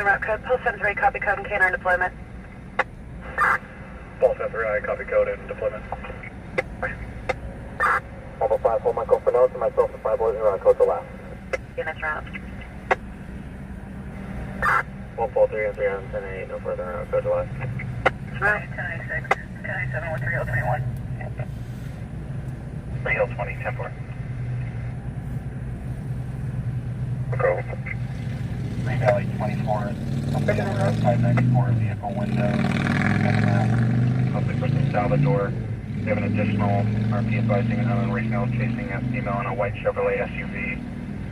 County route code, Pulse 73, copy code and K9 deployment. Pulse 73, I copy code and deployment. Alpha 5, hold my code for notes and myself to 5 boys and route code to last. Units route. 143 and 3 on 10-8, no further route code to last. Route. 1096, 1097 with 3021. 3020, 10-4. Go. Green Valley 24, something on Route 594, vehicle window, Public from Salvador. We have an additional RP advising an unknown race male chasing a female in a white Chevrolet SUV.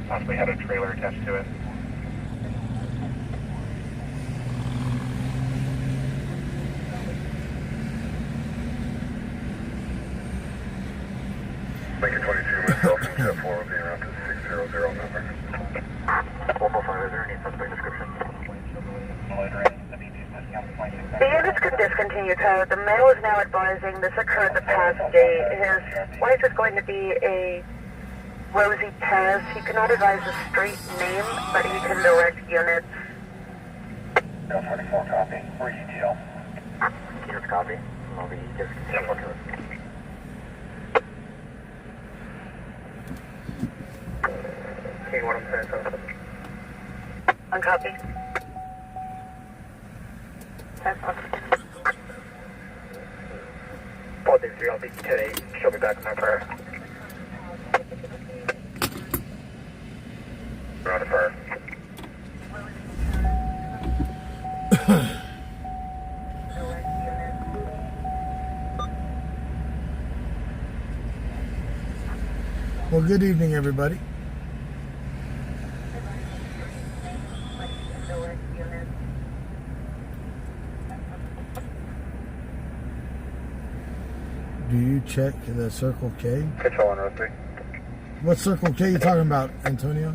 Possibly had a trailer attached to it. Lincoln 22, myself and Jet 4 will be around to 600 number. 445, is there any suspect description? The units could discontinue code. The male is now advising this occurred the past date. His wife is going to be a Rosie Pez. He cannot advise the street name, but he can direct units. 044 copy, or ETL. Units copy. I'll be discontinued code. King, what I'm saying, so. On copy. Paul Dave 3, I'll be 10-8. She'll be back in my prayer. We're on the prayer. Well, good evening, everybody. Do you check the Circle K? Control on row 3. What Circle K are you talking about, Antonio?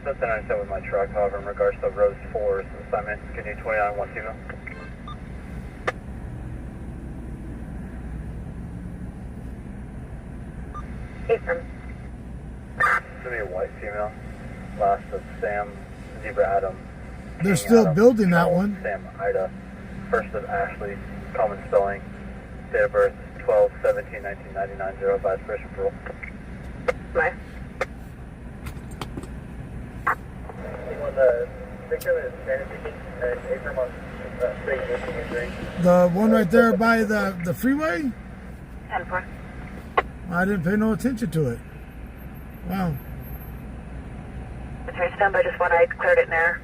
Something I said with my truck, however, in regards to Rose 4's assignment, can you 29 1 female? Ethan. It's gonna be a white female. Last of Sam, Zebra Adam. They're King still Adam, building that Charles, one. Sam Ida. First of Ashley, common spelling. Date of birth 12/17/1999, 0 by expression rule. Bye. The one right there by the freeway? 10-4. I didn't pay no attention to it. Wow. It's stand by just one. I cleared it in there.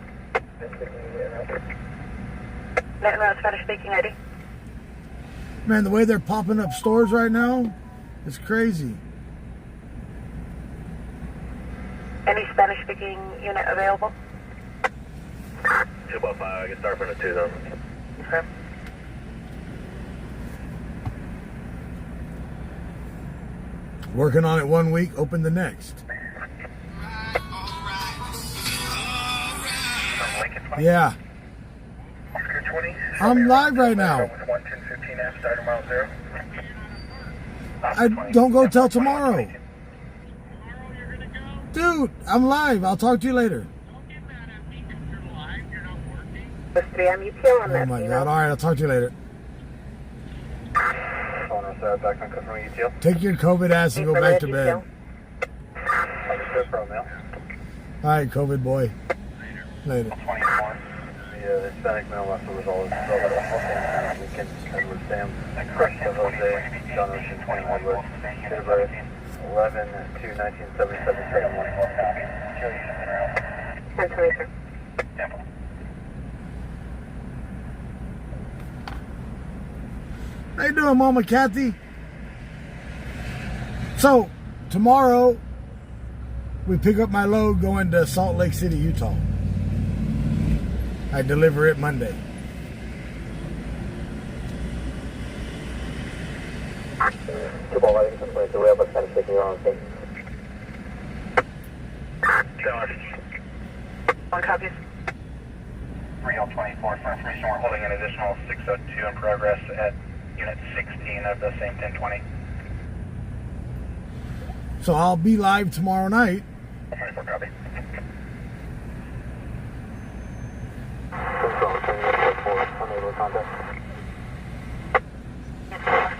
Latin route Spanish speaking ID. Man, the way they're popping up stores right now is crazy. Any Spanish speaking unit available? 2.5, I can start from the 2 though. Okay. Working on it 1 week, open the next. Yeah. Oscar 20. I'm live right now. 11015F, starting mile 0. I don't go till tomorrow. Dude, I'm live. I'll talk to you later. With 3M UTL on Oh that. my God. All right, I'll talk to you later. Back on confirming ETL. Take your COVID ass and go back to bed. Understood, pro mail. All right, COVID boy. Later. 24. The Hispanic male left was all Lincoln, Edward Sam, First of Jose, John Ocean, 20 Edward, date of birth 11/2/1977, 10-23. How you doing, Mama Kathy? So, tomorrow, we pick up my load going to Salt Lake City, Utah. I deliver it Monday. Football lighting from 22, we have a 10 speaking on state. One copies. 3024 for information. We're holding an additional 602 in progress at Unit 16 of the same 1020. So I'll be live tomorrow night. 24 copy.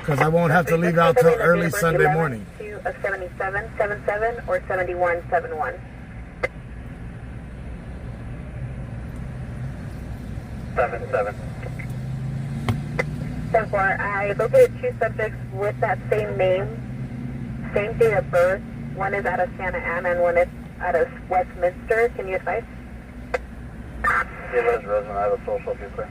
Because I won't have to leave out till early Sunday morning. To a 7777 or 7171. 7-7. 10-4. I located 2 subjects with that same name, same date of birth. One is out of Santa Ana and one is out of Westminster. Can you advise? Yeah, that's resident. I have a social if you're clear.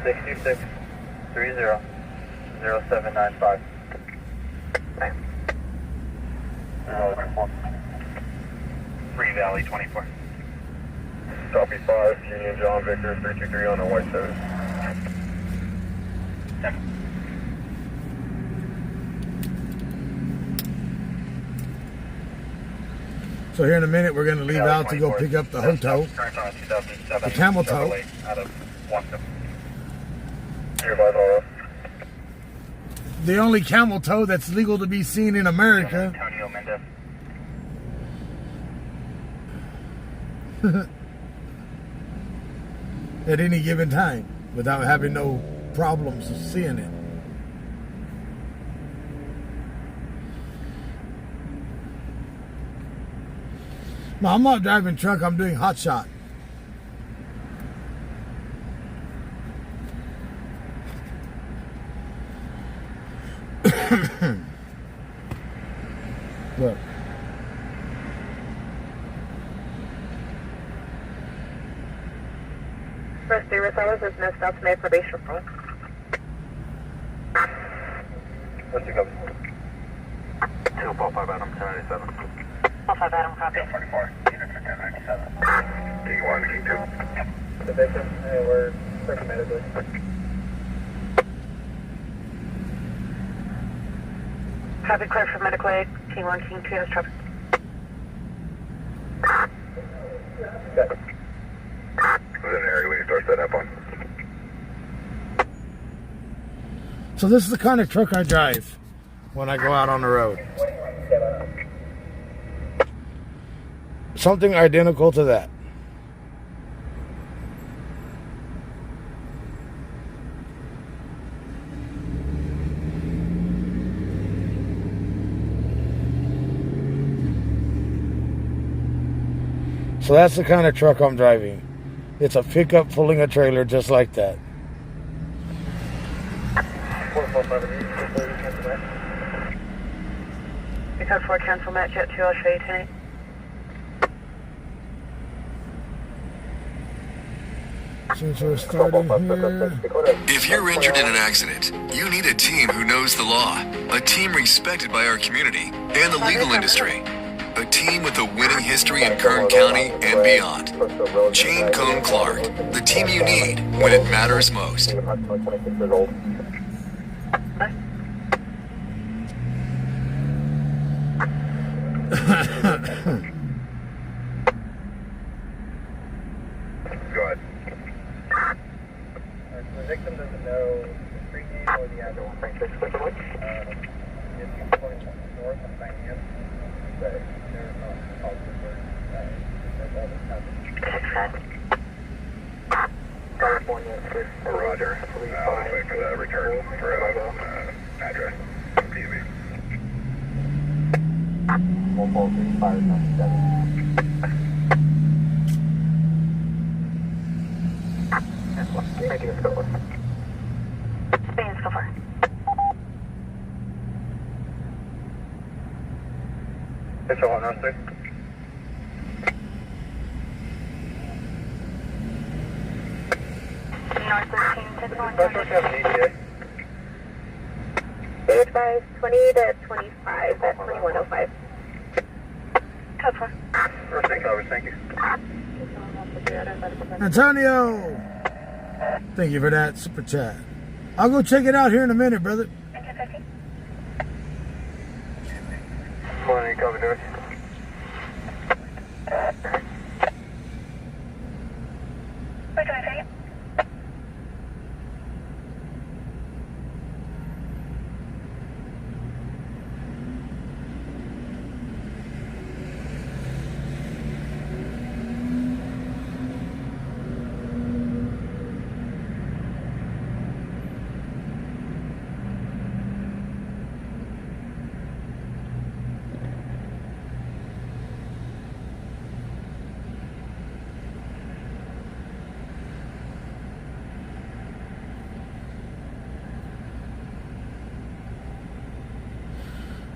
$66 30 0795. Free Valley 24. Copy 5, Union John Victor 323 on a white 7. So here in a minute, we're going to leave out to go pick up the hoto, Current on a 2007 the camel toe. Chevrolet out of Washington. Hereby all The only camel toe that's legal to be seen in America. Antonio Mendez. At any given time without having no problems of seeing it. No, I'm not driving truck, I'm doing hot shot. Look. First service hours is missed out to my probation roll. What's your cover? 245 Adam 1097. 5 Adam, copy. 44. Unit 1097. King 1, King 2. The victim, we're working medically. Traffic clear for medical aid. King 1, King 2 has traffic. Within an area we can start setting up on. So this is the kind of truck I drive when I go out on the road. Something identical to that. So that's the kind of truck I'm driving. It's a pickup pulling a trailer just like that. 445 Because 4 cancel match at 2, I'll show you tonight. Since we're starting here. If you're injured in an accident, you need a team who knows the law, a team respected by our community and the legal industry, a team with a winning history in Kern County and beyond. Jane Cone Clark, the team you need when it matters most. Go ahead. The victim doesn't know the street name or the address. It's going north on Diane. But there's not positive word. That's all that's happening. California, Roger. Let's wait for the return for address. PV. 143-597. Thank you, let's go. Spain, so far. It's all on us, sir. North 13, 6-1. Special have an ETA. They advise 20 to 25 at 2105. Code 4. First thing covers, thank you. Antonio! Thank you for that super chat. I'll go check it out here in a minute, brother. Morning, cover north. Wait, do I say it?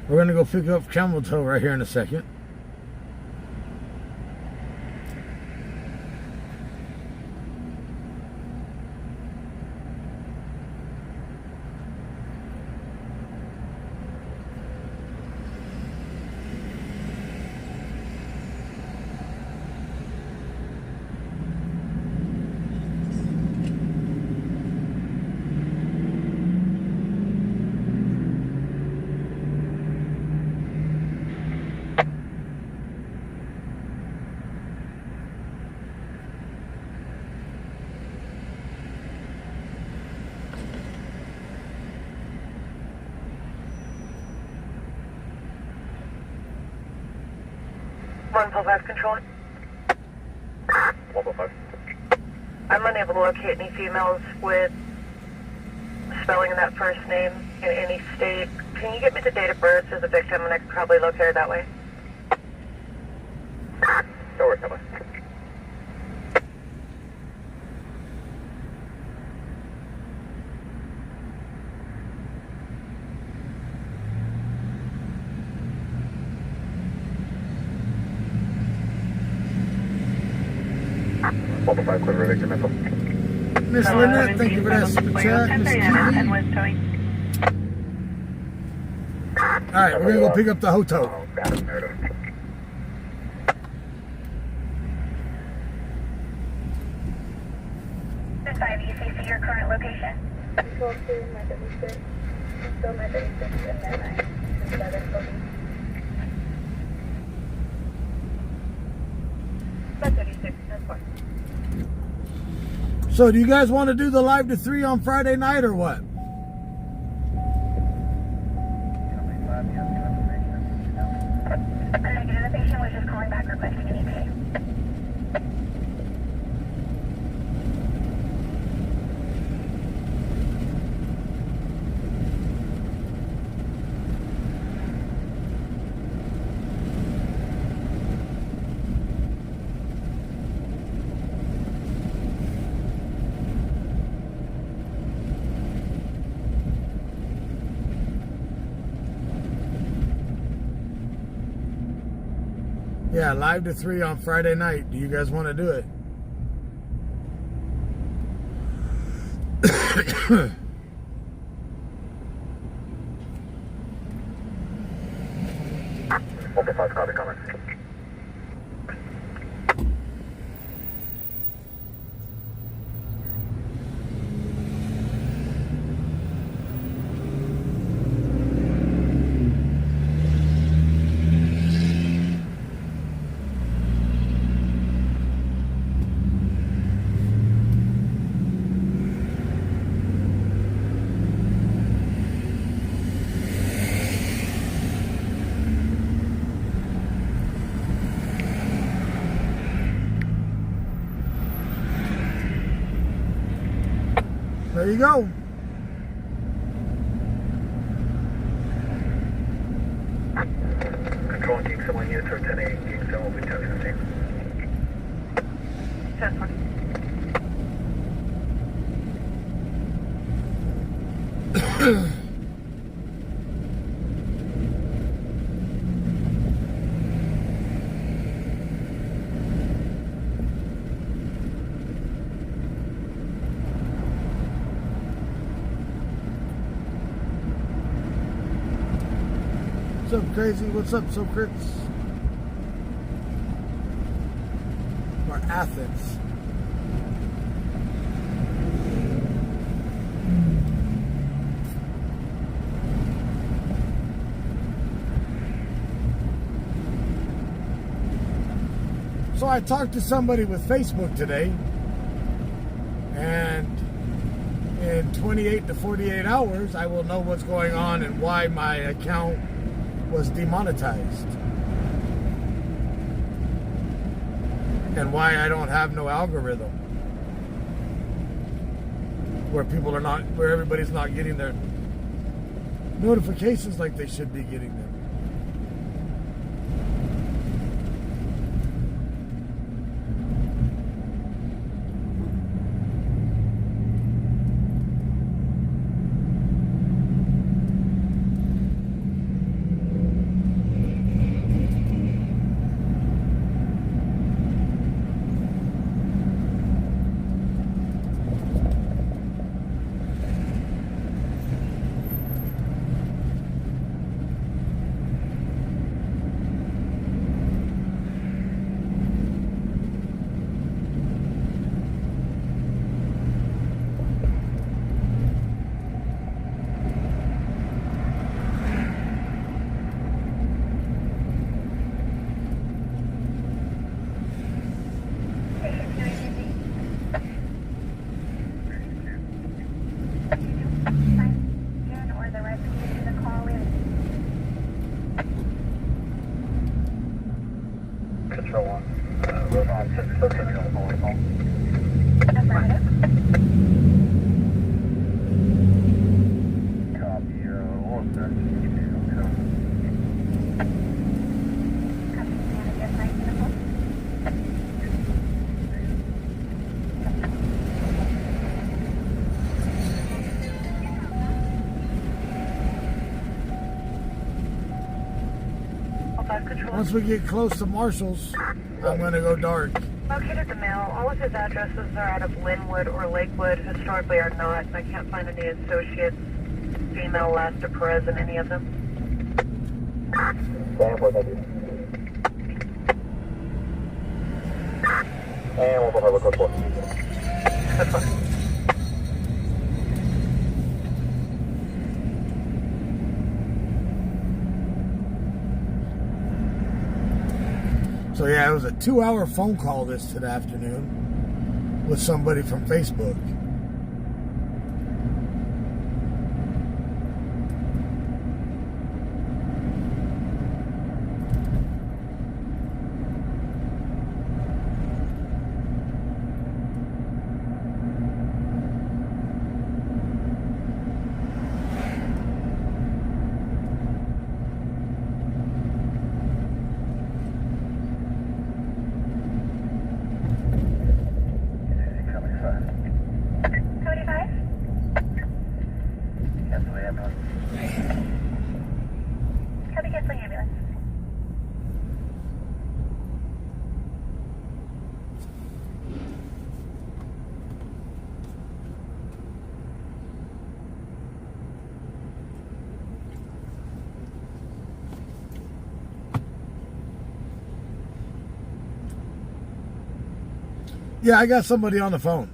We're going to go pick up Camel Toe right here in a second. One pull five control. 105. I'm unable to locate any females with spelling of that first name in any state. Can you get me the date of birth of the victim, and I can probably locate her that way? No worries, come on. Five, clear victim info. Miss Lynette, thank you for that super chat. Miss Keely. Alright, we're going to go pick up the Hoto. This 5 UCC, your current location. Control 2, my 36. Still my 36 and then I together for me. My 36, that's fine. So do you guys want to do the live to 3 on Friday night or what? Negative, the patient was just calling back requesting an ETA. Yeah, live to 3 on Friday night. Do you guys want to do it? Open 5, copy, comment. There you go. Control Geek 7 units or 10 8, Geek 7 will be 10 15. What's up, Crazy? What's up, So Crits? Or Athens. So I talked to somebody with Facebook today, and in 28 to 48 hours, I will know what's going on and why my account was demonetized and why I don't have no algorithm where people are not, where everybody's not getting their notifications like they should be getting them. Control. Once we get close to Marshall's, I'm gonna go dark. Located the male. All of his addresses are out of Linwood or Lakewood. Historically are not. I can't find any associates, female, last or Perez in any of them. And we'll have a code 4. That's fine. So yeah, it was a 2-hour phone call this afternoon with somebody from Facebook. Copy, canceling ambulance. Yeah, I got somebody on the phone.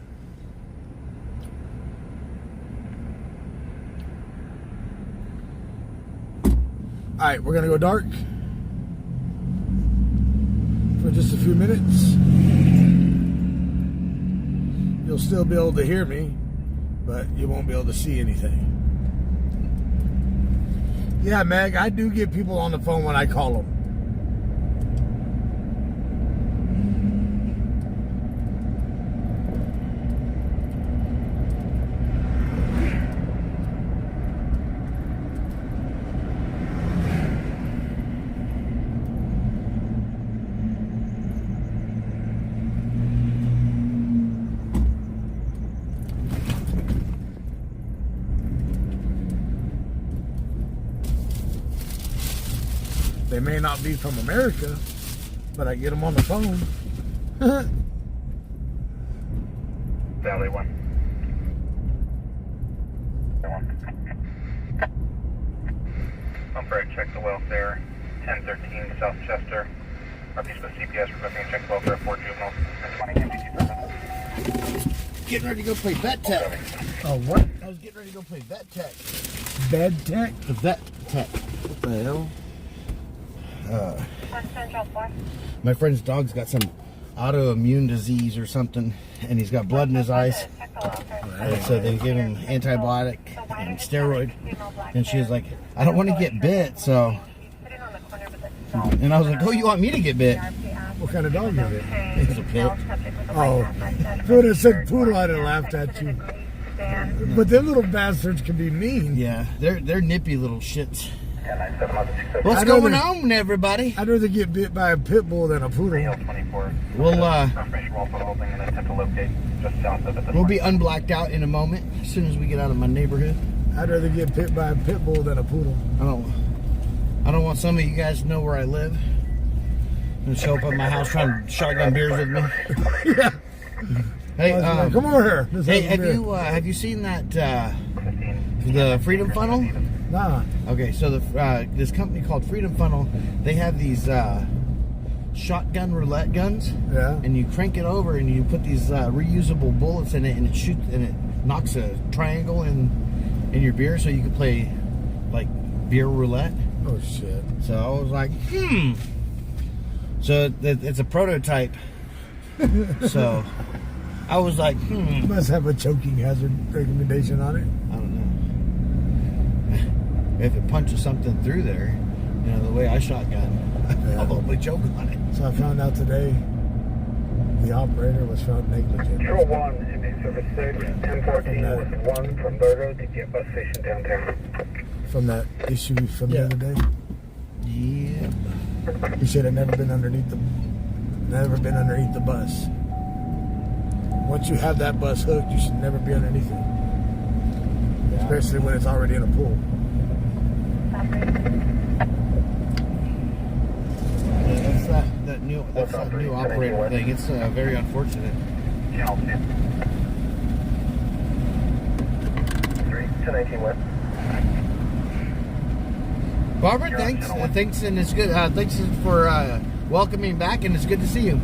All right, we're gonna go dark for just a few minutes. You'll still be able to hear me, but you won't be able to see anything. Yeah, Meg, I do get people on the phone when I call them. They may not be from America, but I get them on the phone. Valley 1. Umpire, check the welfare. 1013 South Chester. Northeast with CPS requesting check welfare for juvenile. 20 Getting ready to go play vet tech. Oh, what? I was getting ready to go play vet tech. Bed tech? The vet tech. What the hell? My friend's dog's got some autoimmune disease or something, and he's got blood in his eyes. And so they give him antibiotic and steroid. And she was like, I don't want to get bit, so. And I was like, oh, you want me to get bit? What kind of dog is it? It's a pit. Oh, if it would have said poodle, I'd have laughed at you. But them little bastards can be mean. Yeah, they're nippy little shits. What's going on, everybody? I'd rather get bit by a pit bull than a poodle. We'll be unblacked out in a moment as soon as we get out of my neighborhood. I'd rather get bit by a pit bull than a poodle. I don't want some of you guys to know where I live and show up at my house trying to shotgun beers with me. Yeah. Hey, come over here. Hey, have you seen that the Freedom Funnel? Nah. Okay, so this company called Freedom Funnel, they have these shotgun roulette guns. Yeah. And you crank it over and you put these reusable bullets in it, and it shoots and it knocks a triangle in your beer, so you can play like beer roulette. Oh shit. So I was like, So it's a prototype. So I was like, Must have a choking hazard recommendation on it. I don't know. If it punches something through there, you know, the way I shotgun, I'll probably choke on it. So I found out today the operator was found negligent. Control 1, MA Service 6, 1014 with 1 from Virgo to get bus station downtown. From that issue from the other day? Yeah. You should have never been underneath the bus. Once you have that bus hooked, you should never be underneath it. Yeah. Especially when it's already in a pool. new operator thing. It's very unfortunate. Channel 2. 1019 West. Barbara, thanks, and it's good. Thanks for welcoming back, and it's good to see you.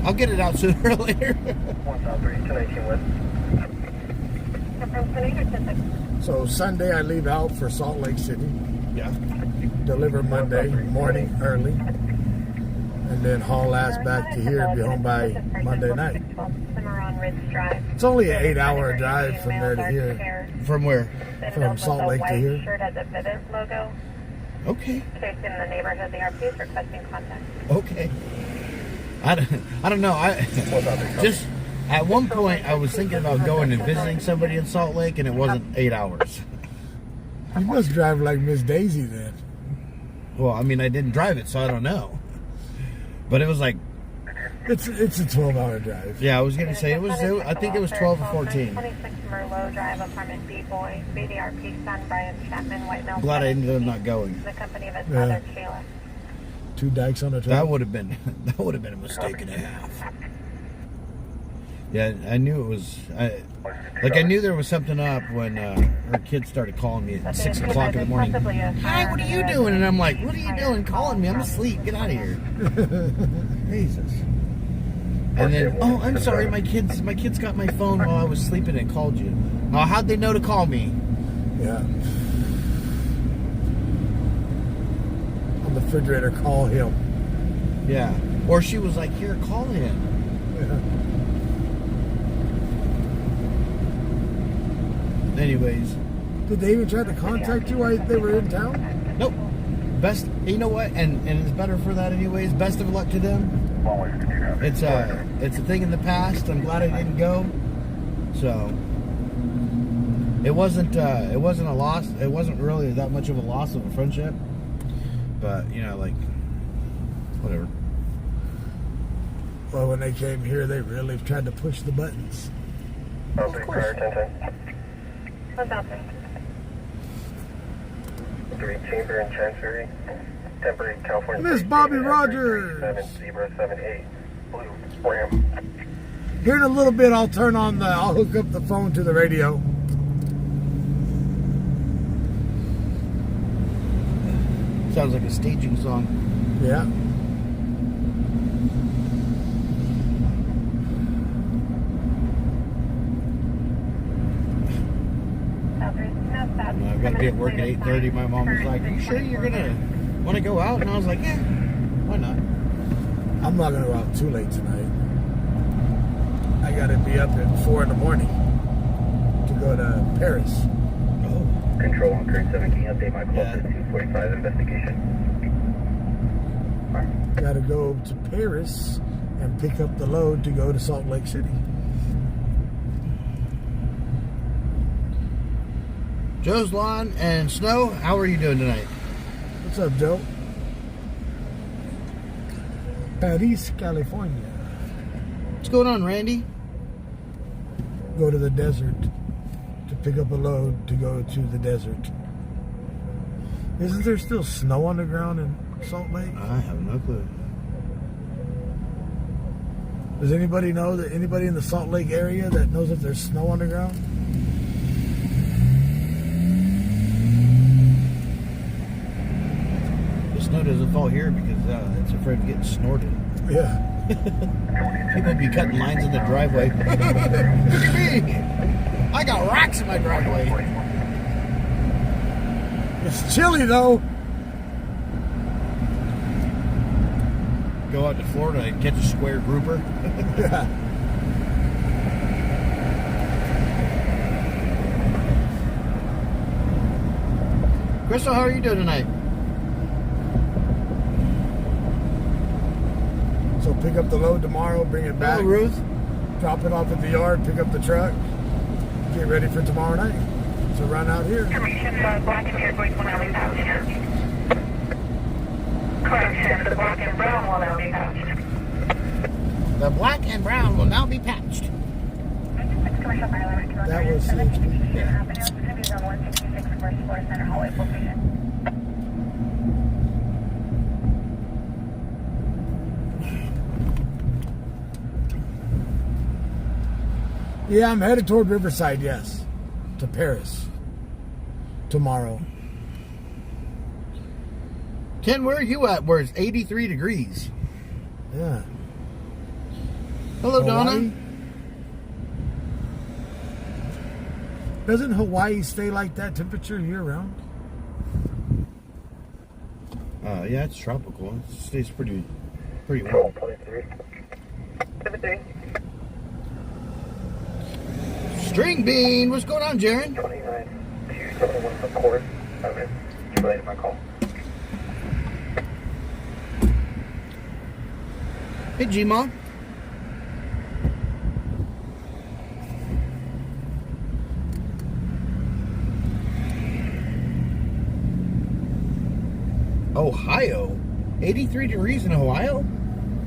I'll get it out sooner or later. 1019 West. So Sunday I leave out for Salt Lake City. Yeah. Deliver Monday morning early. And then haul ass back to here and be home by Monday night. It's only an 8-hour drive from there to here. From where? From Salt Lake to here. Okay. In the neighborhood, they are please requesting contact. Okay. I don't know. I just at one point I was thinking about going and visiting somebody in Salt Lake, and it wasn't 8 hours. You must drive like Miss Daisy then. Well, I mean, I didn't drive it, so I don't know. But it was like, It's a 12-hour drive. yeah, I was gonna say it was. I think it was 12 or 14. 26 Merlot Drive, apartment B, boy, BDRP, son Brian Chapman, White Mill. I'm glad I ended up not going. The company of his brother, Kayla. 2 dikes on a truck. That would have been a mistake and a half. Yeah, I knew it was. I knew there was something up when her kids started calling me at 6 o'clock in the morning. Hi, what are you doing? And I'm like, what are you doing calling me? I'm asleep. Get out of here. Jesus. And then, oh, I'm sorry, my kids got my phone while I was sleeping and called you. Oh, how'd they know to call me? Yeah. On the refrigerator, call him. Yeah. Or she was like, here, call him. Yeah. Anyways. Did they even try to contact you while they were in town? Nope. Best, you know what? And it's better for that anyways. Best of luck to them. It's a thing in the past. I'm glad I didn't go. So it wasn't a loss. It wasn't really that much of a loss of a friendship. But you know, like whatever. Well, when they came here, they really tried to push the buttons. Of course. 3 Chamber and Chancery. Temporary California. Miss Bobby Rogers. 7 Zebra 78. Blue Ram. Here in a little bit, I'll hook up the phone to the radio. Sounds like a staging song. Yeah. I've got to be at work at 8:30. My mom was like, are you sure you're going to want to go out? And I was like, yeah, why not? I'm not going to go out too late tonight. I got to be up at 4 in the morning to go to Paris. Oh. Control on current 17. Update my call to 245 investigation. Got to go to Paris and pick up the load to go to Salt Lake City. Joe's Lawn and Snow, how are you doing tonight? What's up, Joe? Paris, California. What's going on, Randy? Go to the desert to pick up a load to go to the desert. Isn't there still snow on the ground in Salt Lake? I have no clue. Does anybody know that anybody in the Salt Lake area that knows if there's snow on the ground? The snow doesn't fall here because it's afraid of getting snorted. Yeah. People be cutting lines in the driveway. Look at me! I got rocks in my driveway. It's chilly though. Go out to Florida and catch a square grouper. Yeah. Crystal, how are you doing tonight? So pick up the load tomorrow, bring it back. Hello, Ruth. Drop it off at the yard, pick up the truck, get ready for tomorrow night. So run out here. Correction, the black and airborne will now be pouched. Correction, the black and brown will now be pouched. The black and brown will now be patched. That was CHP. Yeah. Avenue, it's going to be zone 166, first floor, center hallway location. Yeah, I'm headed toward Riverside, yes. To Paris. Tomorrow. Ken, where are you at? Where it's 83 degrees? Yeah. Hello, Hawaii? Donna. Doesn't Hawaii stay like that temperature year-round? Yeah, it's tropical. It stays pretty warm. 23. 73. String bean, what's going on, Jaron? 29. 271 McCord. Okay. You related my call. Hey, G-Mom. Ohio? 83 degrees in Ohio?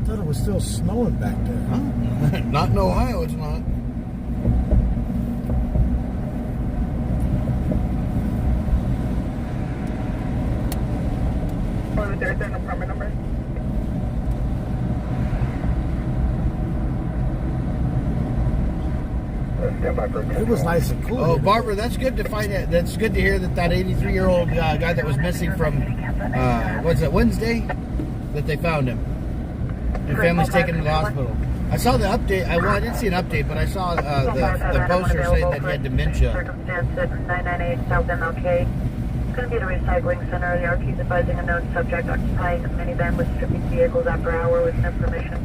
I thought it was still snowing back there. Huh? Not in Ohio, it's not. Oh, there's an apartment number. Stand by for It was nice and cool. Oh, here Barbara, that's good to find out. That's good to hear that 83-year-old guy that was missing from, what's that, Wednesday? That they found him. And family's taken him to the hospital. I saw the update. I didn't see an update, but I saw the poster saying that he had dementia. Circumstance at 998 South MLK. It's going to be at a recycling center. The RP is advising a known subject occupying a minivan with stripping vehicles after hour with no permission.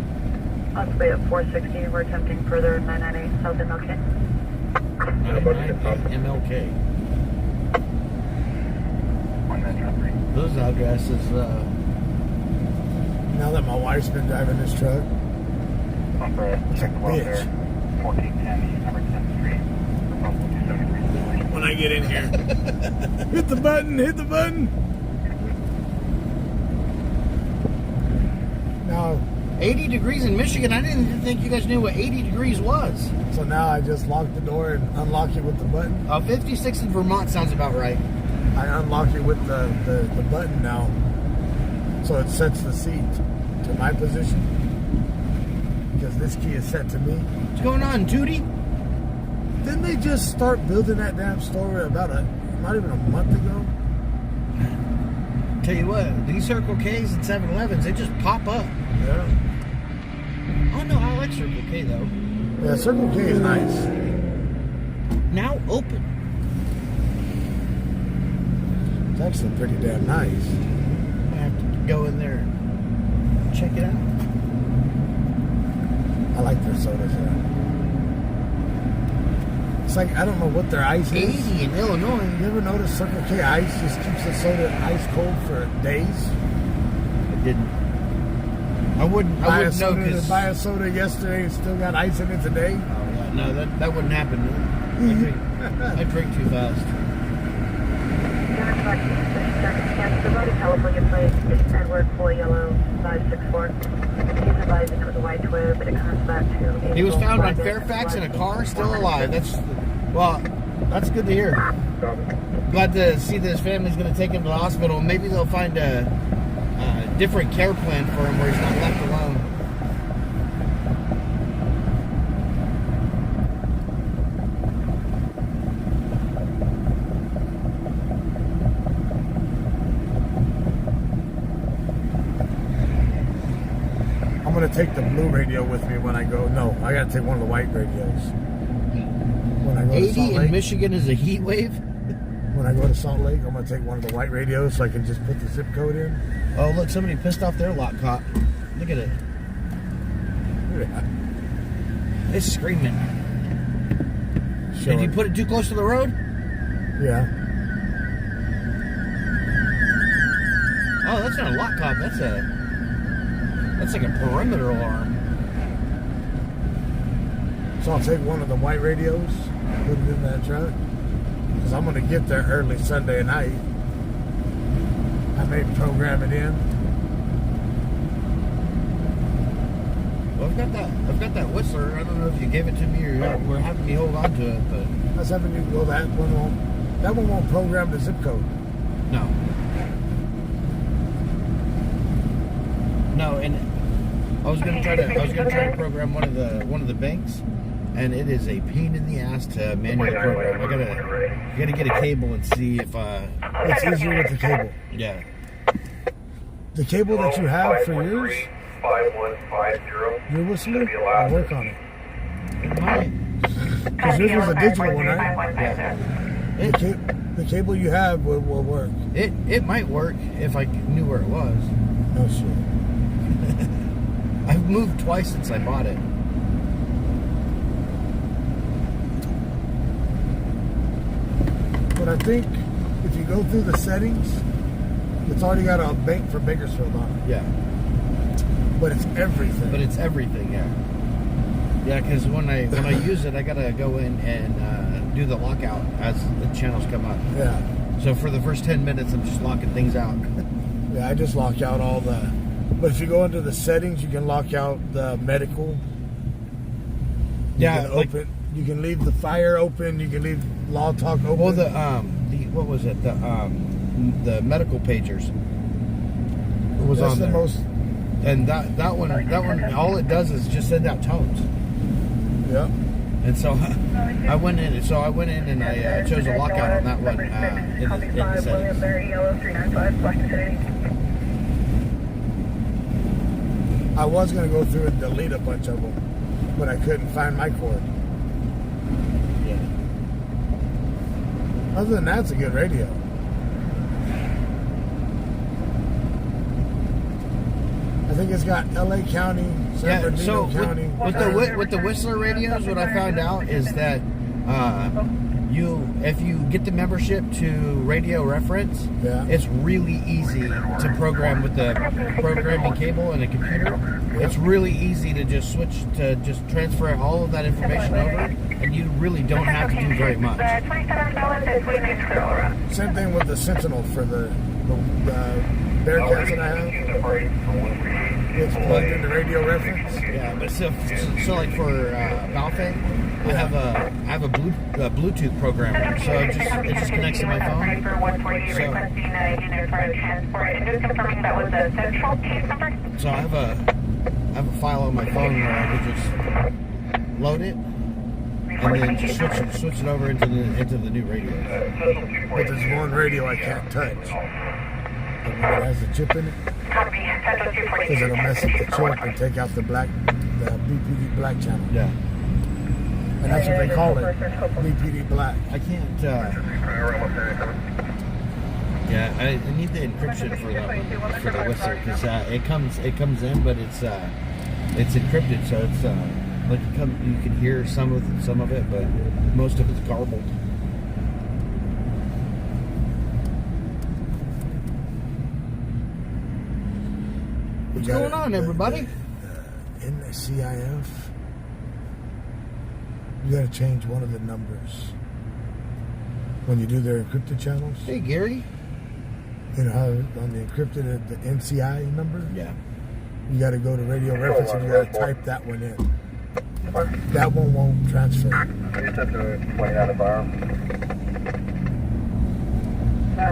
Possibly at 460. We're attempting further at 998 South MLK. 998 MLK. Those addresses, Now that my wife's been driving this truck, it's a bitch. 1410 East number 10th Street. Proposal 273. When I get in here, hit the button, hit the button. Now, 80 degrees in Michigan. I didn't even think you guys knew what 80 degrees was. so now I just lock the door and unlock it with the button. 56 in Vermont sounds about right. I unlock it with the button now, so it sets the seat to my position, because this key is set to me. What's going on, Tootie? Didn't they just start building that damn store about not even a month ago? Tell you what, these Circle K's and 7-Elevens, they just pop up. Yeah. Oh no, I like Circle K though. Yeah, Circle K is nice. Now open. It's actually pretty damn nice. I have to go in there and check it out. I like their sodas there. It's like, I don't know what their ice is. 80 in Illinois. You ever notice Circle K ice just keeps the soda ice cold for days? I didn't. I wouldn't know because Buy a soda yesterday and still got ice in it today. Oh, yeah, no, that wouldn't happen. I drink too fast. Circumstance, the road in California plate is Edward 4 Yellow 564. He's advising it was a white twib, but it comes back to... He was found on Fairfax in a car, still alive. That's good to hear. Glad to see that his family's going to take him to the hospital. Maybe they'll find a different care plan for him where he's not left alone. I'm going to take the blue radio with me when I go. No, I got to take one of the white radios. When I go to 80 Salt Lake. in Michigan is a heat wave. When I go to Salt Lake, I'm going to take one of the white radios so I can just put the zip code in. Oh, look, somebody pissed off their lock cop. Look at it. Yeah. It's screaming. Sure. Did you put it too close to the road? Yeah. Oh, that's not a lock cop. That's like a perimeter alarm. So I'll take one of the white radios, put it in that truck, because I'm going to get there early Sunday night. I may program it in. Well, I've got that whistler. I don't know if you gave it to me or we're having me hold on to it, but I was having you go that one won't program the zip code. no. No, and I was gonna try to program one of the banks, and it is a pain in the ass to manually program. I gotta get a cable and see if It's easier with the cable. yeah. The cable that you have for yours, 5150. your whistler, I'll work on it. It might. Because yours was a digital one, right? Yeah. The cable you have will work. It might work if I knew where it was. No shit. I've moved twice since I bought it. But I think if you go through the settings, it's already got a bank for Bakersfield on it. Yeah. But it's everything. But it's everything, yeah. Yeah, because when I use it, I gotta go in and do the lockout as the channels come up. Yeah. So for the first 10 minutes, I'm just locking things out. Yeah, I just lock out all the... But if you go into the settings, you can lock out the medical. You can open. You can leave the fire open. You can leave law talk open. Well, the what was it? The medical pagers was That's on the there. most. And that one, all it does is just send out tones. Yep. And so I went in and I chose a lockout on that one in the settings. I was gonna go through and delete a bunch of them, but I couldn't find my cord. Yeah. Other than that, it's a good radio. I think it's got L.A. County, San Bernardino County. With the Whistler radios, what I found out is that if you get the membership to Radio Reference, it's really easy to program with the programming cable and a computer. It's really easy to just transfer all of that information over, and you really don't have to do very much. Same thing with the Sentinel for the Bearcats that I have. It's plugged into Radio Reference. Yeah, but so like for Balfe, I have a Bluetooth programmer, so it just connects to my phone. So I have a file on my phone where I could just load it and then just switch it over into the new radio. But there's one radio I can't touch. The one that has the chip in it. Because it'll mess up the chip and take out the BPD black channel. Yeah. And that's what they call it, BPD black. I can't. Yeah, I need the encryption for the Whistler because it comes in, but it's encrypted, so it's like you can hear some of it, but most of it's garbled. What's going on, everybody? In the CIF, you got to change one of the numbers when you do their encrypted channels. Hey, Gary. You know how on the encrypted, the NCI number? Yeah. You got to go to Radio Reference and you got to type that one in. That one won't transfer. You just have to point out a bar.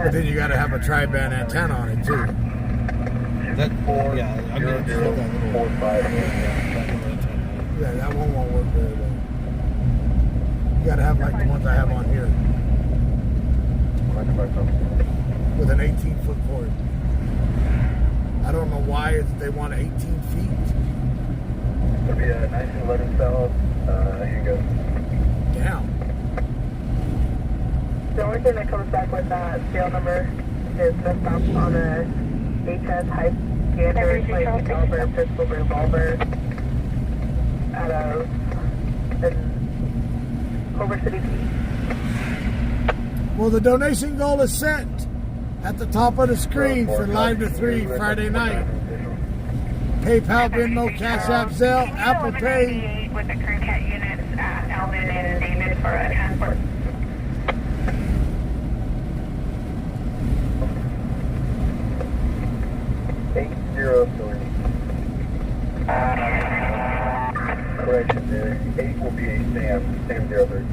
But then you got to have a tri-band antenna on it too. I'm going to that little 45. Yeah, that one won't work very well. You got to have like the ones I have on here. With an 18-foot cord. I don't know why they want 18 feet. It'll be a 1911 cell. You can go. Damn. The only thing that comes back with that serial number is the stop on a HS high standard like caliber pistol revolver out of Culver City. Well, the donation goal is set at the top of the screen for Live to 3 Friday night. PayPal, Venmo, Cash App, Zelle, Apple Pay. With the crew cat units at Alvin and David for a transport. Correction there. 8 will be a Sam 03.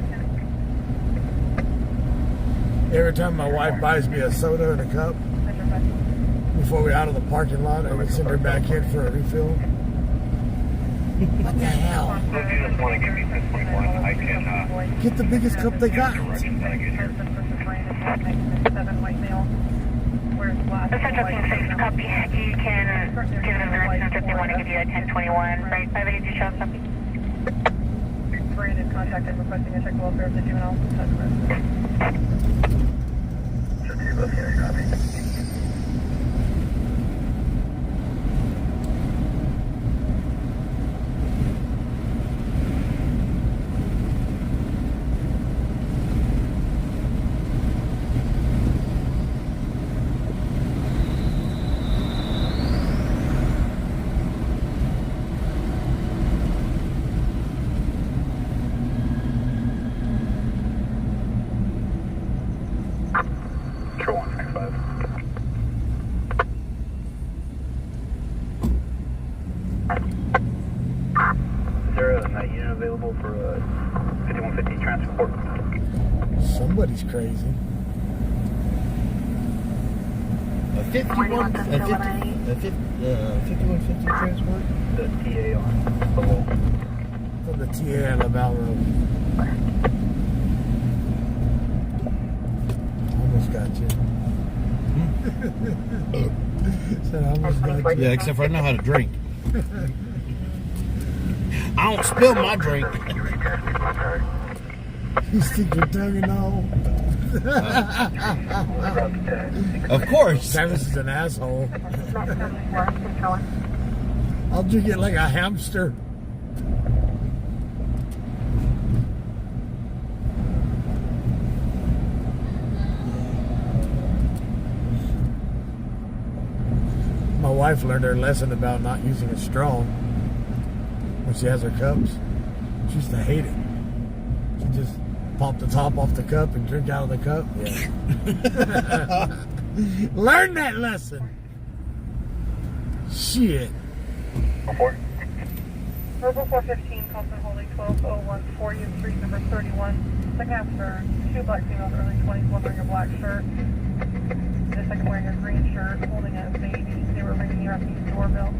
Every time my wife buys me a soda in a cup, before we're out of the parking lot, I would send her back in for a refill. What the hell? If you just want to give me 1021, I can, Get the biggest cup they got. directions when I get here. The Central Team 6, copy. You can give them directions if they want to give you a 1021. Right, 580 show, copy. Brandon contacted requesting a check welfare of the juvenile. Control 165. Is there a night unit available for 5150 transport? Somebody's crazy. A 5150 transport? The TA on below. From the TA on Laval Road. Almost got you. Said I almost got you. Yeah, except for I know how to drink. I don't spill my drink. You stick your tongue and all. Of course. Travis is an asshole. I'll drink it like a hamster. My wife learned her lesson about not using a straw when she has her cups. She used to hate it. She just pop the top off the cup and drink out of the cup. Yeah. Learn that lesson. Shit. Report. Verbal 415, Compton holding 1201 you street number 31. Second after 2 black females, early 20s, one wearing a black shirt. The second wearing a green shirt, holding a baby. They were ringing your East doorbell.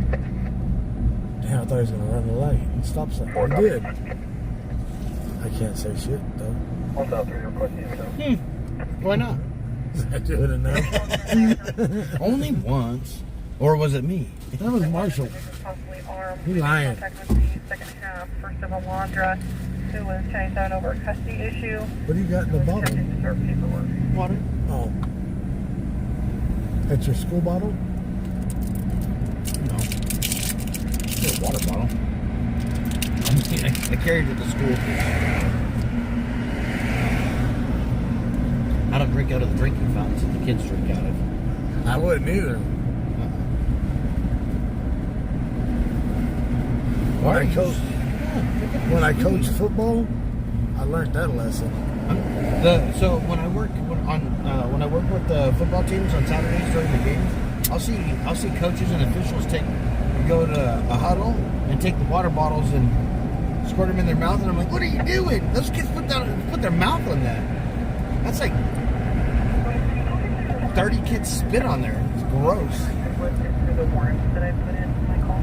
Damn, I thought he was going to run the light and stop sign. He did. I can't say shit, though. 1003 requesting intel. Why not? Is that good enough? Only once. Or was it me? That was Marshall. Possibly armed. He lying. Contact with the second half, first of Alondra, who was chased out over a custody issue. What do you got in the bottle? Attempting to serve paperwork. Water. Oh. That's your school bottle? No. It's a water bottle. I carried it to school. I don't drink out of the drinking fountains that the kids drink out of. I wouldn't either. When I coached football, I learned that lesson. So when I work with the football teams on Saturdays during the games, I'll see coaches and officials go to a huddle and take the water bottles and squirt them in their mouth, and I'm like, what are you doing? Those kids put their mouth on that. That's like 30 kids spit on there. It's gross. The warrants that I put in my call.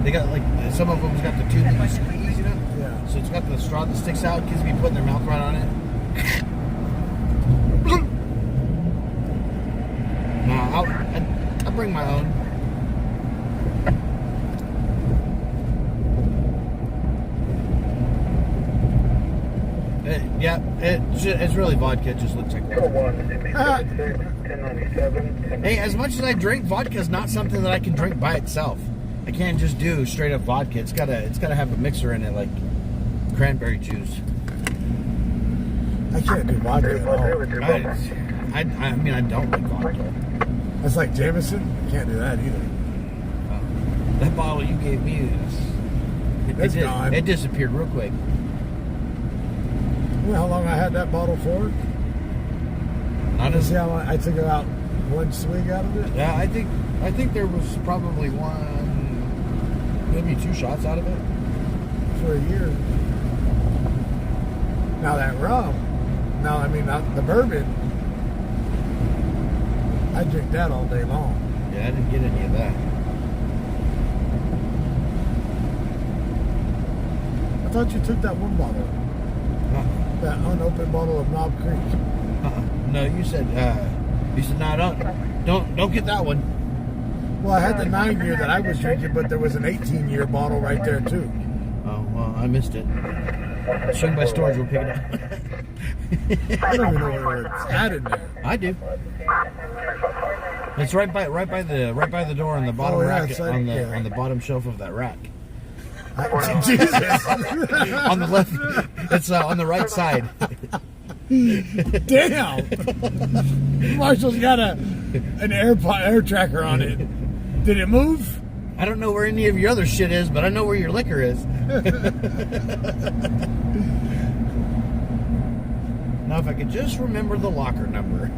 They got some of them's got the tube that you squeeze, Yeah. So it's got the straw that sticks out. Kids be putting their mouth right on it. No, I'll bring my own. It's really vodka. It just looks like water. 1097. Hey, as much as I drink, vodka is not something that I can drink by itself. I can't just do straight up vodka. It's gotta have a mixer in it, like cranberry juice. I can't do vodka at all. I mean, I don't like vodka. That's like Jameson. Can't do that either. That bottle you gave me Gone. it disappeared real quick. You know how long I had that bottle for? Not See as how long I took about one swig out of it? yeah. I think there was probably one, maybe 2 shots out of it. For a year. Now that rum, not the bourbon, I drink that all day long. Yeah, I didn't get any of that. I thought you took that one bottle. That unopened bottle of Knob Creek. No, you said no, don't get that one. Well, I had the 9-year that I was drinking, but there was an 18-year bottle right there too. Oh, well, I missed it. Swing by storage, we'll pick it up. I don't even know where it's at in there. I do. It's right by the door on the bottom rack, on the bottom shelf of that rack. Jesus. On the left, it's on the right side. Damn. Marshall's got an air tracker on it. Did it move? I don't know where any of your other shit is, but I know where your liquor is. Now, if I could just remember the locker number.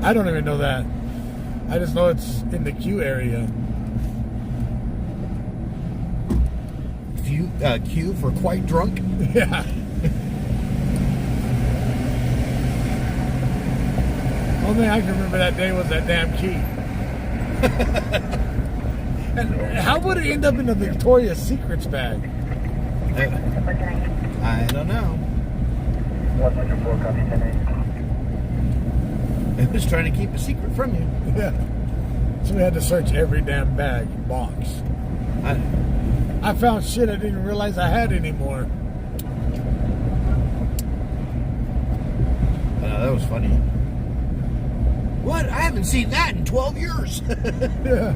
I don't even know that. I just know it's in the queue area. Q for quite drunk? Yeah. Only thing I can remember that day was that damn key. And how would it end up in a Victoria's Secrets bag? I don't know. 104, copy 10-8. It was trying to keep a secret from you. Yeah. So we had to search every damn box. I found shit I didn't realize I had anymore. That was funny. What? I haven't seen that in 12 years. Yeah.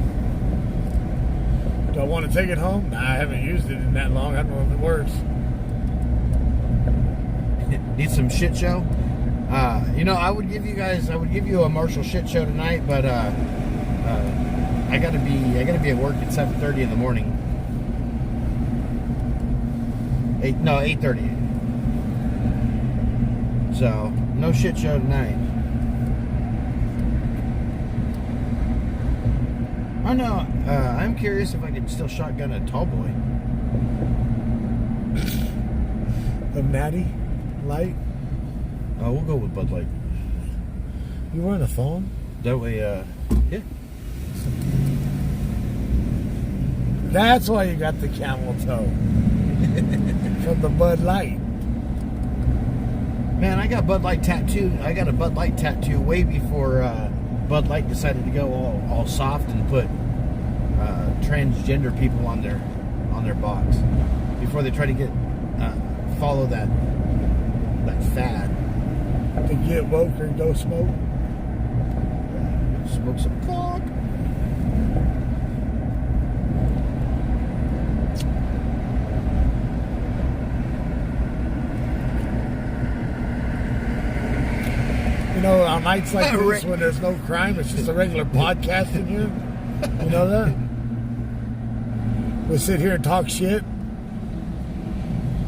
Do I want to take it home? Nah, I haven't used it in that long. I don't know if it works. Need some shit show? I would give you a Marshall shit show tonight, but I gotta be at work at 7:30 in the morning. 8:30. So no shit show tonight. Oh no, I'm curious if I could still shotgun a tall boy. A Natty Light? Oh, we'll go with Bud Light. You wearing a phone? That way, yeah. That's why you got the camel toe. From the Bud Light. Man, I got Bud Light tattoo. I got a Bud Light tattoo way before Bud Light decided to go all soft and put transgender people on their box. Before they try to get follow that fad. To get woke or go smoke? Smoke some coke. You know, on nights like this when there's no crime, it's just a regular podcast in here. You know that? We sit here and talk shit.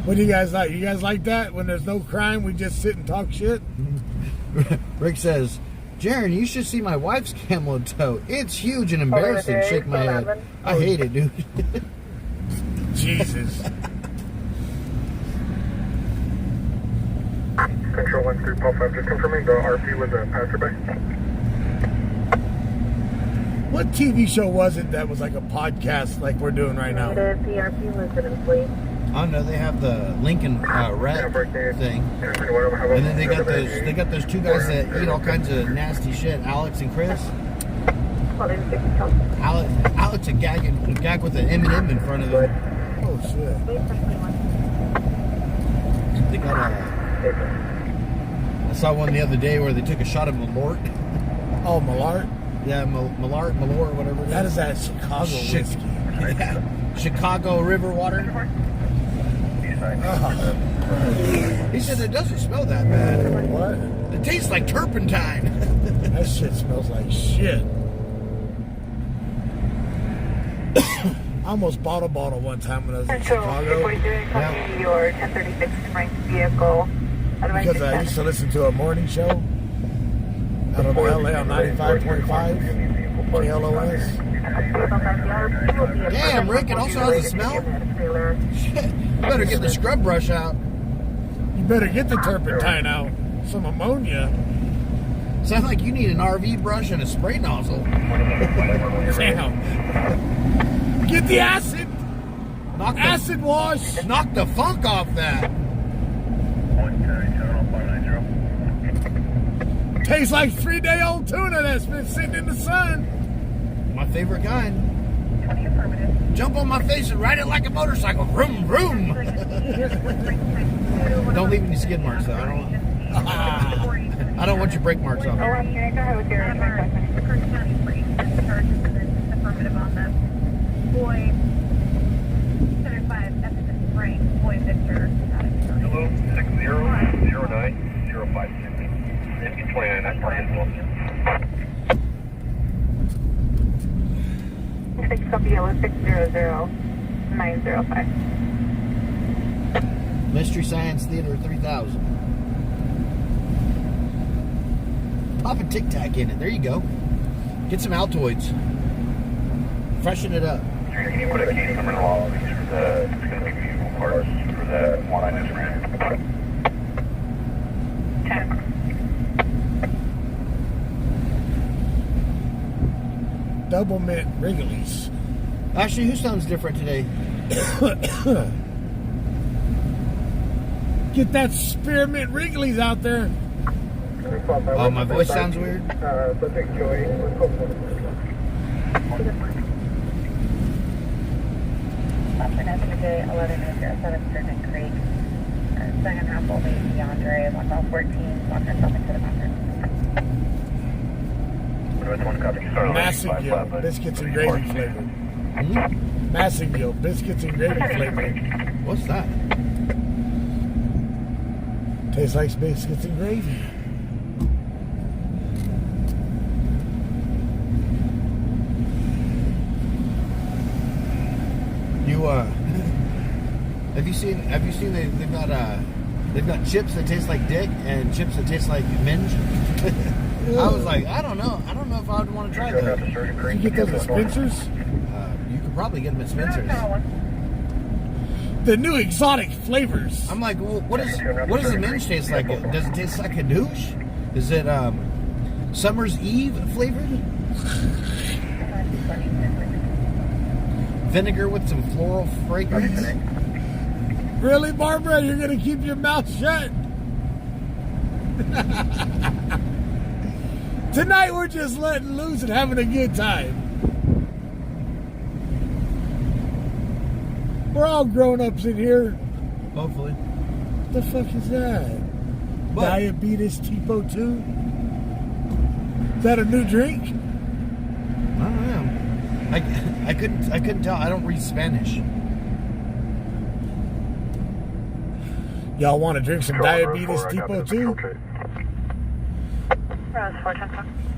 What do you guys like? You guys like that? When there's no crime, we just sit and talk shit? Rick says, Jaron, you should see my wife's camel toe. It's huge and embarrassing. Shake my head. I hate it, dude. Jesus. Control 1 Paul 5, just confirming the RP was a passerby. What TV show was it that was like a podcast like we're doing right now? The PRP was an employee. I don't know. They have the Lincoln rat thing, and then they got those two guys that eat all kinds of nasty shit. Alex and Chris. Alex a gag with an M&M in front of him. Oh shit! They got I saw one the other day where they took a shot of Malort. Oh, Malort. Yeah, Malort, whatever. That is that Chicago whiskey. Yeah. Chicago river water. He said it doesn't smell that bad. What? It tastes like turpentine. That shit smells like shit. I almost bought a bottle one time when I was in Chicago. Yeah. Your 1036 ranked vehicle. Because I used to listen to a morning show out of LA on 95.5 KLOS. Damn, Rick, it also has a smell? Shit, you better get the scrub brush out. You better get the turpentine out. Some ammonia. Sounds like you need an RV brush and a spray nozzle. Damn. Get the acid. Acid wash. Knock the funk off that. 110, Tastes like 3-day-old tuna that's been sitting in the sun. My favorite kind. Jump on my face and ride it like a motorcycle. Vroom, vroom. Don't leave any skid marks, though. I don't want your brake marks on me. Affirmative on this. Boy, 75, Frank, Boy Victor. Hello, 60090560. Maybe 29, that's part of it. 6 copy yellow 600905. Mystery Science Theater 3000. Pop a Tic Tac in it. There you go. Get some Altoids. Freshen it up. Can you put a case number in the log? It's going to be vehicle parts for that one I just ran. 10. Double mint Wrigley's. Actually, who sounds different today? Get that spearmint Wrigley's out there. Oh, my voice sounds weird. Option SJ 1107 Sturgeon Creek. Second half will be DeAndre, 114, walk yourself into the bunker. Massingale biscuits and gravy flavored. Massingale biscuits and gravy flavored. What's that? Tastes like biscuits and gravy. You have you seen they've got chips that taste like dick and chips that taste like minge? I was like, I don't know if I would want to try those. You get those at Spencer's? You could probably get them at Spencer's. The new exotic flavors. I'm like, well, what does the minge taste like? Does it taste like a douche? Is it Summer's Eve flavored? Vinegar with some floral fragrance? Really, Barbara? You're going to keep your mouth shut? Tonight we're just letting loose and having a good time. We're all grown-ups in here. Hopefully. What the fuck is that? What? Diabetes Tipo 2? Is that a new drink? I don't know. I couldn't tell. I don't read Spanish. Y'all want to drink some Diabetes Tipo 2?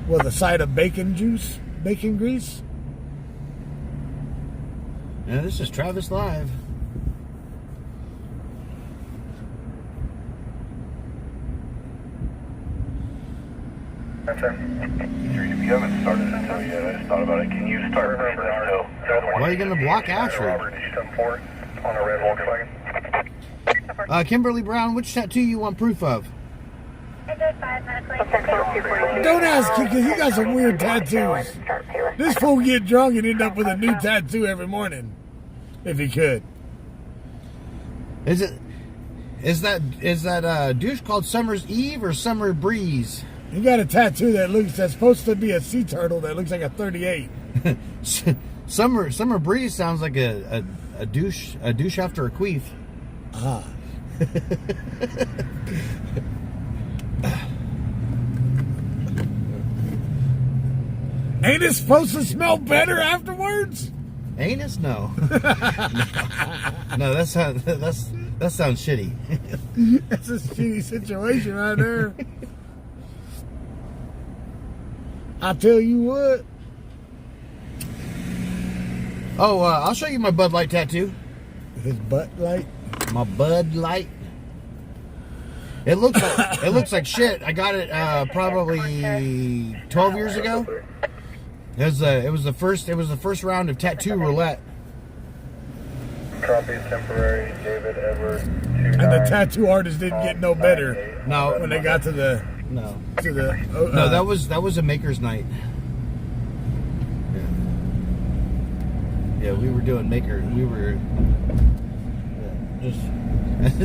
With a side of bacon juice? Bacon grease? Yeah, this is Travis Live. If you haven't started it until yet, I just thought about it. Can you start breathing out? Why are you going to block Ashley? Robert, did you come forward on a red Volkswagen? Kimberly Brown, which tattoo you want proof of? Don't ask him because he got some weird tattoos. This fool get drunk and end up with a new tattoo every morning. If he could. Is that douche called Summer's Eve or Summer Breeze? He got a tattoo that's supposed to be a sea turtle that looks like a 38. Summer Breeze sounds like a douche after a queef. Ah. Ain't it supposed to smell better afterwards? Anus? No. No, that sounds shitty. That's a shitty situation right there. I'll tell you what. Oh, I'll show you my Bud Light tattoo. His butt light? My Bud Light. It looks like shit. I got it probably 12 years ago. It was the first round of tattoo roulette. Copies temporary, David Edward. And the tattoo artist didn't get no better. No, when they got to the no. No, that was a maker's night. Yeah, we were doing maker. We were just.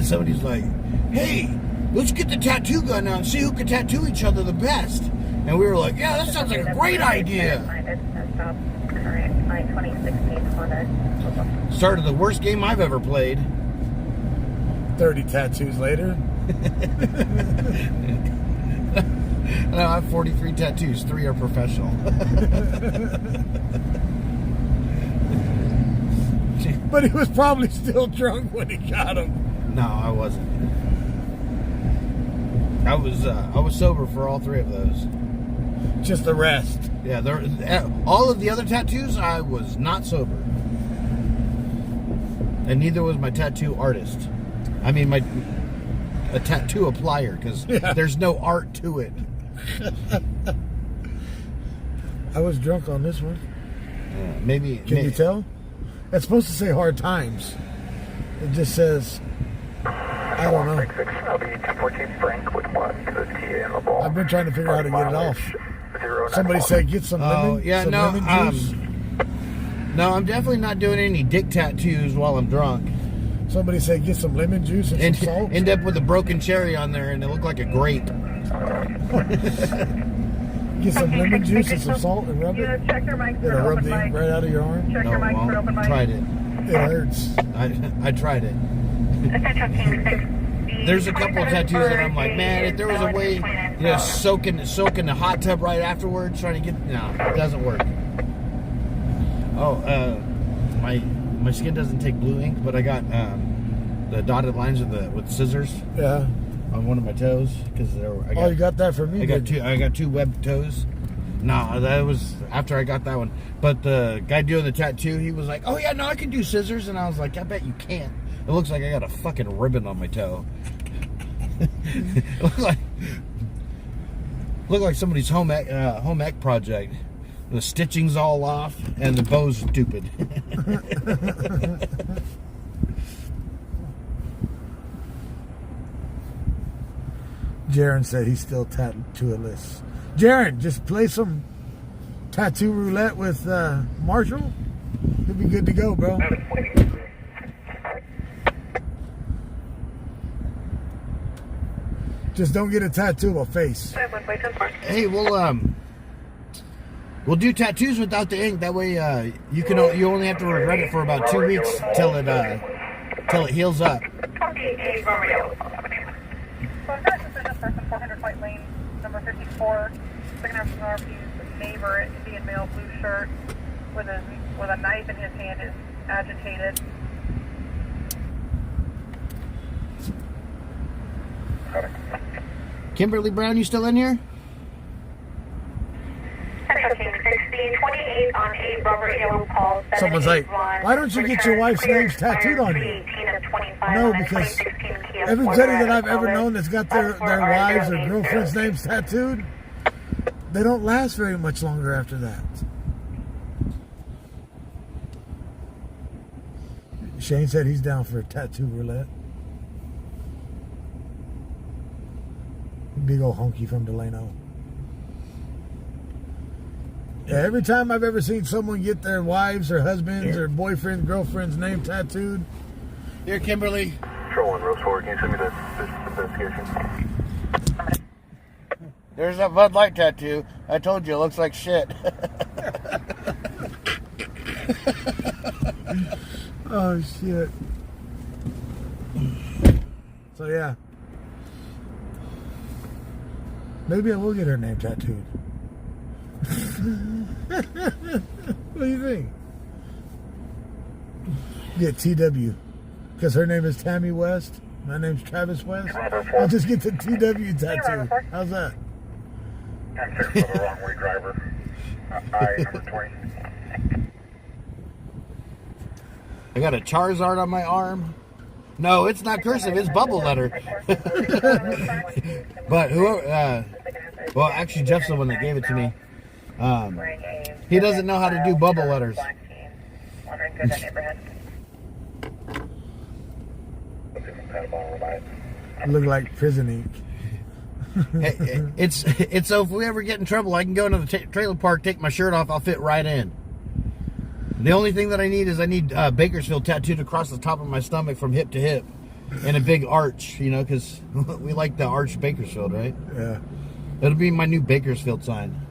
Somebody's like, "Hey, let's get the tattoo gun out and see who can tattoo each other the best." And we were like, "Yeah, that sounds like a great idea." Started the worst game I've ever played. 30 tattoos later. No, I have 43 tattoos. 3 are professional. But he was probably still drunk when he got them. No, I wasn't. I was sober for all 3 of those. Just the rest. Yeah, all of the other tattoos, I was not sober. And neither was my tattoo artist. I mean, a tattoo applier, because there's no art to it. I was drunk on this one. Maybe. Can you tell? It's supposed to say hard times. It just says, I don't know. I've been trying to figure out how to get it off. Somebody said get some lemon, lemon juice. No, I'm definitely not doing any dick tattoos while I'm drunk. Somebody said get some lemon juice and some salt. End up with a broken cherry on there and it looked like a grape. Get some lemon juice and some salt and rub it. It'll rub the ink right out of your arm. No, I won't. Tried it. It hurts. I tried it. There's a couple of tattoos that I'm like, man, if there was a way, soak in the hot tub right afterwards, trying to get, no, it doesn't work. Oh, my skin doesn't take blue ink, but I got the dotted lines with scissors. Yeah. On one of my toes, because you got that for me? I got 2 webbed toes. No, that was after I got that one. But the guy doing the tattoo, he was like, "Oh yeah, no, I can do scissors," and I was like, "I bet you can't. It looks like I got a fucking ribbon on my toe." It looked like somebody's home ec project. The stitching's all off and the bow's stupid. Jaron said he's still tattoo-less. Jaron, just play some tattoo roulette with Marshall. He'll be good to go, bro. Just don't get a tattoo of a face. Hey, we'll do tattoos without the ink. That way, you only have to regret it for about 2 weeks till it heals up. Person 400 White Lane, number 54, second after RP's neighbor, Indian male, blue shirt, with a knife in his hand, is agitated. Kimberly Brown, you still in here? 28 on 8 Robert Hill, call. Someone's like, why don't you get your wife's names tattooed on you? No, because everybody that I've ever known that's got their wives or girlfriends' names tattooed, they don't last very much longer after that. Shane said he's down for a tattoo roulette. Big old honky from Delano. Yeah, every time I've ever seen someone get their wives or husbands or boyfriend, girlfriend's name tattooed. Here, Kimberly. Control 1, Rose 4, can you send me this investigation? There's that Bud Light tattoo. I told you, it looks like shit. Oh, shit. So, yeah. Maybe I will get her name tattooed. What do you think? Get TW. Because her name is Tammy West. My name's Travis West. I'll just get the TW tattoo. How's that? I'm sorry for the wrong way driver. I number 20. I got a Charizard on my arm. No, it's not cursive. It's bubble letter. But whoever... well, actually, Jeff's the one that gave it to me. He doesn't know how to do bubble letters. Look like prison ink. It's so if we ever get in trouble, I can go into the trailer park, take my shirt off, I'll fit right in. The only thing that I need is Bakersfield tattooed across the top of my stomach from hip to hip. And a big arch, you know, because we like the arch Bakersfield, right? Yeah. It'll be my new Bakersfield sign.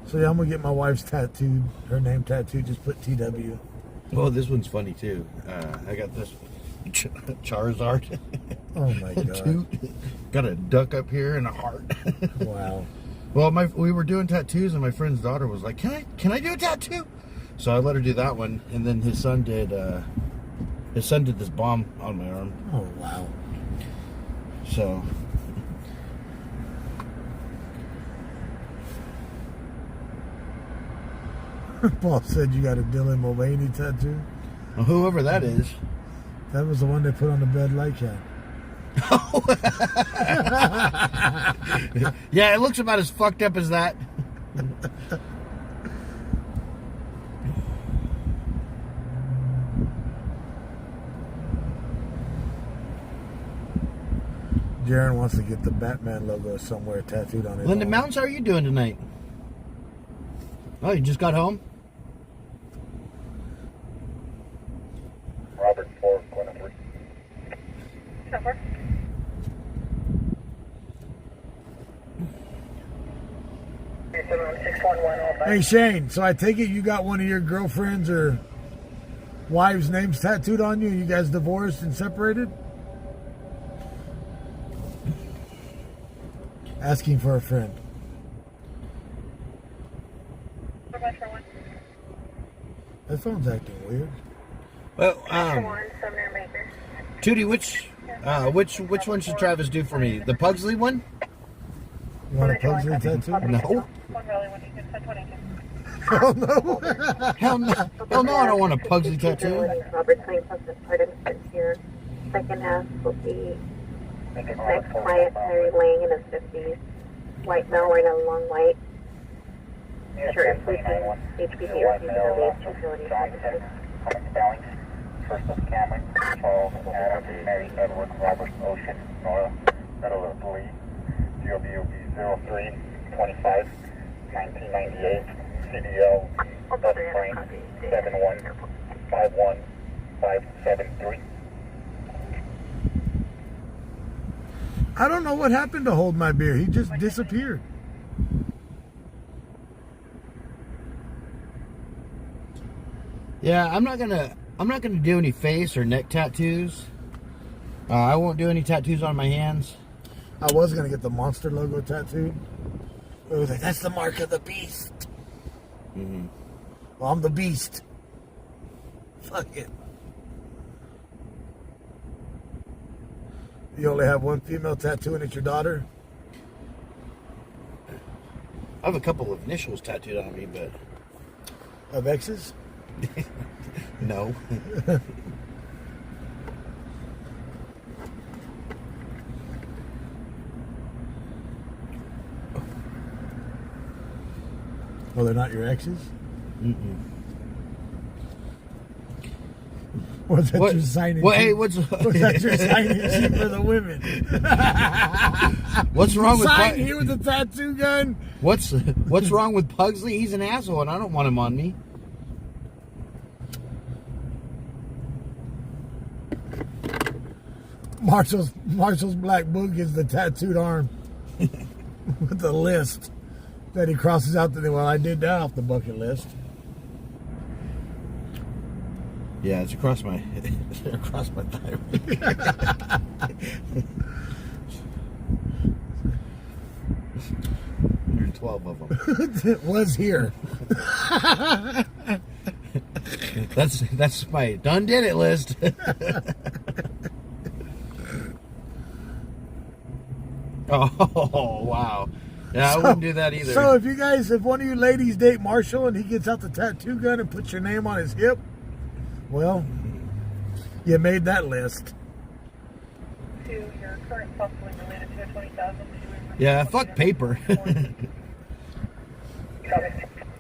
So yeah, I'm gonna get my wife's tattooed. Her name tattooed. Just put TW. Oh, this one's funny too. I got this Charizard. Oh my god. Got a duck up here and a heart. Wow. Well, we were doing tattoos, and my friend's daughter was like, "Can I do a tattoo?" So I let her do that one, and then his son did this bomb on my arm. Oh wow. So Paul said you got a Dylan Mulvaney tattoo. well, whoever that is. That was the one they put on the bed light cat. Yeah, it looks about as fucked up as that. Jaron wants to get the Batman logo somewhere tattooed on it. Linda Mountains, how are you doing tonight? Oh, you just got home? Robert 4, corner 3. Over. Hey Shane, so I take it you got one of your girlfriends or wives' names tattooed on you? You guys divorced and separated? Asking for a friend. That phone's acting weird. Well, Tootie, which one should Travis do for me? The Pugsley one? You want a Pugsley tattoo? No. Oh no. Hell no. Hell no, I don't want a Pugsley tattoo. Robert Klein plus the participant here. Second half will be next client, Mary Lang in his 50s. White male wearing a long white shirt and sleeping. HPP refusing to leave facility services. First of Cameron, Charles, Adam, Mary, Edward, Robert, Ocean, Nora, middle of Lee, GOBOB 0325, 1998, CDL, double frame, 7151573. I don't know what happened to Hold My Beer. He just disappeared. Yeah, I'm not gonna do any face or neck tattoos. I won't do any tattoos on my hands. I was gonna get the Monster logo tattooed. It was like, that's the mark of the beast. Mm-hmm. Well, I'm the beast. Fuck it. You only have one female tattoo and it's your daughter? I have a couple of initials tattooed on me, but... Of exes? No. Well, they're not your exes? Mm-mm. Was that your signing? Well, hey, was that your signing sheet for the women? What's wrong with sign here with a tattoo gun? What's wrong with Pugsley? He's an asshole, and I don't want him on me. Marshall's black book is the tattooed arm with the list that he crosses out. Well, I did that off the bucket list. Yeah, it's across my thyroid. 112 of them. It was here. That's my done did it list. Oh wow. Yeah, I wouldn't do that either. So if one of you ladies date Marshall and he gets out the tattoo gun and puts your name on his hip, well, you made that list. To your current possibly related to 20,000. Yeah, fuck paper.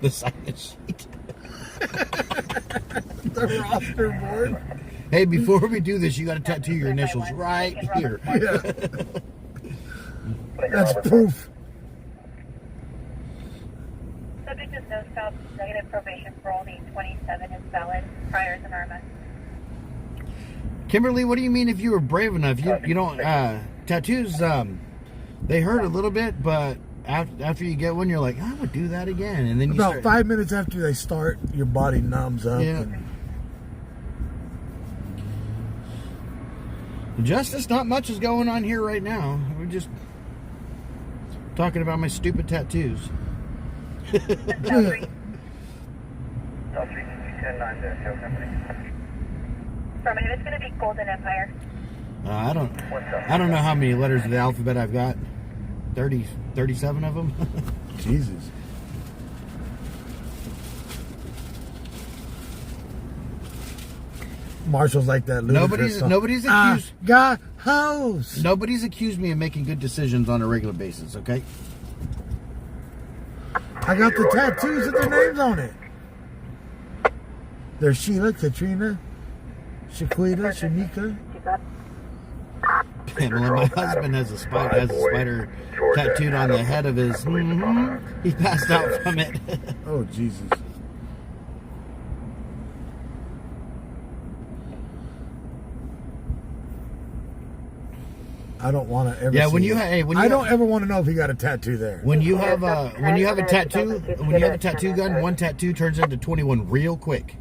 The sign-in sheet. The roster board. Hey, before we do this, you got to tattoo your initials right here. Yeah. That's proof. violations, no stops, negative probation, parole date 27 is valid. Priors and RMS. Kimberly, what do you mean if you were brave enough? You don't, tattoos, they hurt a little bit, but after you get one, you're like, I would do that again. And then you about 5 minutes after they start, your body numbs up. Yeah. Justice, not much is going on here right now. We're just talking about my stupid tattoos. Affirmative, it's going to be Golden Empire. I don't know how many letters of the alphabet I've got. 37 of them. Jesus. Marshall's like that. Nobody's accused. Got house. Nobody's accused me of making good decisions on a regular basis. Okay. I got the tattoos with their names on it. There's Sheila, Katrina, Shaquita, Shanika. Pamela, my husband has a spider tattooed on the head of his. He passed out from it. Oh Jesus. I don't want to ever. Yeah, I don't ever want to know if he got a tattoo there. When you have a tattoo gun, one tattoo turns into 21 real quick.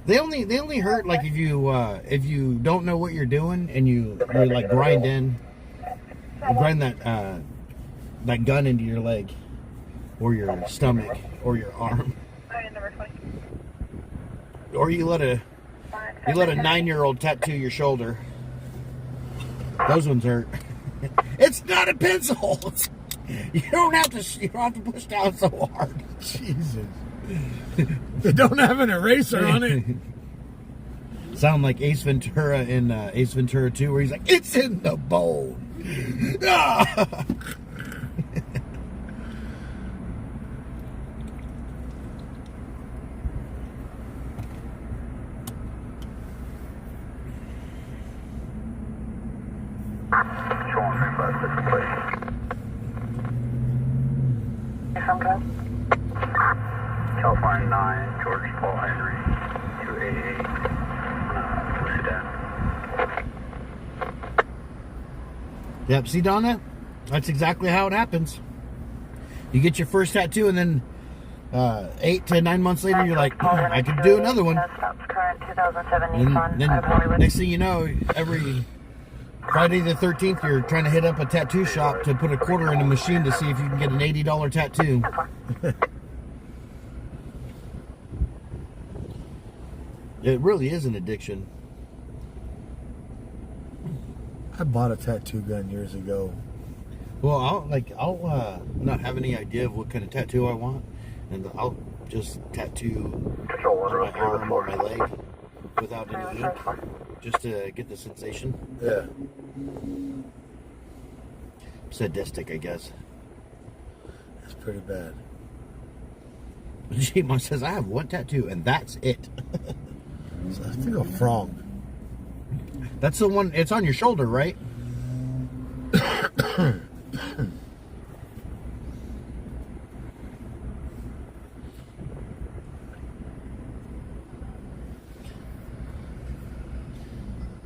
They only hurt like if you don't know what you're doing and you like grind that gun into your leg or your stomach or your arm, or you let a 9-year-old tattoo your shoulder. Those ones hurt. It's not a pencil. You don't have to push down so hard. Jesus. They don't have an eraser on it. Sound like Ace Ventura in Ace Ventura 2, where he's like, "It's in the bone." Ah! California 9, George Paul Henry, 288, Sedan. Yep, see, Donna? That's exactly how it happens. You get your first tattoo, and then 8 to 9 months later, you're like, I could do another one. And then next thing you know, every Friday the 13th, you're trying to hit up a tattoo shop to put a quarter in a machine to see if you can get an $80 tattoo. It really is an addiction. I bought a tattoo gun years ago. Well, I'll not have any idea of what kind of tattoo I want, and I'll just tattoo on my arm or my leg without any ink, just to get the sensation. Yeah. Sadistic, I guess. That's pretty bad. G-Mon says, I have one tattoo, and that's it. So I think a frog. That's the one, it's on your shoulder, right?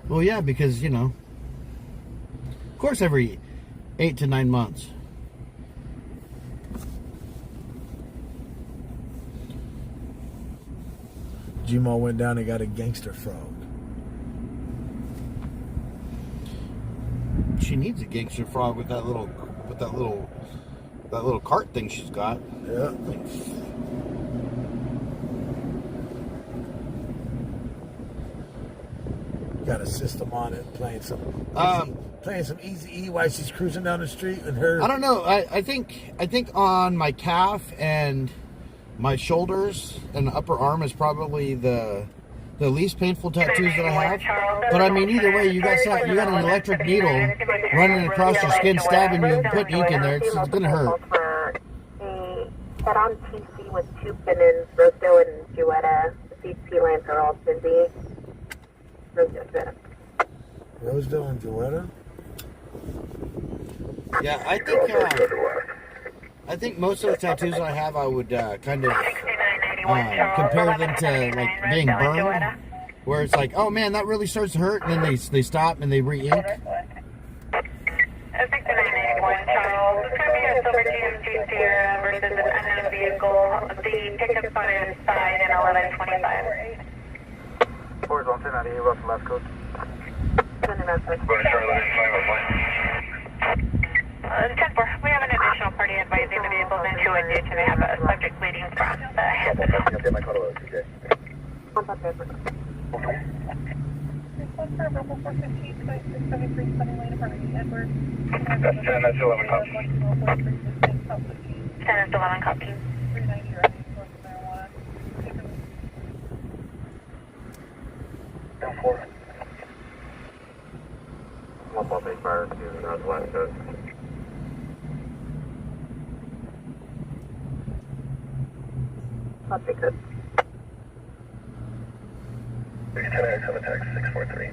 Well, yeah, because, you know, of course, every 8 to 9 months. G-Mo went down and got a gangster frog. She needs a gangster frog with that little cart thing she's got. Yeah. Got a system on it, playing some Easy E while she's cruising down the street, and her. I don't know. I think on my calf and my shoulders and upper arm is probably the least painful tattoos that I have. But I mean, either way, you got an electric needle running across your skin, stabbing you, and putting ink in there. It's gonna hurt. Head on TC with 2 pin-ins, Rosedale and Duetta. The CP lines are all busy. Rosedale and Duetta? Yeah, I think I think most of the tattoos I have, I would kind of compare them to like being burned, where it's like, oh man, that really starts to hurt, and then they stop and they re-ink. 6981 Charles. It's going to be a silver GMC Sierra versus an unknown vehicle. The pickup on its side in 1125. 4-1-298, what's the last code? We have an additional party advising the vehicles into a ditch and they have a subject bleeding from the head. Response for Rebel 415, 2673, Sunny Lane, apartment Edward. That's 10, that's 11 copies. 10 is 11 copies. 390 ready for marijuana. 4. 1 fire to northwest coast. I'll take it. 10X have a text 643.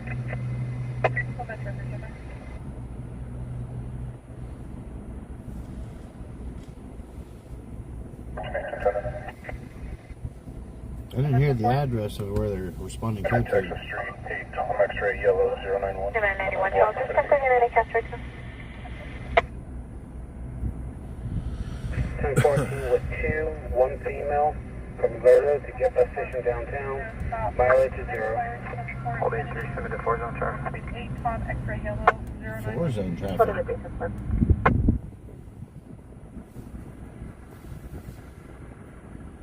I didn't hear the address of where they're responding code to. Texas Street, 8 Tom X-ray yellow 091. 91 Charles. Just something in any cast right now. 1014 with 2, 1 female from Verdo to get bus station downtown. Mileage is 0. Hold H3 submitted 4 zone traffic. 8 Tom X-ray yellow 091. 4 zone traffic.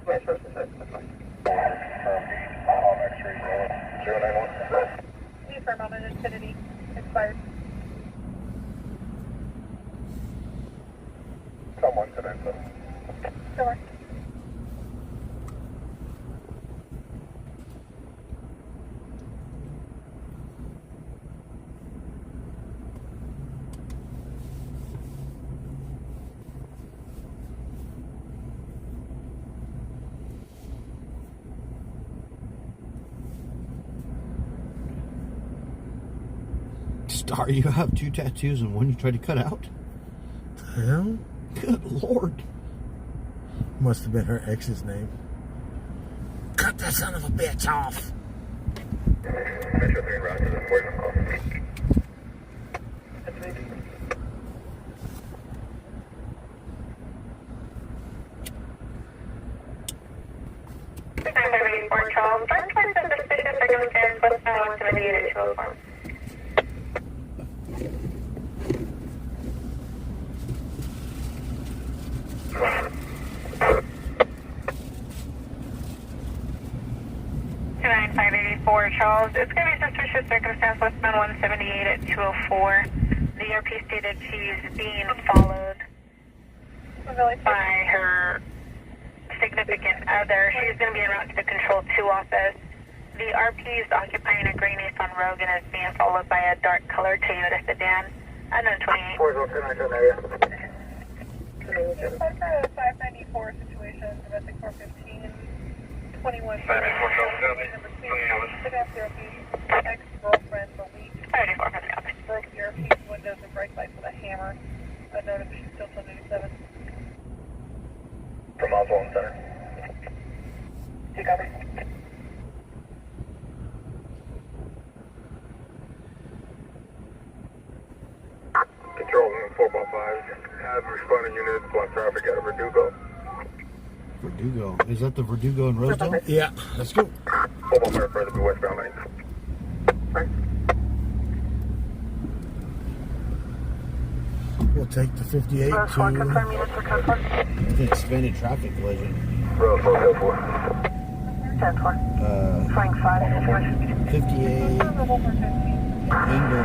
Yes, that's fine. Tom X-ray yellow 091. Need for a moment, Infinity expired. Someone today, so. Sure. Star, you have 2 tattoos and one you tried to cut out? Hell? Good Lord. Must have been her ex's name. Cut that son of a bitch off. Metro 3 route to the 4 zone call. Charles. First place of suspicious circumstance, what's now 178 at 204. Charles. It's going to be suspicious circumstance westbound 178 at 204. The ERP stated she's being followed by her significant other. She's going to be en route to the Control 2 office. The RP is occupying a gray Nissan Rogue and is being followed by a dark colored Toyota sedan. Unknown 28. 402 area. 594 situation, domestic 415, 21. 594 Charles, Number 2, ex-girlfriend Malik. 594 for the office. Broke ERP windows and brake lights with a hammer. I noticed she's still 287. From Oswald Center. You got it. Control 4.5. Have responding units block traffic out of Verdugo. Verdugo. Is that the Verdugo in Rosedale? Yeah, let's go. 4.5 further to westbound lane. We'll take the 58 Road 4, confirm units for code 4. Expanded traffic collision. Road 404. 10-4. Flying 5, situation. 58. Angle.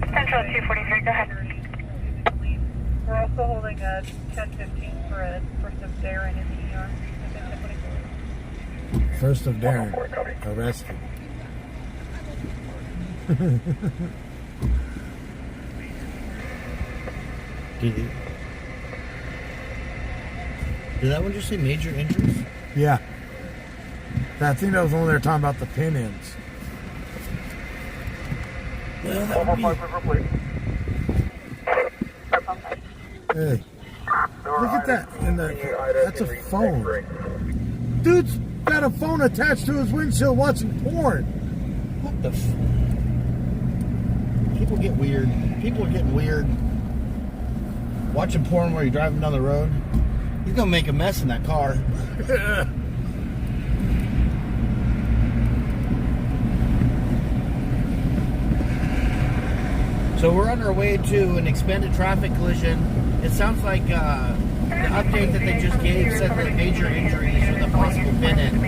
Central 243, go ahead. We're also holding a 1015 for a first of Darren in the ER. First of Darren, arrested. Did that one just say major injuries? Yeah. I think that was when they were talking about the pin ends. Well, that would be... Hey, look at that. That's a phone. Dude's got a phone attached to his windshield watching porn. What the People get weird. People are getting weird. Watching porn while you're driving down the road. He's gonna make a mess in that car. So we're on our way to an expanded traffic collision. It sounds like the update that they just gave said that major injuries with a possible pin in.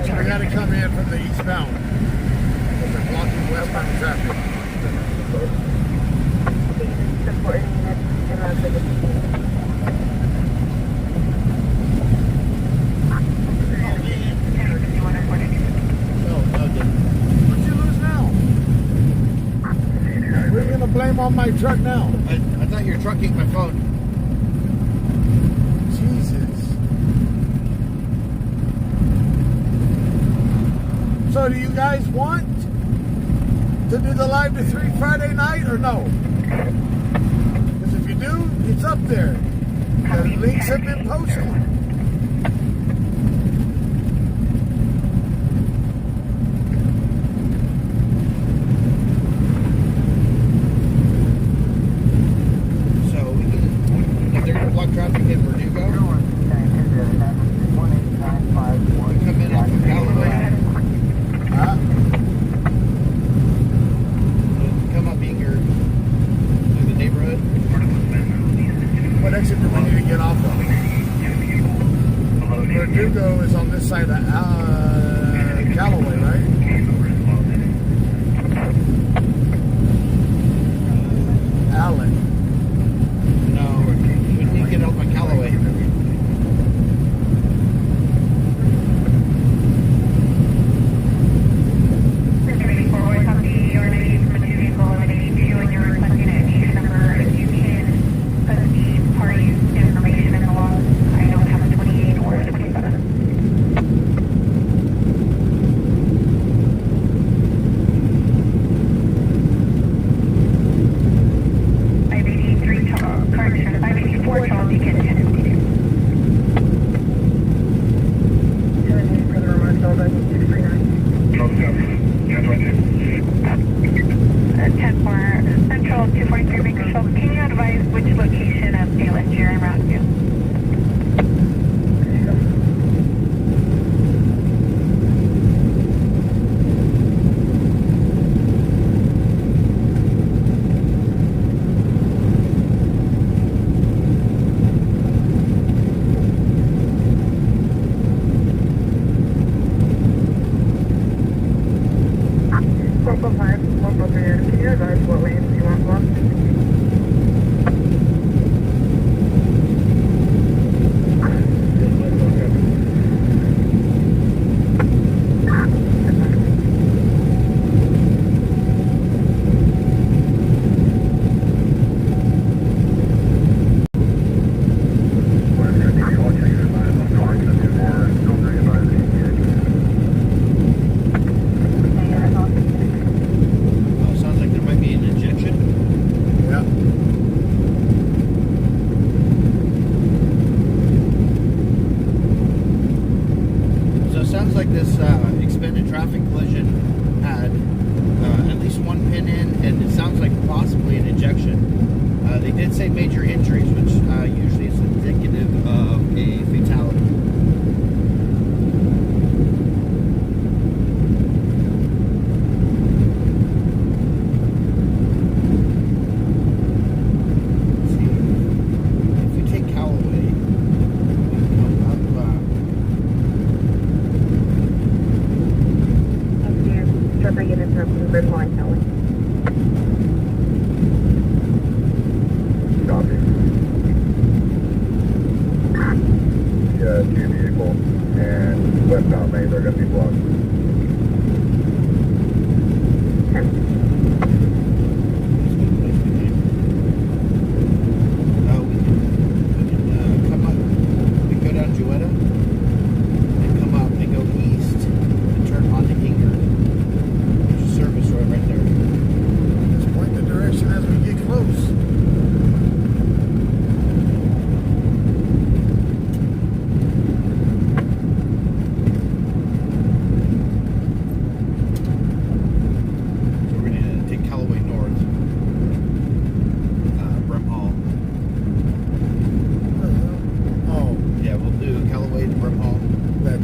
So we got to come in from the eastbound. Because they're blocking westbound traffic. What'd you lose now? We're going to blame on my truck now. I thought your truck ate my phone. Jesus. So do you guys want to do the live to 3 Friday night or no? Because if you do, it's up there. The links have been posted. So we can, if they're going to block traffic in Verdugo, come in off of Callaway. Come up being through the neighborhood. What exit do we need to get off of? Verdugo is on this side of Callaway, right? Allen. No, we need to get off on Callaway. Sounds like this expanded traffic collision had at least one pin in, and it sounds like possibly an ejection. They did say major injuries, which usually is indicative of a fatality. Let's see. If we take Callaway, we can come up. Copy. Yeah, two vehicles and westbound lanes are going to be blocked. We can come up, we go down Jewetta and come up and go east.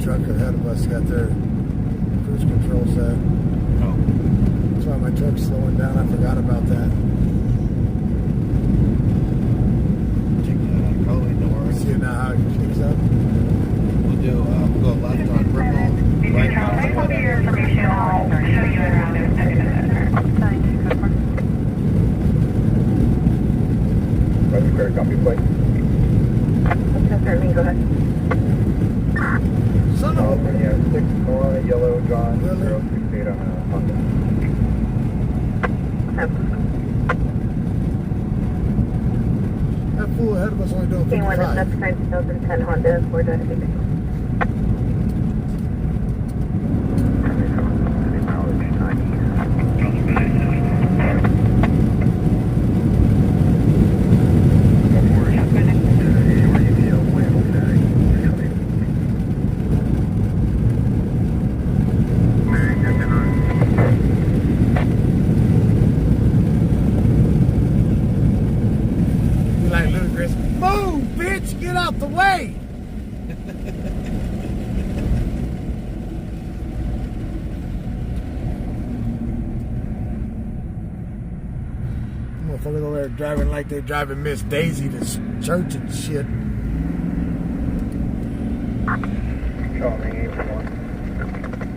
truck ahead of us got their cruise control set. Oh. That's why my truck's slowing down. I forgot about that. Probably north. See now how it picks up? We'll go left on Brimble, right on Your information, I'll show you around in a second. Roger, clear, copy, plate. Certainly, go ahead. Son of a... Yeah, 6 Nora, yellow, John, Really? 068 on a Honda. That fool ahead of us only doing 55. That's 2010 Honda Ford Identity. You like Ludacris? Move, bitch! Get out the way! Motherfuckers over there driving like they driving Miss Daisy to church and shit. Charlie, 841.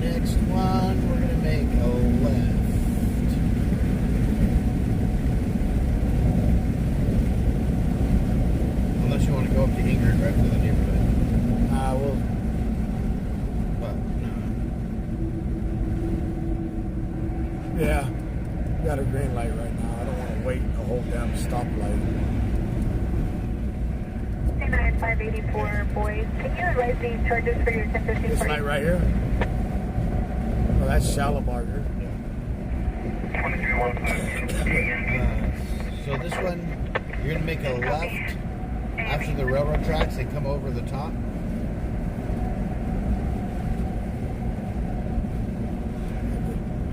Next one, we're gonna make a left. Unless you want to go up to Ingrid right to the neighborhood. Well, But no. yeah. We got a green light right now. I don't want to wait a whole damn stoplight. 9584 boys, can you advise the charges for your 1015? This light right here? Oh, that's Shalimar. So this one, you're gonna make a left after the railroad tracks and come over the top.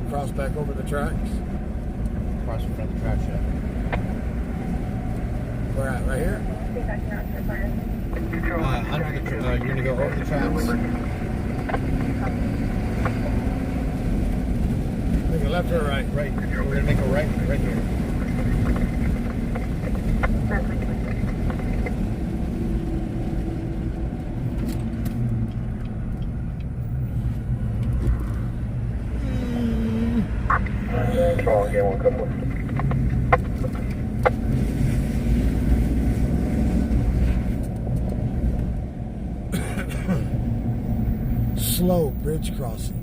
Cross back over the tracks. Across in front of the track shed. Where at? Right here? Under the you're gonna go over the tracks. Make a left or right? Right. We're gonna make a right here. Charlie, get one couple. Slow bridge crossing.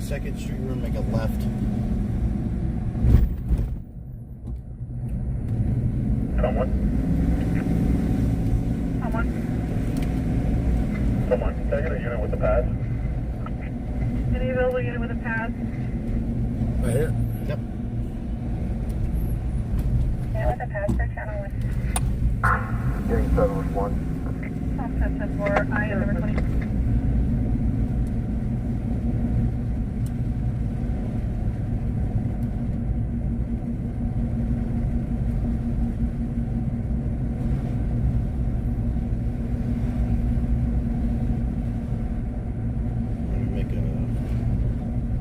Second Street, we're gonna make a left. Someone. Can I get a unit with the pad? Any available unit with a pass? Right here? Yep. Yeah, with a pass for channel 1. Getting 711. Offset 10-4, I am number 20.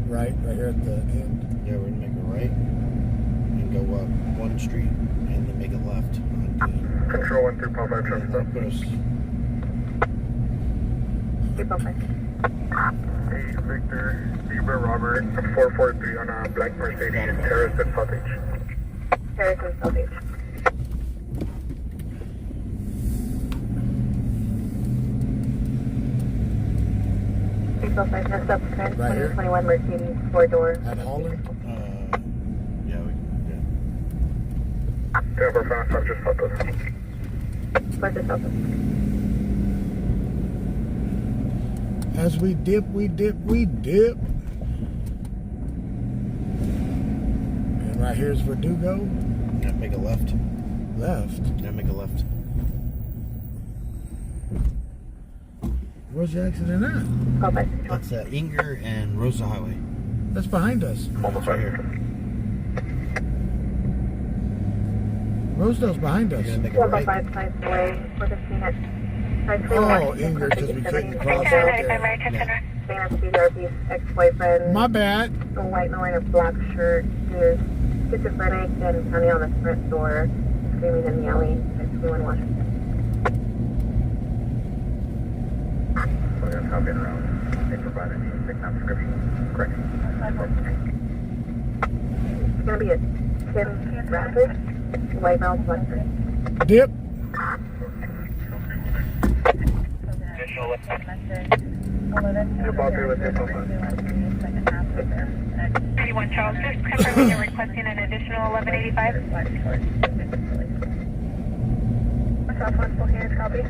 Right here at the end. Yeah, we're gonna make a right and go up one street and then make a left. Control 1 3.5 traffic stop. Put us 3.5. Hey, Victor, Zebra, Robert, 443 on a black Mercedes, Terrace and Southage. Terrace and Southage. Next up, Right here? 2021 Mercedes, 4-door. At Holland? yeah, Denver, Fast, just Southwest. Where's the Southwest? As we dip, we dip, we dip. And right here's Verdugo. yeah, make a left. Left. Yeah, make a left. Where's the accident at? Go back. That's Inger and Rosa Highway. That's behind us. Almost right here. Rosedale's behind us. Make it right. 5 away with a scene at Oh, Ingrid, because we couldn't cross out there. Dana CDRP's ex-boyfriend. My bad. A white and a black shirt who's schizophrenic and pounding on the front door, screaming and yelling at everyone watching. We're going to copy it around. They provided the signal description. Correct. It's going to be a Tim Rapid, white male cluster. Dip. You're popular with this one. 91 Charles, just confirming you're requesting an additional 1185. Southwest Bohemians, copy.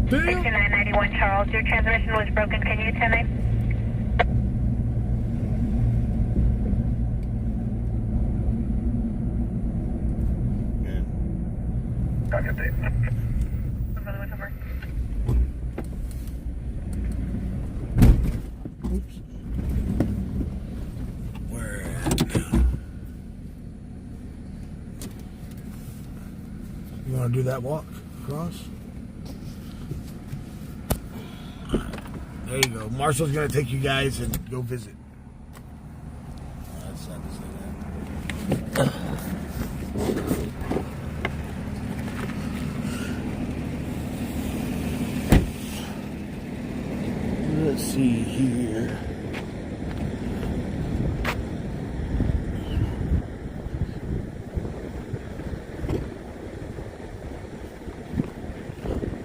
Damn. 6991 Charles, your transmission was broken. Can you 10-9? Copy update. Oops. Where at now? You want to do that walk across? There you go. Marshall's going to take you guys and go visit. That's sad to say that. Let's see here.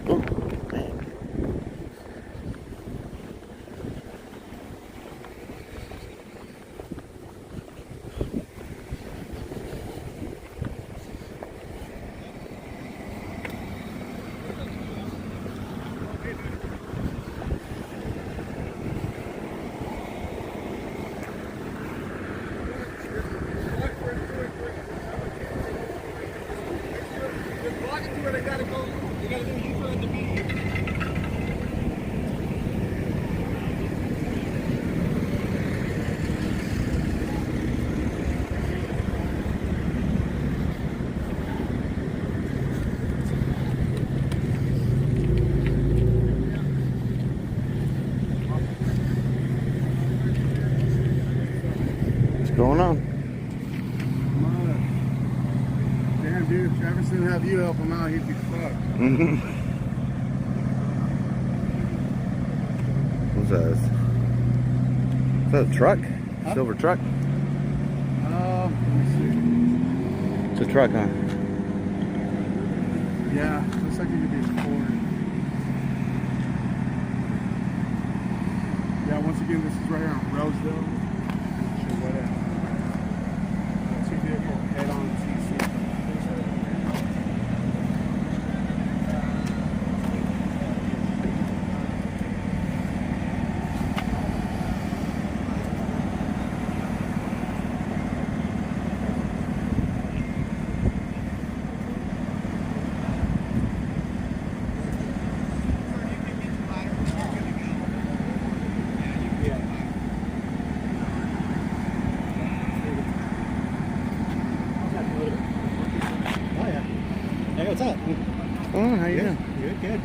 Oh, man. What's going on? Damn, dude, Travis didn't have you help him out, he'd be fucked. What's that? Is that a truck? Huh? Silver truck? Let me It's a truck, huh? see. Yeah, looks like it could be a Ford. Yeah, once again, this is right here on Rosedale. Two-vehicle head-on TC. Hey, what's up? Oh, how you doing? Good, good.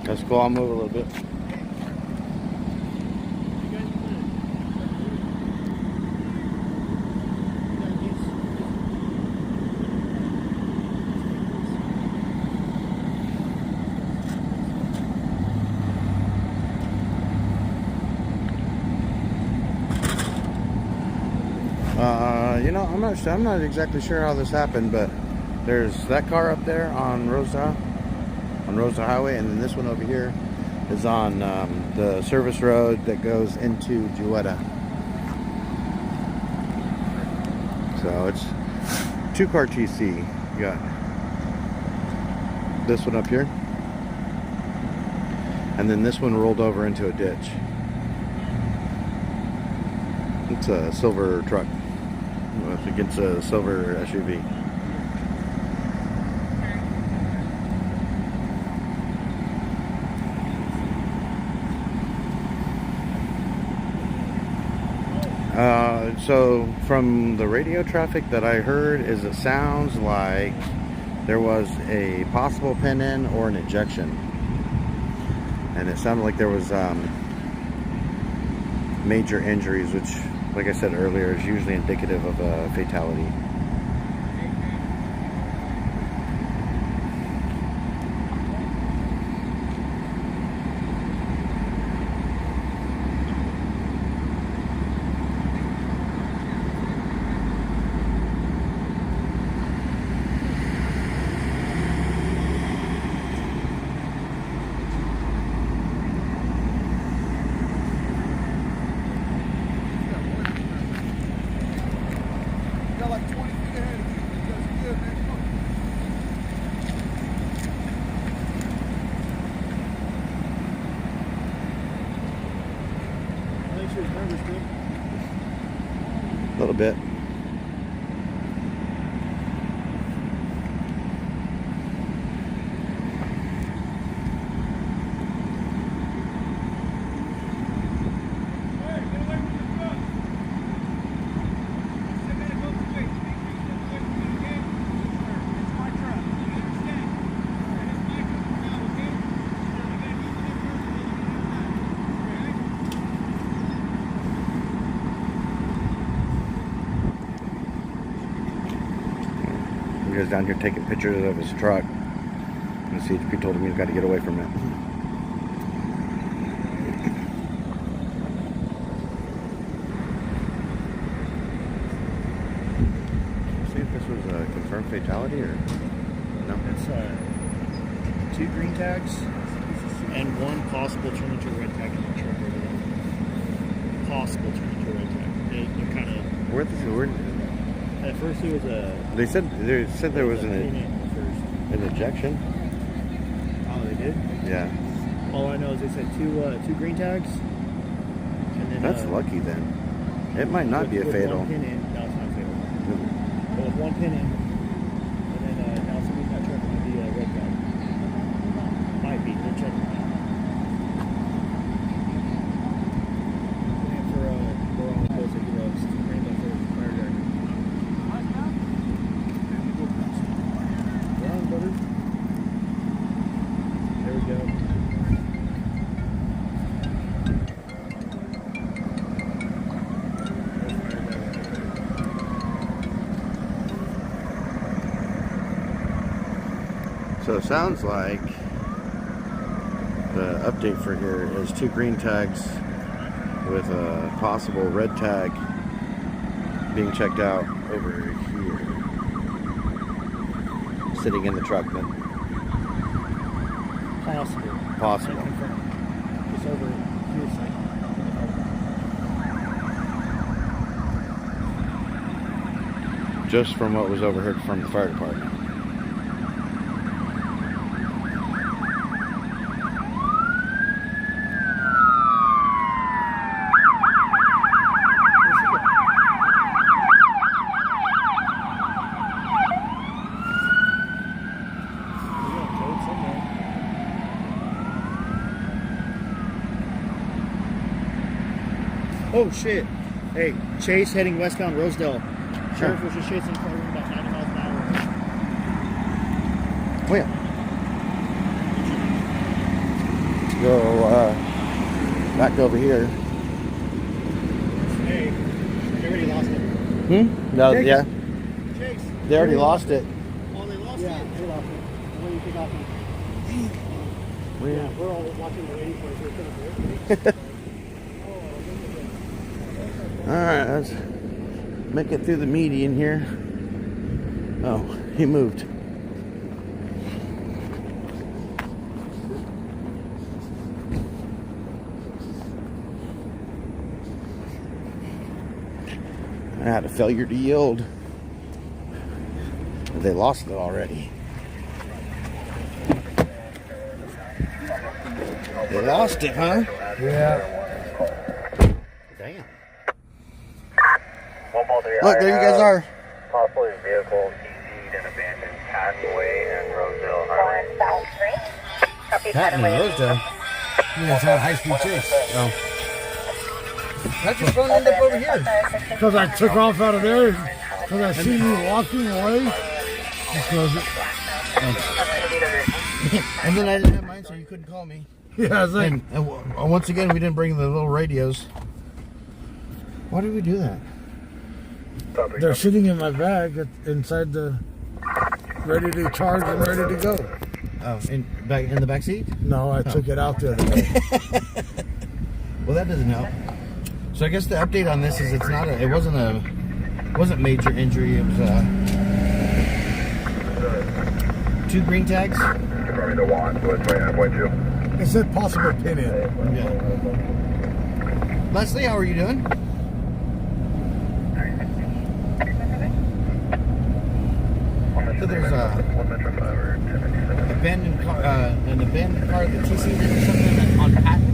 That's cool. I'll move a little bit. You know, I'm not exactly sure how this happened, but there's that car up there on Rosedale Highway, and then this one over here is on the service road that goes into Jewetta. So it's 2-car TC. You got this one up here, And then this one rolled over into a ditch. It's a silver truck. I think it's a silver SUV. So from the radio traffic that I heard is it sounds like there was a possible pin-in or an ejection. And it sounded like there was major injuries, which, like I said earlier, is usually indicative of a fatality. A little bit. He's down here taking pictures of his truck. And the CHP told him he's got to get away from it. See if this was a confirmed fatality or no? It's 2 green tags and 1 possible turn into a red tag in the truck over there. Possible turn into a red tag. They're kind of. Where At first it was a. They said there was an ejection. Oh, they did? Yeah. All I know is they said 2 green tags. And then, that's lucky then. It might not be a fatal. 1 pin in. No, it's not fatal. But with 1 pin in, and then now somebody's not checking on the red tag. Might be. They're checking that. And for we're on the coast of Heroes, Rainbow for fire guard. There we go. So it sounds like the update for here is 2 green tags with a possible red tag being checked out over here. Sitting in the truck then. Possible. It's over here. Just from what was overheard from the fire department. Oh shit. Hey, chase heading westbound Rosedale. Sheriff was just chasing car about 90 miles an hour. Oh yeah. Go back over here. Hey, they already lost it. No, Chase. yeah. Chase. They already lost it. Oh, they lost it? Yeah, they lost it. What do you think happened? Yeah, we're all watching the waiting for it. Alright, let's make it through the median here. Oh, he moved. I had a failure to yield. They lost it already. You lost it, huh? Yeah. Damn. Look, there you guys are. Possibly vehicle EC'd and abandoned Patton Way and Rosedale Highway. Patton and Rosedale. Yeah, it's not a high-speed chase. Oh. How'd your phone end up over here? Because I took off out of there. Because I see you walking away. Just close it. And then I didn't have mine, so you couldn't call me. Yeah, I was like... And once again, we didn't bring the little radios. Why did we do that? They're sitting in my bag inside the... ready to charge and ready to go. Oh, in the back seat? No, I took it out the other day. Well, that doesn't help. So I guess the update on this is it wasn't major injury. It was 2 green tags. Probably the one, so it's right halfway to. It said possible pin in. Yeah. Leslie, how are you doing? So there's an abandoned car at the TC or something on Patton.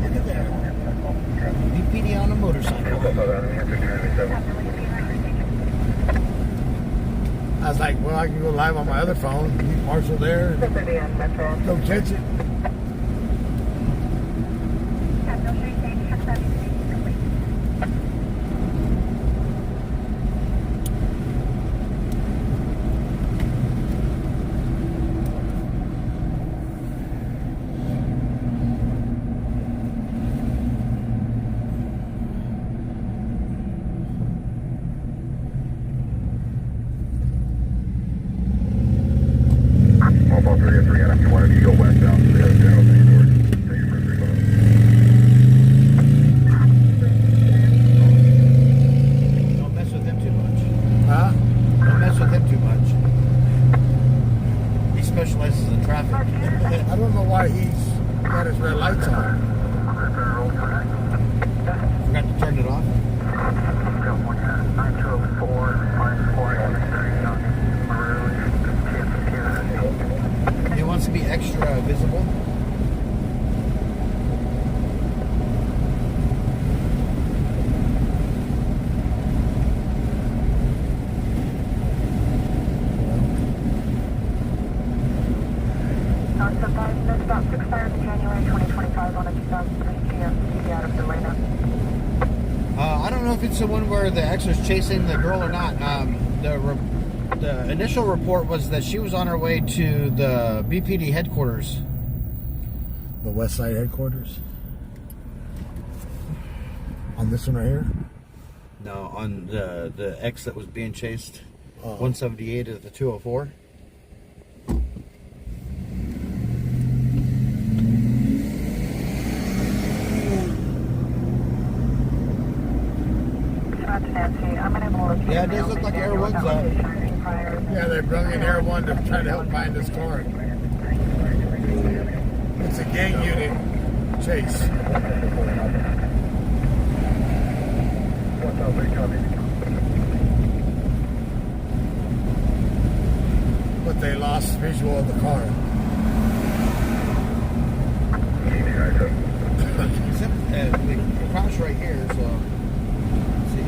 Look at there. BPD on a motorcycle. I was like, well, I can go live on my other phone. Meet Marshall there. Go catch it. I don't know why he's got his red lights on. Forgot to turn it off. He wants to be extra visible. About 6:30 January 2025 on a 2003 GMC out of Delano. I don't know if it's the one where the ex was chasing the girl or not. The initial report was that she was on her way to the BPD headquarters. The West Side headquarters? On this one right here? No, on the ex that was being chased. 178 at the 204. Yeah, it does look like Air One's up. Yeah, they brought in Air One to try to help find this car. It's a gang unit chase. But they lost visual of the car. We crashed right here, so let's see.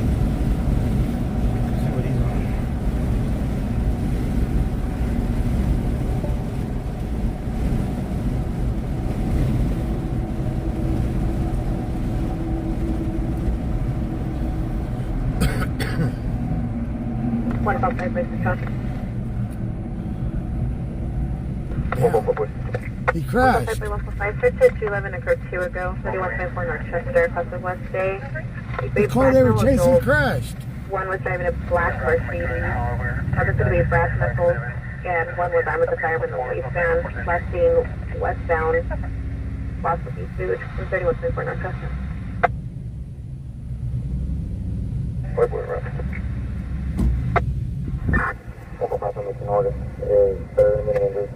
See what he's on. What about my business truck? He crashed. 211 occurred 2 ago. 3154 North Chester, across the West Bay. The car they were chasing crashed. One was driving a black Mercedes. Other could be brass knuckles. And one was armed with a fireman in the waistband. Last being westbound. Lost would be food from 3154 North Chester. Local confirmation order is 30 millimeters.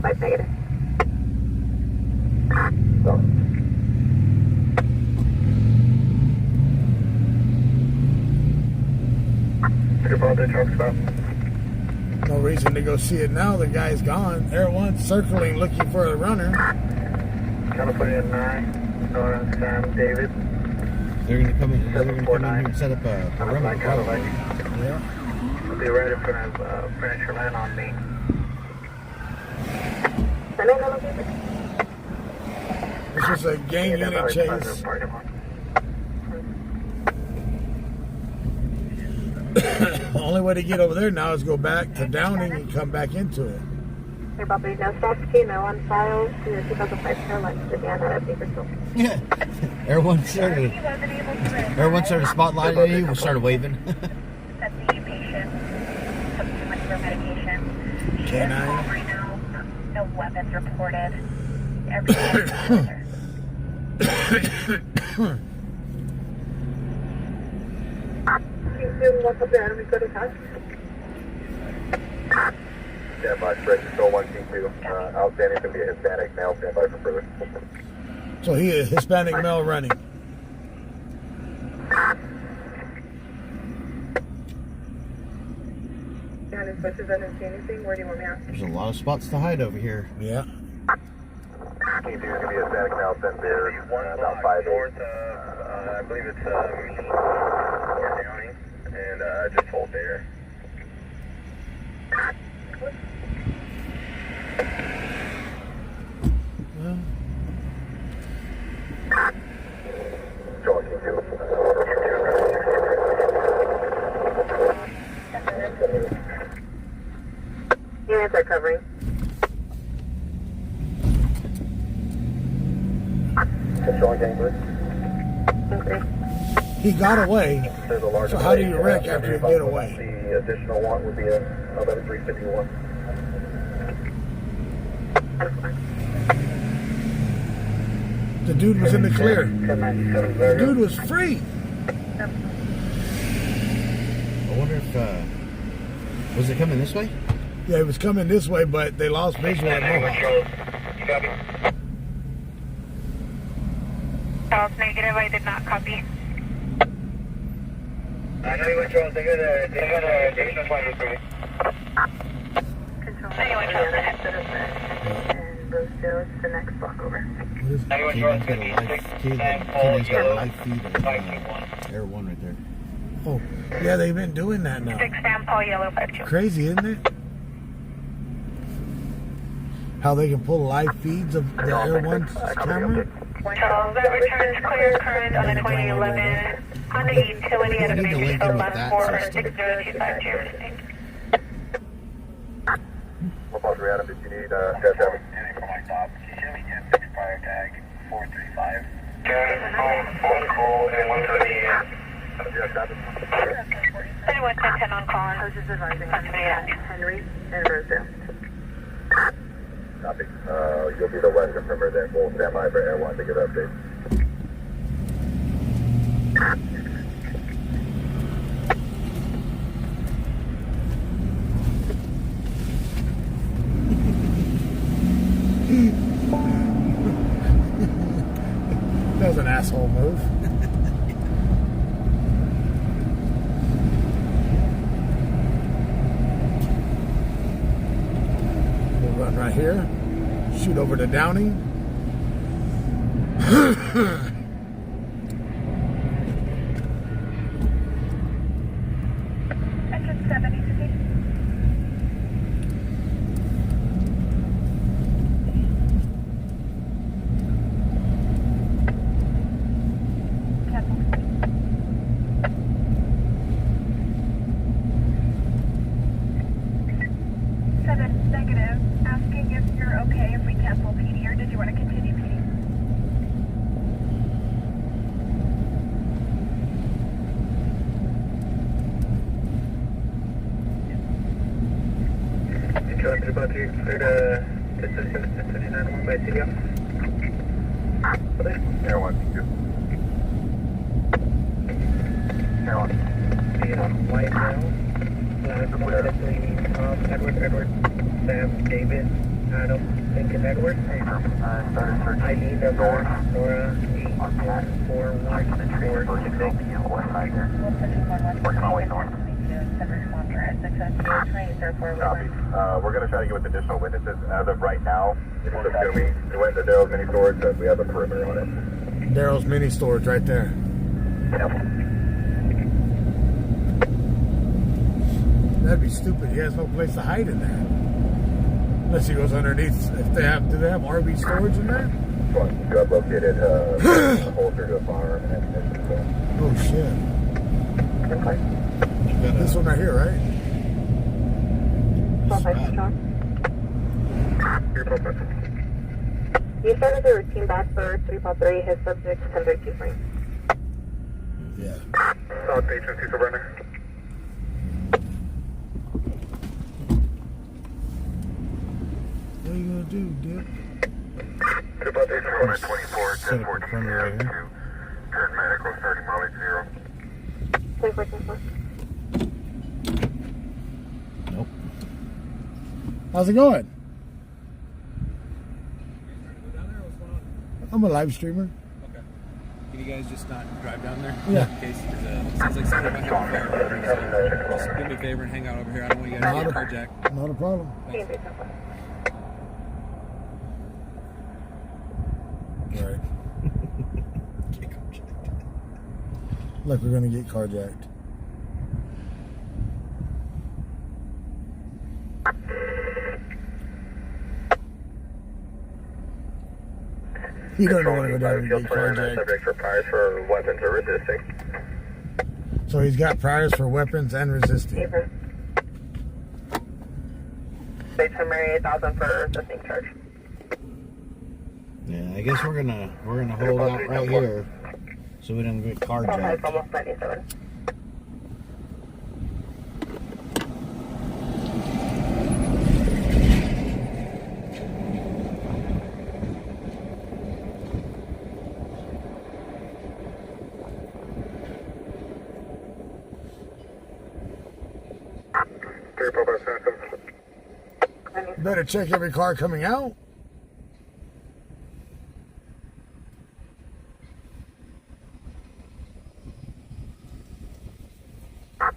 5 negative. No reason to go see it now. The guy's gone. Air 1 circling, looking for a runner. California 9, North Sam David. They're gonna come in here and set up a perimeter. Yeah. I'll be right in front of Furniture Land on me. This was a gang unit chase. The only way to get over there now is go back to Downing and come back into it. Your property no stops key, no on file to the 2005 Carolina Indiana at Bakersfield. Yeah. Air 1 started spotlighting you. We started waving. That's the patient. Took too much of their medication. She is calm right now. No weapons reported. Everything What's up there? Enemy code attack? Stand by, straight to 1 Q2. Outstanding to be a Hispanic male. Stand by for further. So he is Hispanic male running. Any switches? I didn't see anything. Where do you want me at? There's a lot of spots to hide over here. Yeah. Q2 is going to be a Hispanic male. Send there. About 5 north. I believe it's County. And just hold there. Units are covering. Okay. He got away. So how do you wreck after you get away? The additional one would be a 11351. The dude was in the clear. The dude was free. I wonder if was it coming this way? Yeah, it was coming this way, but they lost visual at Mohawk. Charles, negative. I did not copy. I know you went Charles. They got a additional flight for me. Control. Anyone, Charles, ahead. And Rosedale, it's the next block over. Kenan's got a live feed of Air 1 right there. Oh, yeah, they've been doing that now. 6 Sam Paul Yellow 52. Crazy, isn't it? How they can pull live feeds of the Air 1's camera? Charles, that returns clear current on the 2011 Honda Utility at a Bakersfield last 46025. What about Adam? Did you need Death Heaven? Anything for my stop. Usually get 6 prior tag 435. Anyone 1010 on call. I was just advising Henry and Rosedale. Copy. You'll be the west confirmer then. We'll stand by for Air 1 to give updates. That was an asshole move. We'll run right here. Shoot over to Downing. Engine 70, negative. Asking if you're okay if we cancel PD, or did you want to continue PD? Charlie, about to clear the 1039 by CDL. Air 1, thank you. Air 1. Being on white now. Edward, Sam, David, I don't think it would work. Started searching ID number Nora on cat 84146. west side there. Working my way north. We're going to try to get with additional witnesses. As of right now, it's assuming we went to Daryl's mini storage, but we have a perimeter on it. Daryl's mini storage right there. Yep. That'd be stupid. He has no place to hide in there. Unless he goes underneath. Do they have RV storage in there? You have located a holster to a firearm and ammunition. Oh shit. This one right here, right? You started the routine back for 353. His subject 1032 frame. Yeah. South Station, Cecil Burner. What are you gonna do, Dip? South Station, 124, Set up a perimeter right here. Current medical starting mileage 0. 24. Nope. How's it going? I'm a live streamer. Okay. Can you guys just not drive down there? Yeah. In case it sounds like somebody might have a fire. So just do me a favor and hang out over here. I don't want you guys to get carjacked. Not a problem. Thanks. Right. Like we're gonna get carjacked. You don't know what to go down and get carjacked. Subject for priors for weapons or resisting. So he's got priors for weapons and resisting. State summary 8,000 for resisting charge. Yeah, I guess we're gonna hold out right here so we don't get carjacked. Almost 97. Better check every car coming out. Can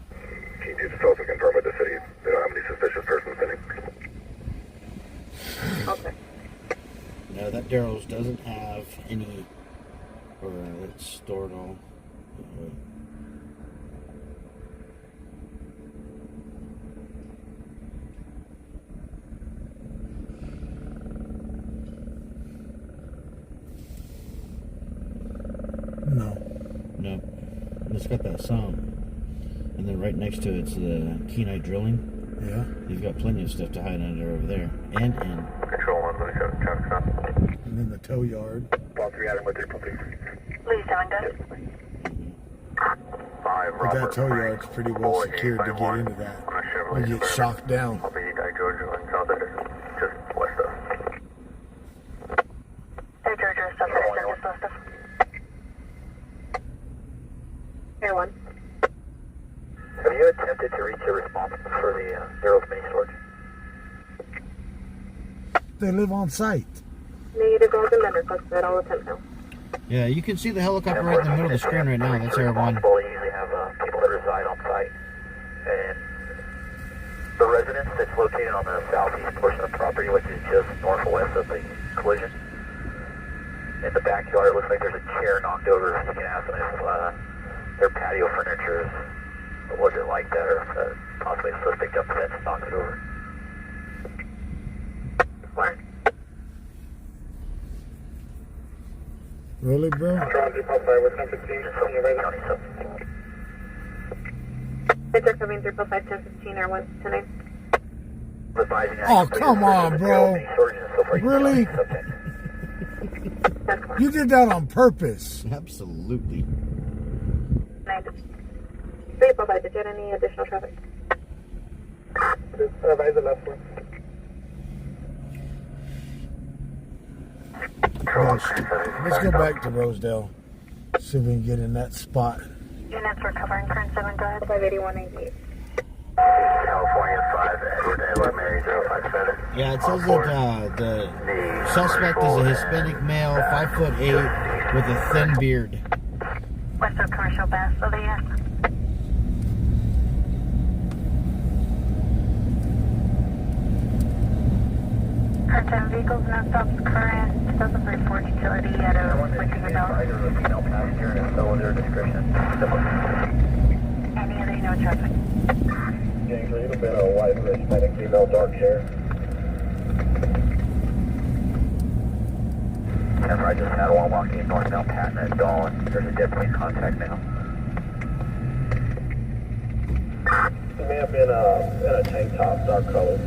you just also confirm with the city they don't have any suspicious persons sitting? Okay. No, that Daryl's doesn't have any, or it's stored all. No. It's got that song. And then right next to it's the Kenite drilling. Yeah. You've got plenty of stuff to hide under over there. And in. Control 1, let me check traffic stop. And then the tow yard. Ball 3 Adam with 3.3. Please join us. 5 But that tow yard's pretty well secured to get into that. You get shocked down. I'll be Georgia and South End, just west of. Hey, Georgia, stuff just west of. Air 1. Have you attempted to reach a response for the Daryl's mini storage? They live on site. Negative golden men request that all attempt now. Yeah, you can see the helicopter right in the middle of the screen right now. That's Air 1. They usually have people that reside on site. And the residence that's located on the southeast portion of the property, which is just northwest of the collision, in the backyard, it looks like there's a chair knocked over. You can ask them if their patio furniture was it like that, or possibly a suspect jumped the fence and knocked it over. Where? Really, bro? Picture coming through 51015 Air 1 tonight. Oh, come on, bro. Really? You did that on purpose. Absolutely. 345, did you get any additional traffic? Advise the left one. Let's go back to Rosedale. See if we can get in that spot. Units are covering current 7, go ahead, 58198. California 5, Edward, Mary 057. Yeah, it says that the suspect is a Hispanic male, 5'8", with a thin beard. Western Commercial Bass, over here. Part-time vehicles, no stops, current 2003 Ford Utility at a Wichita Bell. Any other no traffic? Getting a little bit of white Hispanic female, dark hair. Remember, I just had one walking in northbound Patton at dawn. There's a dead police contact now. He may have been in a tank top, dark color.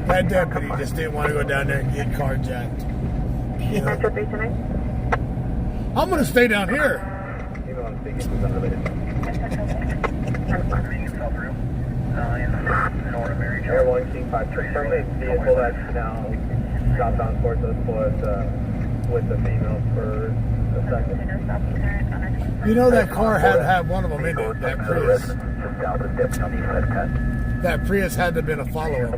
That deputy just didn't want to go down there and get carjacked. You know? I'm going to stay down here. You know I'm speaking to unrelated. Airborne King 533. Vehicle that's now southbound towards us with the female for a second. You know that car had one of them in it, that Prius. That Prius had to have been a follower.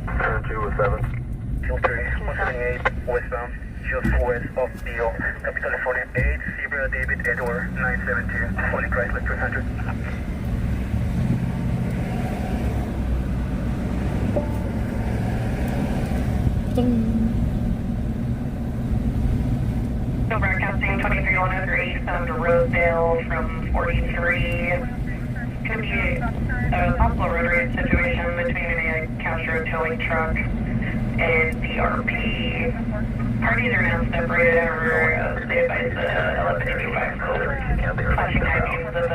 Turn 2 with 7. Fuel 3, 178, westbound, just west of Beale, California 8, Zebra David Edward 972, Holy Chrysler 300. Silver County 23103, south to Rosedale from 43. Going to be a possible road rage situation between a Castro towing truck and PRP. Parties are now separated over, they advise the LF55 flashing high beams of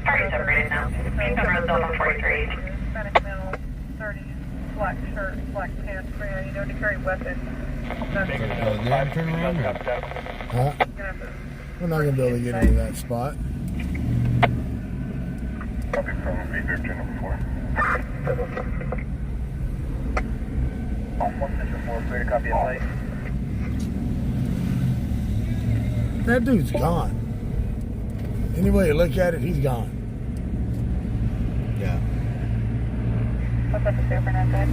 parties separated now. Being on Rosedale from 43. Hispanic male, 30, black shirt, black pants, you know, to carry weapons. Turn around. Huh? We're not going to be able to get into that spot. Copy from V13 number 4. Off 164, clear to copy at light. That dude's gone. Any way you look at it, he's gone. Yeah. What's up, Super Nugget?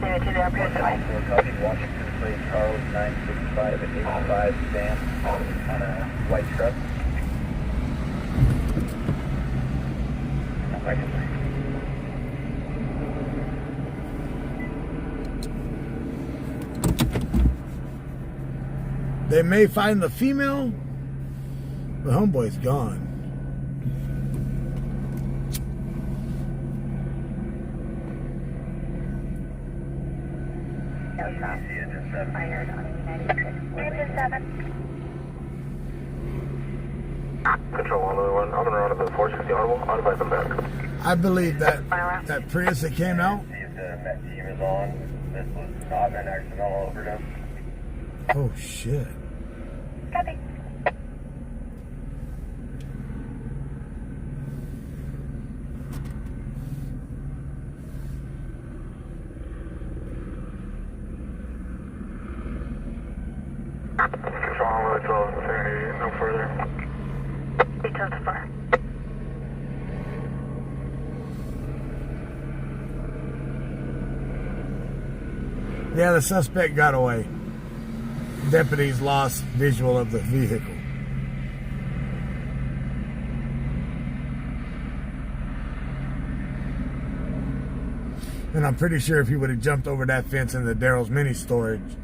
See you to the upper side. Copy Washington Plate Charles 965 and 85 van on a white truck. They may find the female, but homeboy's gone. Fired on United 647. Control 111, I'm gonna run up to the 460 Audible. I'll advise them back. I believe that Prius that came out. See if the Met team is on. This was not an accidental overdose. Oh shit. Copy. Control 112, no further. Details far. Yeah, the suspect got away. Deputies lost visual of the vehicle. And I'm pretty sure if he would have jumped over that fence into Daryl's mini storage,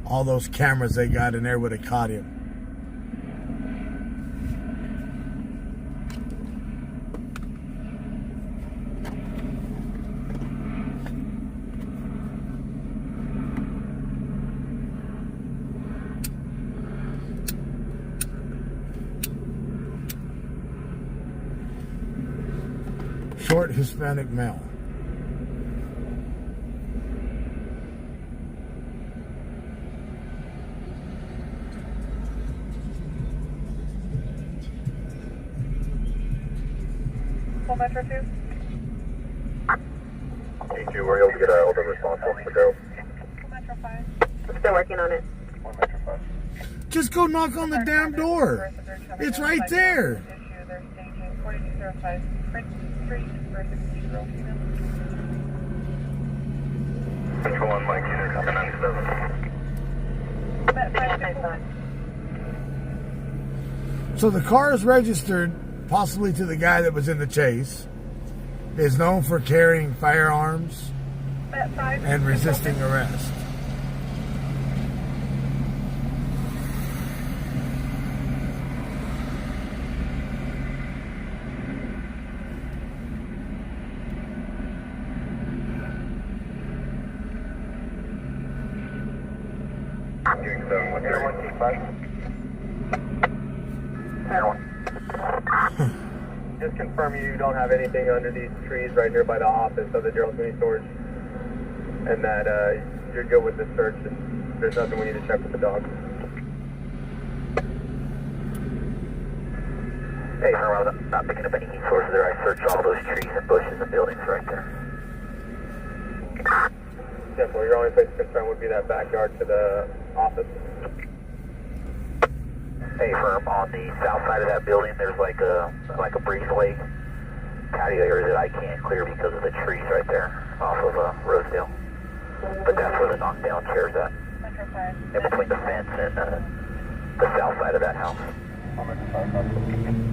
all those cameras they got in there would have caught him. Short Hispanic male. Full Metro 2. T2, were you able to get a hold of responsible for Joe? Full Metro 5. I'm still working on it. 1 Metro 5. Just go knock on the damn door. It's right there. Issue, they're staging 4205 Prince Street versus 0 female. Control 1, Mike, either coming 97. Met 5 So the car is registered possibly to the guy that was in the chase. Is known for carrying firearms Met 5 and resisting arrest. Doing 7, 1 Just confirm you don't have anything under these trees right here by the office of the Gerald Sweeney Storage, and that you're good with the search, and there's nothing we need to check with the dog. Hey, I'm not picking up any heat sources there. I searched all those trees and bushes and buildings right there. Simple. Your only place of concern would be that backyard to the office. Hey, firm, on the south side of that building, there's like a breezeway patio area that I can't clear because of the trees right there off of Rosedale. But that's where the knockdown chair's at, Metro 5. in between the fence and the south side of that house. 1 Metro 5.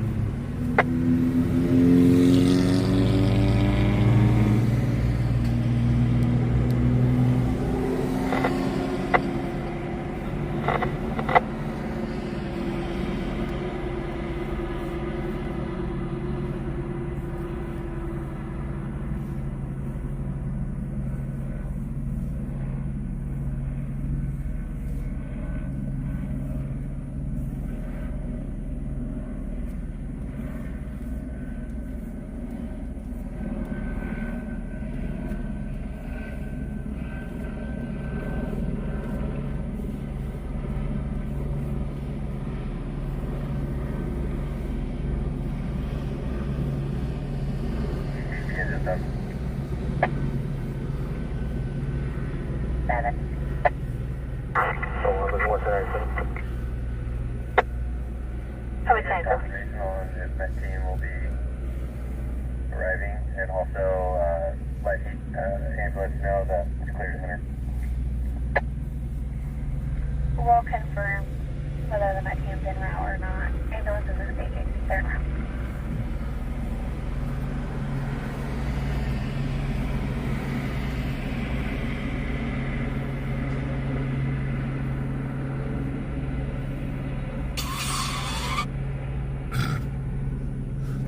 That team will be arriving, and also let Angela know that it's clear to enter. We'll confirm whether the Met team's en route or not. Ambulance is staging. They're en route.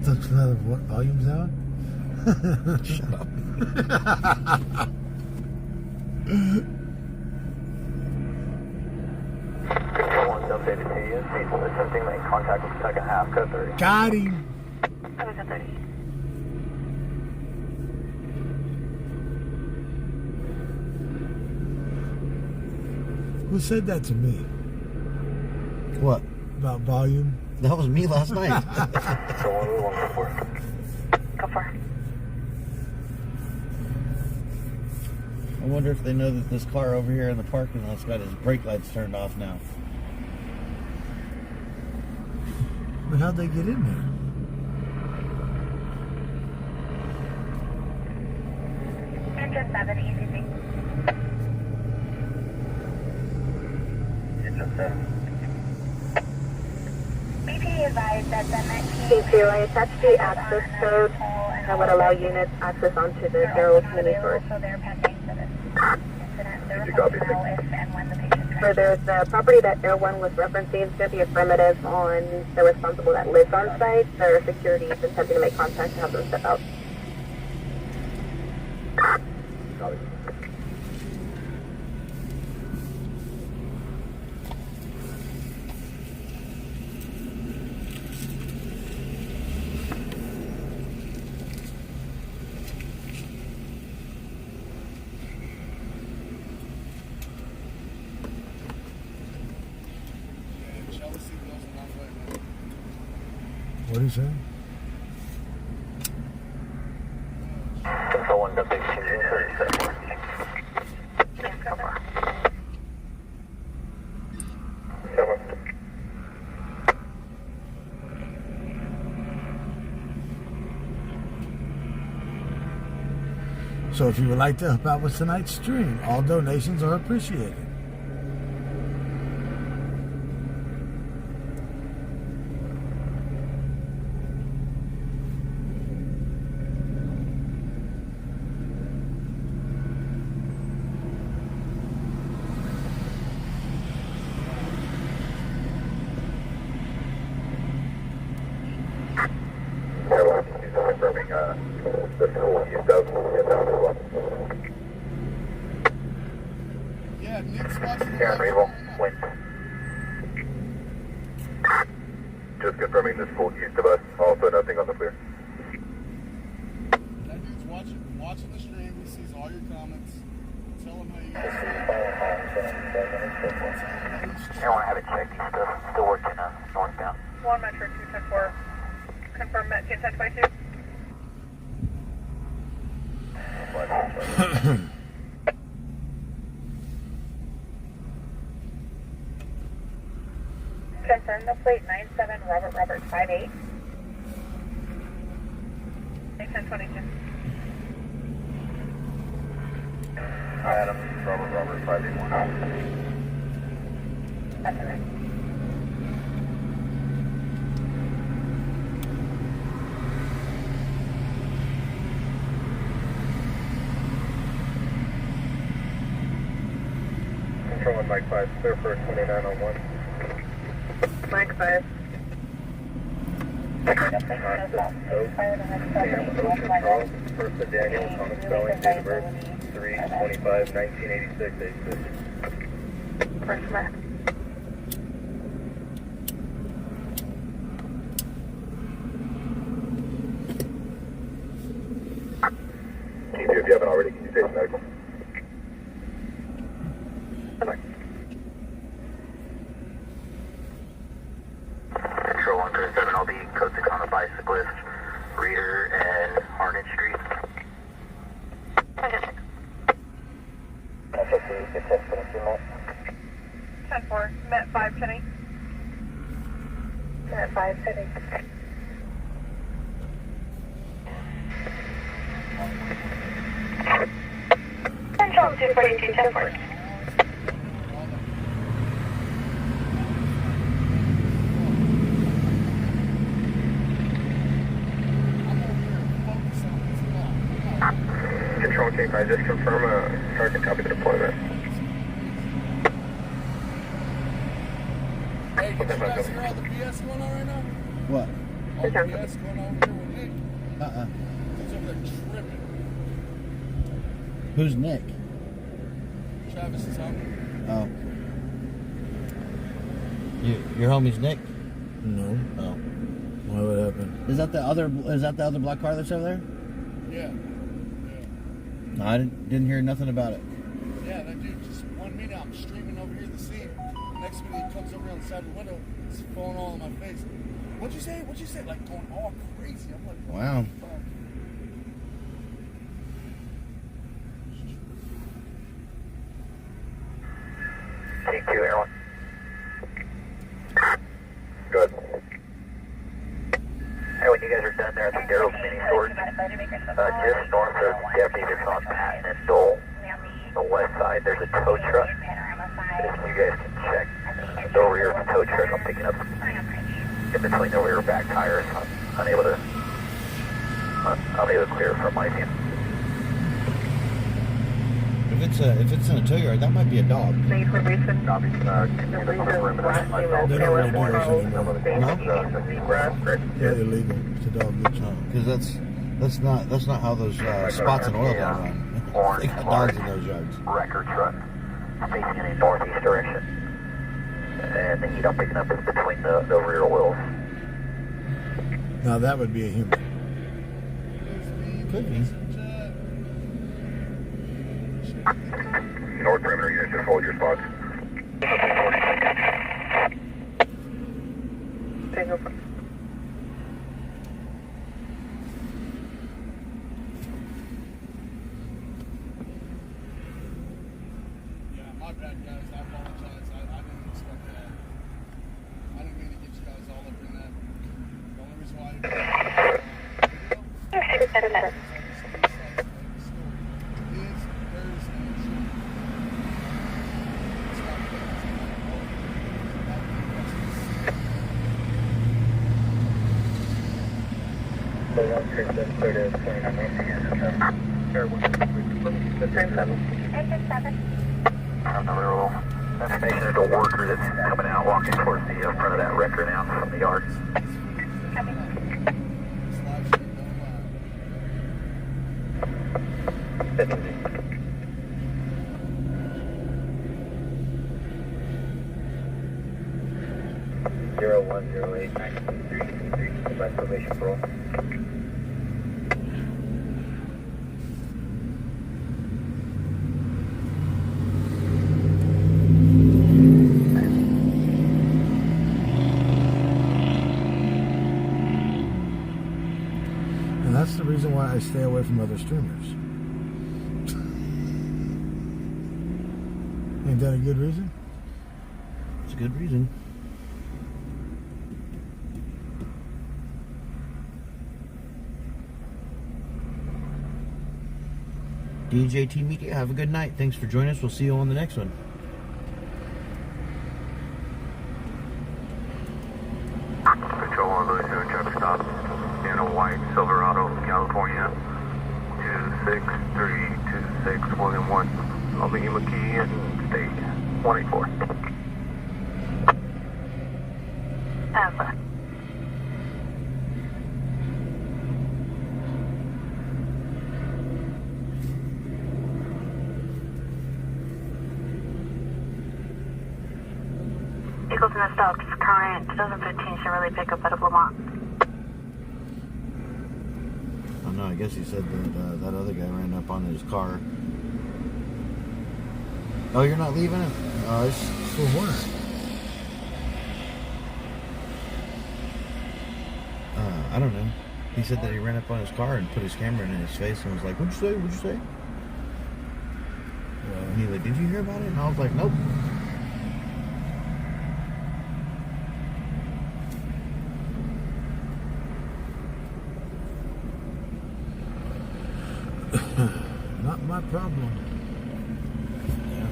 That's another what volume sound? Shut up. Updated to you. Cecil attempting to make contact with the second half, code 30. Got him. That was a 30. Who said that to me? What? About volume? That was me last night. So what do we want to go for? Go for it. I wonder if they know that this car over here in the parking lot's got his brake lights turned off now. But how'd they get in there? Engine 7, easy thing. Engine 7. BP advised that the Met team... Thank you. I attached the access code that would allow units access onto the Gerald Sweeney Storage. So they're pending for this incident. They're Did you copy? know if and when the patient So there's the property that Air 1 was referencing. It's going to be affirmative on the responsible that lives on site. Their security is attempting to make contact to have them step out. What did he say? So if you would like to help out with tonight's stream, all donations are appreciated. Yeah, Nick's watching the Karen Ravel, wind. Just confirming the school east of us, also nothing on the clear. That dude's watching the stream. He sees all your comments. Tell him how you guys feel. I want to have it checked. He's still working northbound. 1 Metro 210-4. Confirm Met 10-10-22. Confirm the plate 97 Robert 58. 10-22. Adam, Robert 581. That's all right. Control 1, Mike 5, clear for 29 on 1. Mike 5. First of Daniel, Thomas Spelling, date of birth, 3/25/1986, age 50. First Mac. If you haven't already, can you station medical? Control 137, I'll be code 6 on the bicyclist, Reader and Harnage Street. 10-4. Met 5-10-8. Met 5-10. Control 242, 10-4. Control King 5, just confirm target copy the deployment. Hey, can you guys hear all the BS going on right now? What? All the BS going on here with Nick. Uh-uh. He's over there tripping. Who's Nick? Travis is home. Oh. Your homie's Nick? No. Oh. Why would happen? Is that the other black car that's over there? Yeah. No, I didn't hear nothing about it. Yeah, that dude just 1 minute I'm streaming over here the scene. Next minute he comes over on the side of the window, his phone all in my face. What'd you say? What'd you say? Like going all crazy. I'm like, Wow. Take 2, Airline. Good. Hey, when you guys are done there at the Daryl's Mini Storage, just north of Deputies on Patton and Dole, the west side, there's a tow truck. If you guys can check the rear of the tow truck, I'm picking up in between the rear back tires. I'm unable to clear from my view. If it's in a tow yard, that might be a dog. Made for recent. Copy. Keep it on the perimeter. They don't really do this anymore. No? They're illegal. It's a dog good job. Because that's not how those spots and oil don't run. They got dogs in those yards. Wrecker truck facing in a northeast direction. And the heat I'm picking up is between the rear wheels. Now that would be a human. Could be. North perimeter units, just hold your spots. Take over. yeah, my bad, guys. I apologize. I didn't expect that. I didn't mean to get you guys all up in that. The only reason why I didn't Another information is a worker that's coming out, walking towards the front of that wrecker now from the yard. Zero 108 923 last probation parole. And that's the reason why I stay away from other streamers. Ain't that a good reason? It's a good reason. DJT Media, have a good night. Thanks for joining us. We'll see you on the next one. Control 1, Louis 7 traffic stop in a white Silverado, California, 26326 William 1. I'll be in McKee and state 184. Alpha. Eagles in the stops, current 2015 Chevrolet pickup out of Lamont. Oh no, I guess he said that that other guy ran up on his car. Oh, you're not leaving it? Oh, it's for what? I don't know. He said that he ran up on his car and put his camera in his face and was like, "What'd you say? What'd you say?" And he was like, "Did you hear about it?" And I was like, "Nope." Not my problem. Yeah.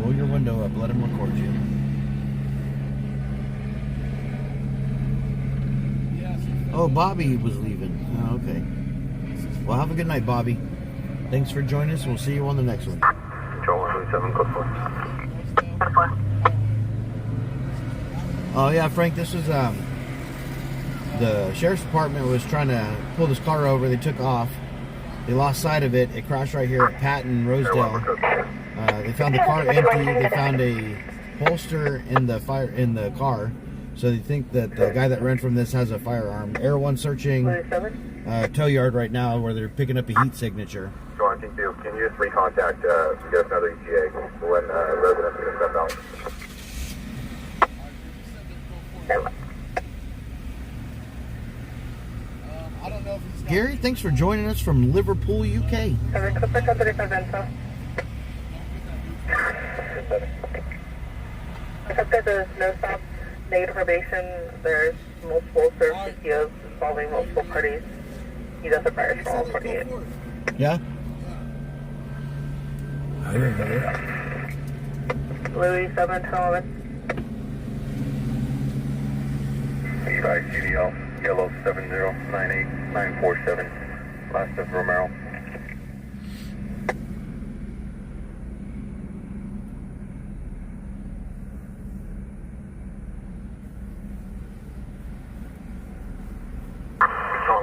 Roll your window up. Let him record you. Oh, Bobby was leaving. Oh, okay. Well, have a good night, Bobby. Thanks for joining us. We'll see you on the next one. Control 137, code 4. Oh, yeah, Frank, this was, the sheriff's department was trying to pull this car over. They took off. They lost sight of it. It crashed right here at Patton, Rosedale. They found the car empty. They found a holster in the car. So they think that the guy that ran from this has a firearm. Air 1 searching tow yard right now where they're picking up a heat signature. John, can you just recontact, get another ETA when residents can step out? I don't know if he's Gary, thanks for joining us from Liverpool, UK. Except there's no stop, negative probation, there's multiple service POs involving multiple parties. He does a fire small 48. Yeah? I didn't hear it. Louis 7 to 11. Levi CDL, yellow 7098947, last of Romero.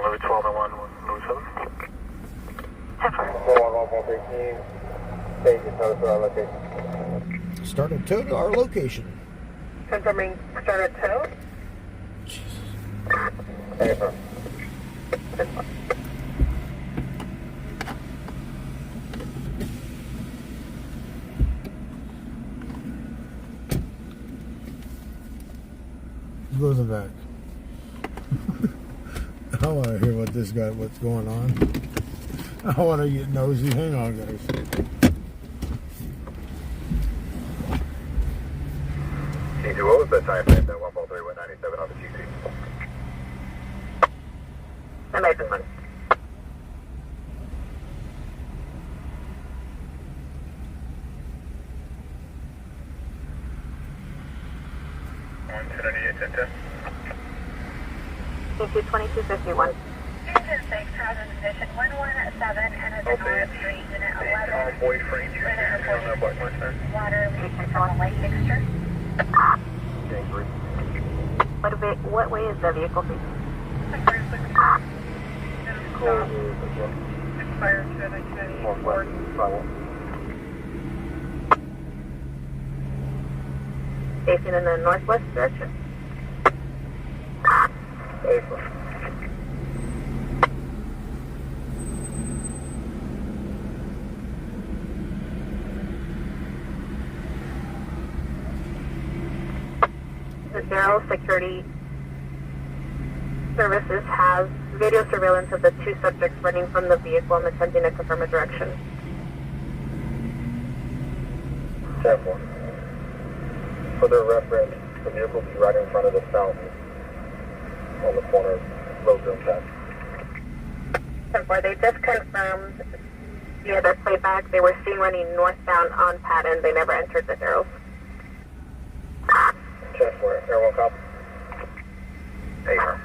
Louis 12 and 1, Louis 7. Start a tow to our location. Confirming start at tow. Go to the back. I want to hear what's going on. I want to get nosy. Hang on, guys. T2, what was the time frame that 143 went 97 on the GC? I made this one. Into 2251. Engine 6 has a position 117 and has a north street unit 11. Boy frame, you on that black mark there? Water leak on light fixture. What way is the vehicle facing? Expired 1994. Facing in the northwest direction. The Darrell Security Services has video surveillance of the two subjects running from the vehicle and attempting to confirm a direction. 10-4. For their reference, the vehicle will be right in front of the south on the corner of Roseville and Cat. 10-4, they just confirmed via their playback they were seen running northbound on Patton. They never entered the Darrells. 10-4, Air 1 cop. Affirm.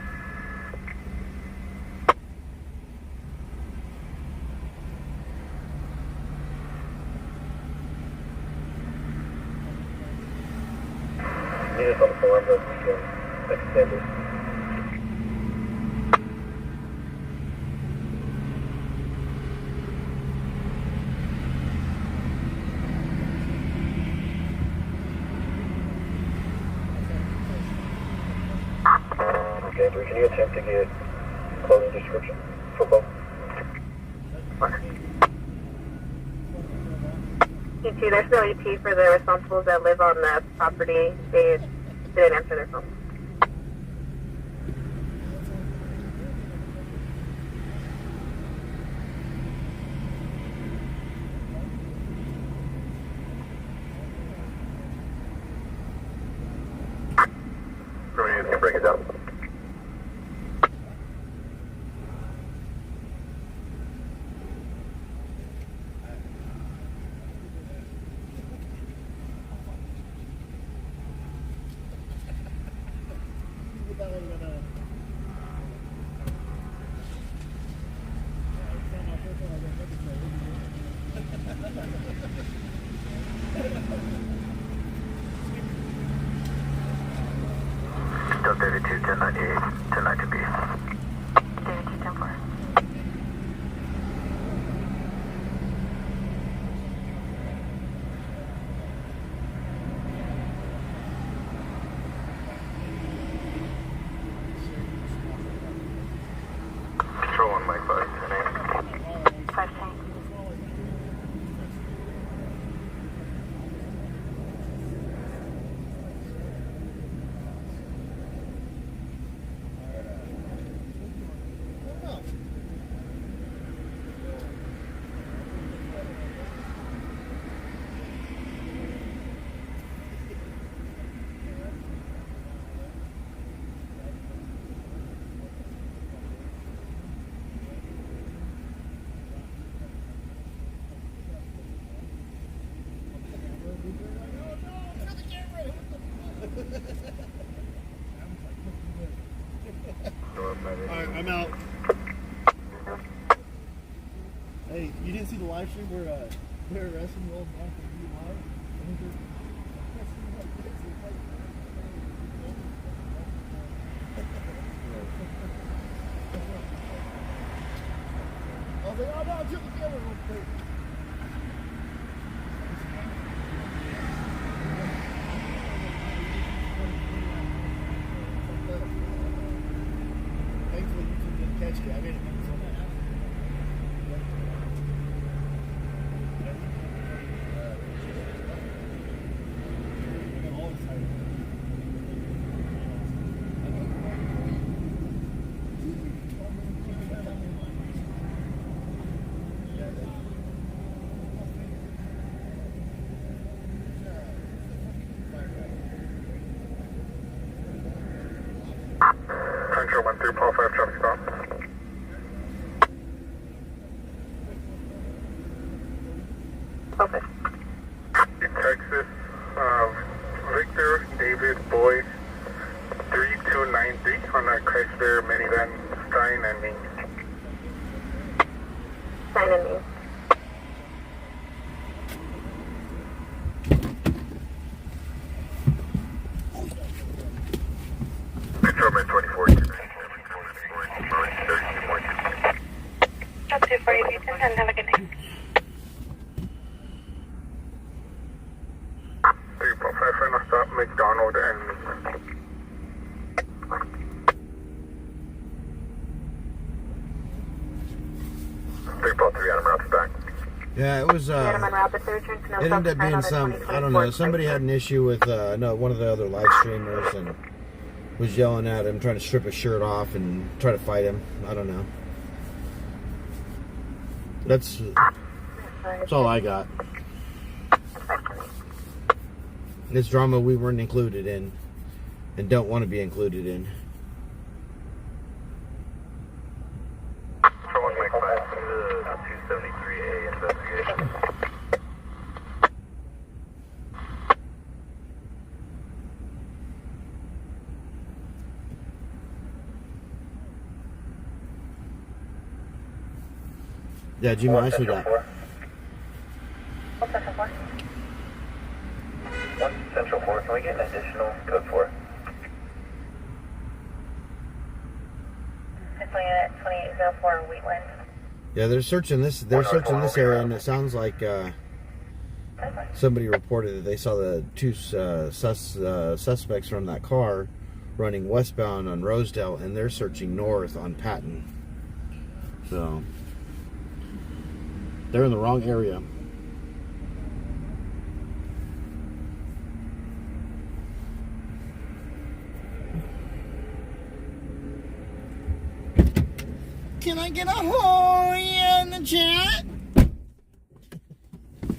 Units on the perimeter extended. Okay, can you attempt to get closing description for both? E2, there's no EP for the responsibles that live on the property. They didn't answer their phone. Can you break it down? Still David 2, 1098, 1092B. David 2, 10-4. Control 1, Mike 5, 10-8. 510. Alright, I'm out. Hey, you didn't see the live stream where they're arresting the old man for DUI? I was like, oh no, I'm taking the camera real quick. Thankfully, YouTube didn't catch you. I made it on that. Control 1, 3, Paul 5, traffic stop. Open. Texas, Victor, David, Boy, 3293 on a Chrysler minivan, Stein and me. Sign in me. Metro 24. That's 240, you can have a good day. 3.5 final stop, McDonald and 3.3 Adam Routes back. Yeah, it was, it ended up being some, I don't know, somebody had an issue with, no, one of the other live streamers and was yelling at him, trying to strip his shirt off and try to fight him. I don't know. That's all I got. This drama we weren't included in and don't want to be included in. Someone make 273A investigation. Yeah, Jim, I see that. What's that for? 1 Central 4, can we get an additional code 4? It's only at 2804 Wheatland. Yeah, they're searching this. They're searching this area, and it sounds like somebody reported that they saw the two suspects from that car running westbound on Rosedale, and they're searching north on Patton. So they're in the wrong area. Can I get a hole in the chat?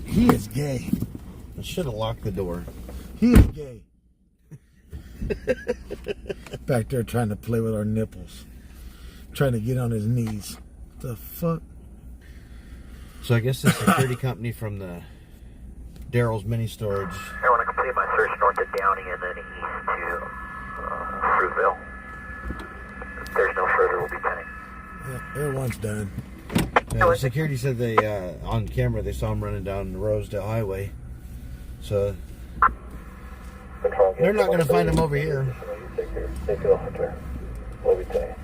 He is gay. I should have locked the door. He is gay. Back there trying to play with our nipples. Trying to get on his knees. The fuck? So I guess the security company from the Daryl's Mini Storage. I want to complete my search north of Downey and then east to Fruitville. If there's no further, we'll be pending. Yeah, everyone's done. Yeah, the security said they, on camera, they saw him running down the Rosedale Highway. So they're not going to find him over here. We'll be taking.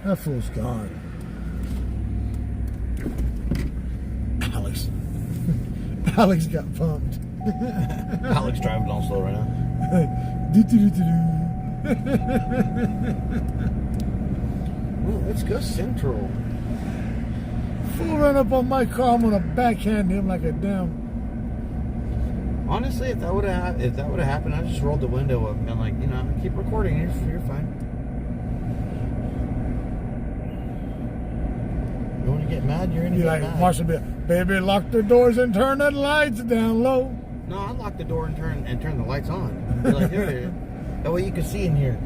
That fool's gone. Alex. Alex got pumped. Alex driving all slow right now. Well, let's go Central. Fool ran up on my car. I'm gonna backhand him like a damn. Honestly, if that would have happened, I just rolled the window up and been like, you know, keep recording. You're fine. You want to get mad? You're gonna get mad. Marshall, baby, lock the doors and turn the lights down low. No, I locked the door and turn the lights on. You're like, here it is. That way you can see in here.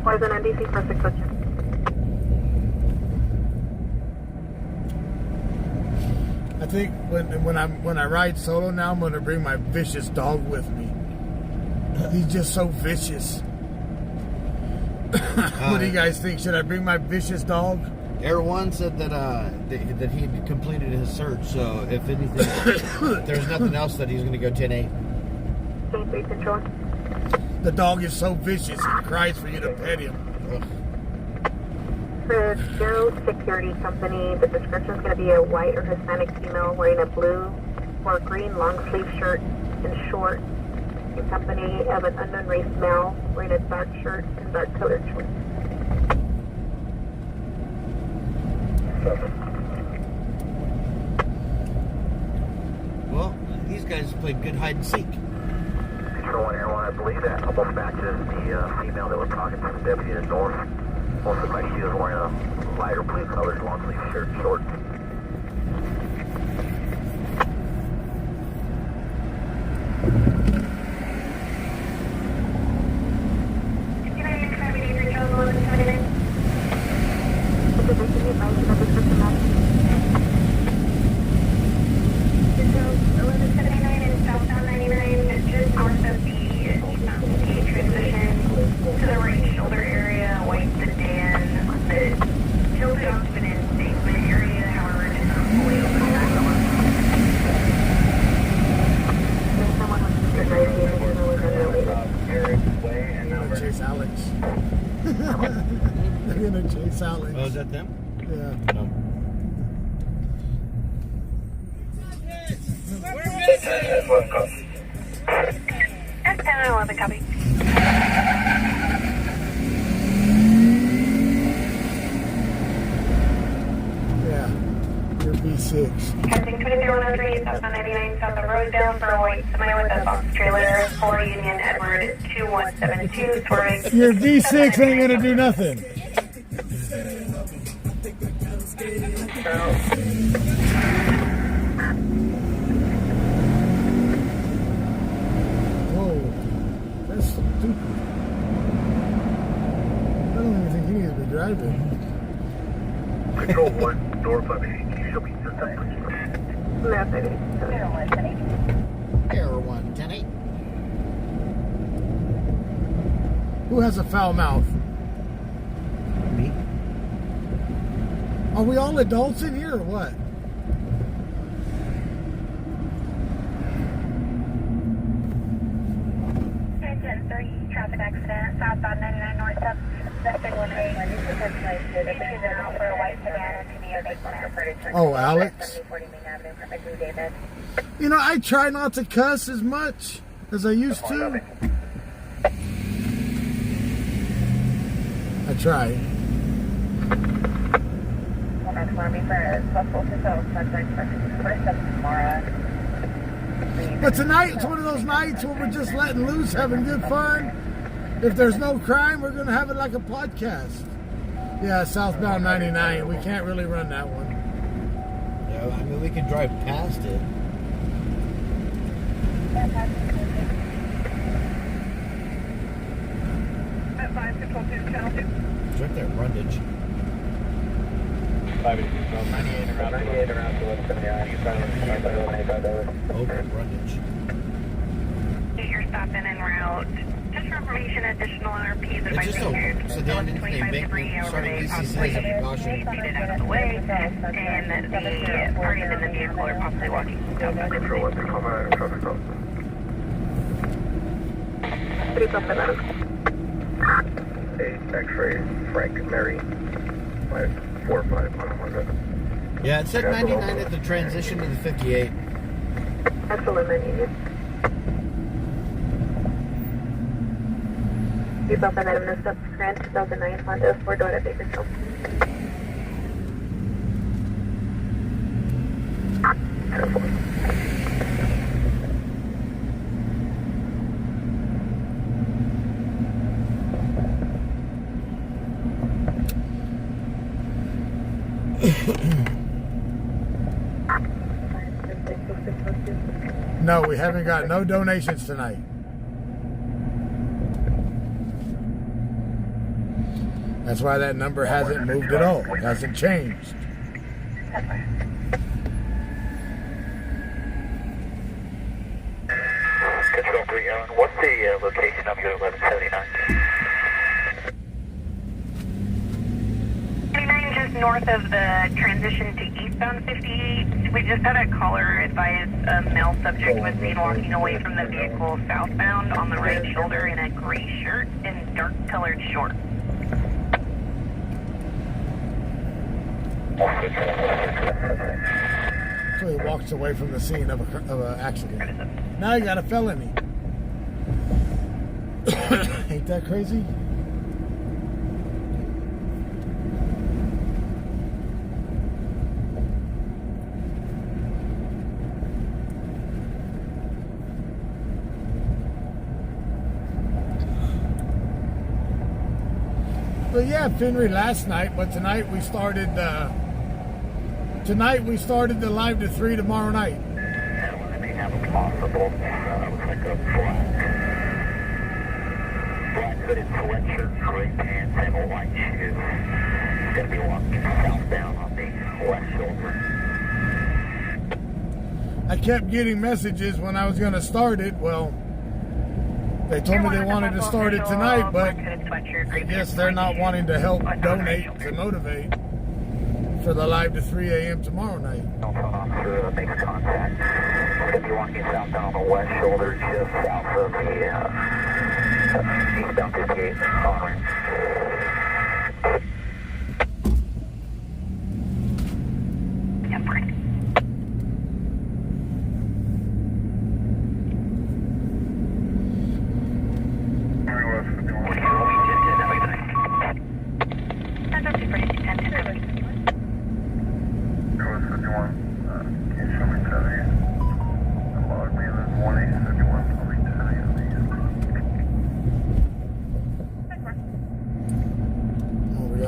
Poison on DC for 602. I think when I ride solo now, I'm gonna bring my vicious dog with me. He's just so vicious. What do you guys think? Should I bring my vicious dog? Air One said that he had completed his search, so if anything, there's nothing else that he's going to go 10-8. Control. The dog is so vicious, he cries for you to pet him. For Joe Security Company, the description is going to be a white or Hispanic female wearing a blue or green long sleeve shirt and shorts, in company of an unknown race male wearing a dark shirt and dark colored shorts. Well, these guys played good hide and seek. Control 1 Air 1, I believe that almost matches the female that was talking to the deputy in the north. Most looked like she was wearing a lighter blue colored long sleeve shirt and shorts. Alex. They're gonna chase Alex. Oh, is that them? Yeah. No. That's 10 and 11, copy. Yeah. You're B6. Catching 2313, south on 99, south of Rosedale for a white semi with a box trailer, 4 Union Edward 2172, swerving. Your D6 ain't gonna do nothing. Whoa, that's stupid. I don't even think he needs to be driving. Control 1, door 580, show me the time. Error 110-8. Who has a foul mouth? Me. Are we all adults in here or what? Traffic accident, southbound 99 north up, that's big one A. Oh, Alex? You know, I try not to cuss as much as I used to. I try. But tonight, it's one of those nights where we're just letting loose, having good fun. If there's no crime, we're going to have it like a podcast. Yeah, southbound 99. We can't really run that one. Yeah, I mean, we can drive past it. At 5 control 2, channel 2. It's right there, Brundage. 98 around to 1179. Open Brundage. You're stopping en route. Just for information, additional RPs It's just a sedan into the embankment, starting ECCs and precaution. Speeded out of the way, and the parties in the vehicle are possibly walking down the Control 1, come on, traffic stop. 8 X-ray, Frank, Mary, 545 111. Yeah, it said 99 at the transition to the 58. That's the limit, Union. You've opened that in the Grand 2009 Honda 4-door at Bakersfield. No, we haven't got no donations tonight. That's why that number hasn't moved at all. It hasn't changed. Control 3, Aaron, what's the location of your 1179? 99 just north of the transition to eastbound 58. We just had a caller advise a male subject was seen walking away from the vehicle southbound on the right shoulder in a gray shirt and dark colored shorts. So he walks away from the scene of an accident. Now he got a felony. Ain't that crazy? But yeah, Finry last night, but tonight we started the live to 3 tomorrow night. I may have a possible, looks like a black hooded sweatshirt, gray pants, and a white shoe. It's going to be walking southbound on the left shoulder. I kept getting messages when I was going to start it. Well, they told me they wanted to start it tonight, but I guess they're not wanting to help donate to motivate for the live to 3 a.m. tomorrow night. Telephone officer makes contact. It's going to be walking southbound on the west shoulder, just south of the Eastbound 58, onward.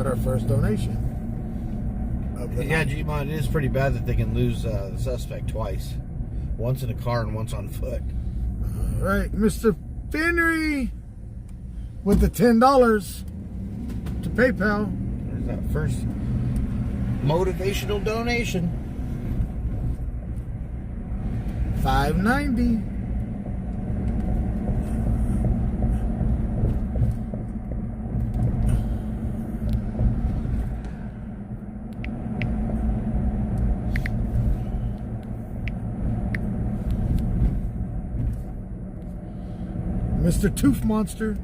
Our first donation. Yeah, G-Mod, it is pretty bad that they can lose the suspect twice. Once in a car and once on foot. All right, Mr. Finnery with the $10 to PayPal. There's that first motivational donation. $5.90. Mr. Tooth Monster.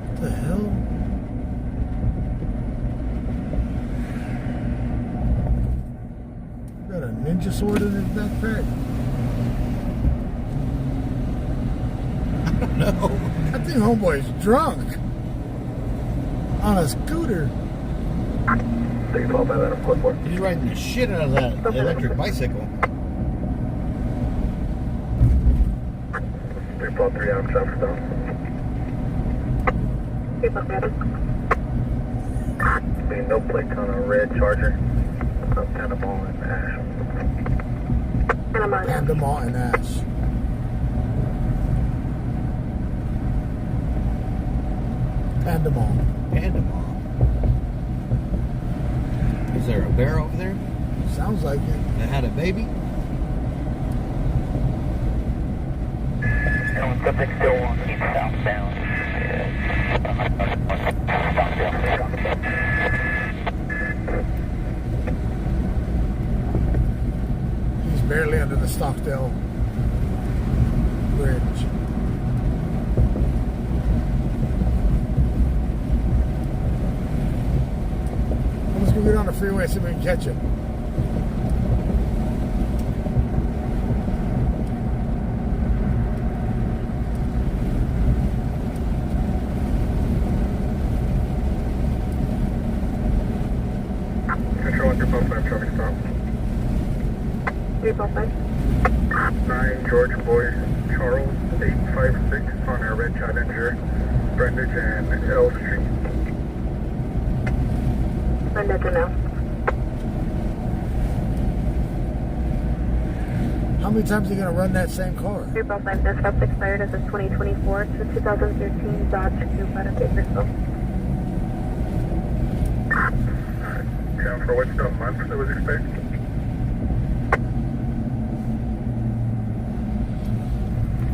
What the hell? Got a ninja sword in his backpack? I don't know. I think homeboy's drunk. On a scooter. He's riding the shit out of that electric bicycle. 343 out of Southstone. Being no plate on a red Charger. Up Panama and Ash. Panama and Ash. Panama. Is there a bear over there? Sounds like it. That had a baby? Subject still walking southbound. He's barely under the Stockdale Bridge. Let's go get on the freeway and see if we can catch him. Control 345 traffic stop. 345. 9 George Boy Charles 856 on our red Challenger, Brendage and L Street. Now. How many times are you going to run that same car? 345, this stop expired as a 2024 to 2013 Dodge Coupe out of Bakersfield. For what's the month that was expected?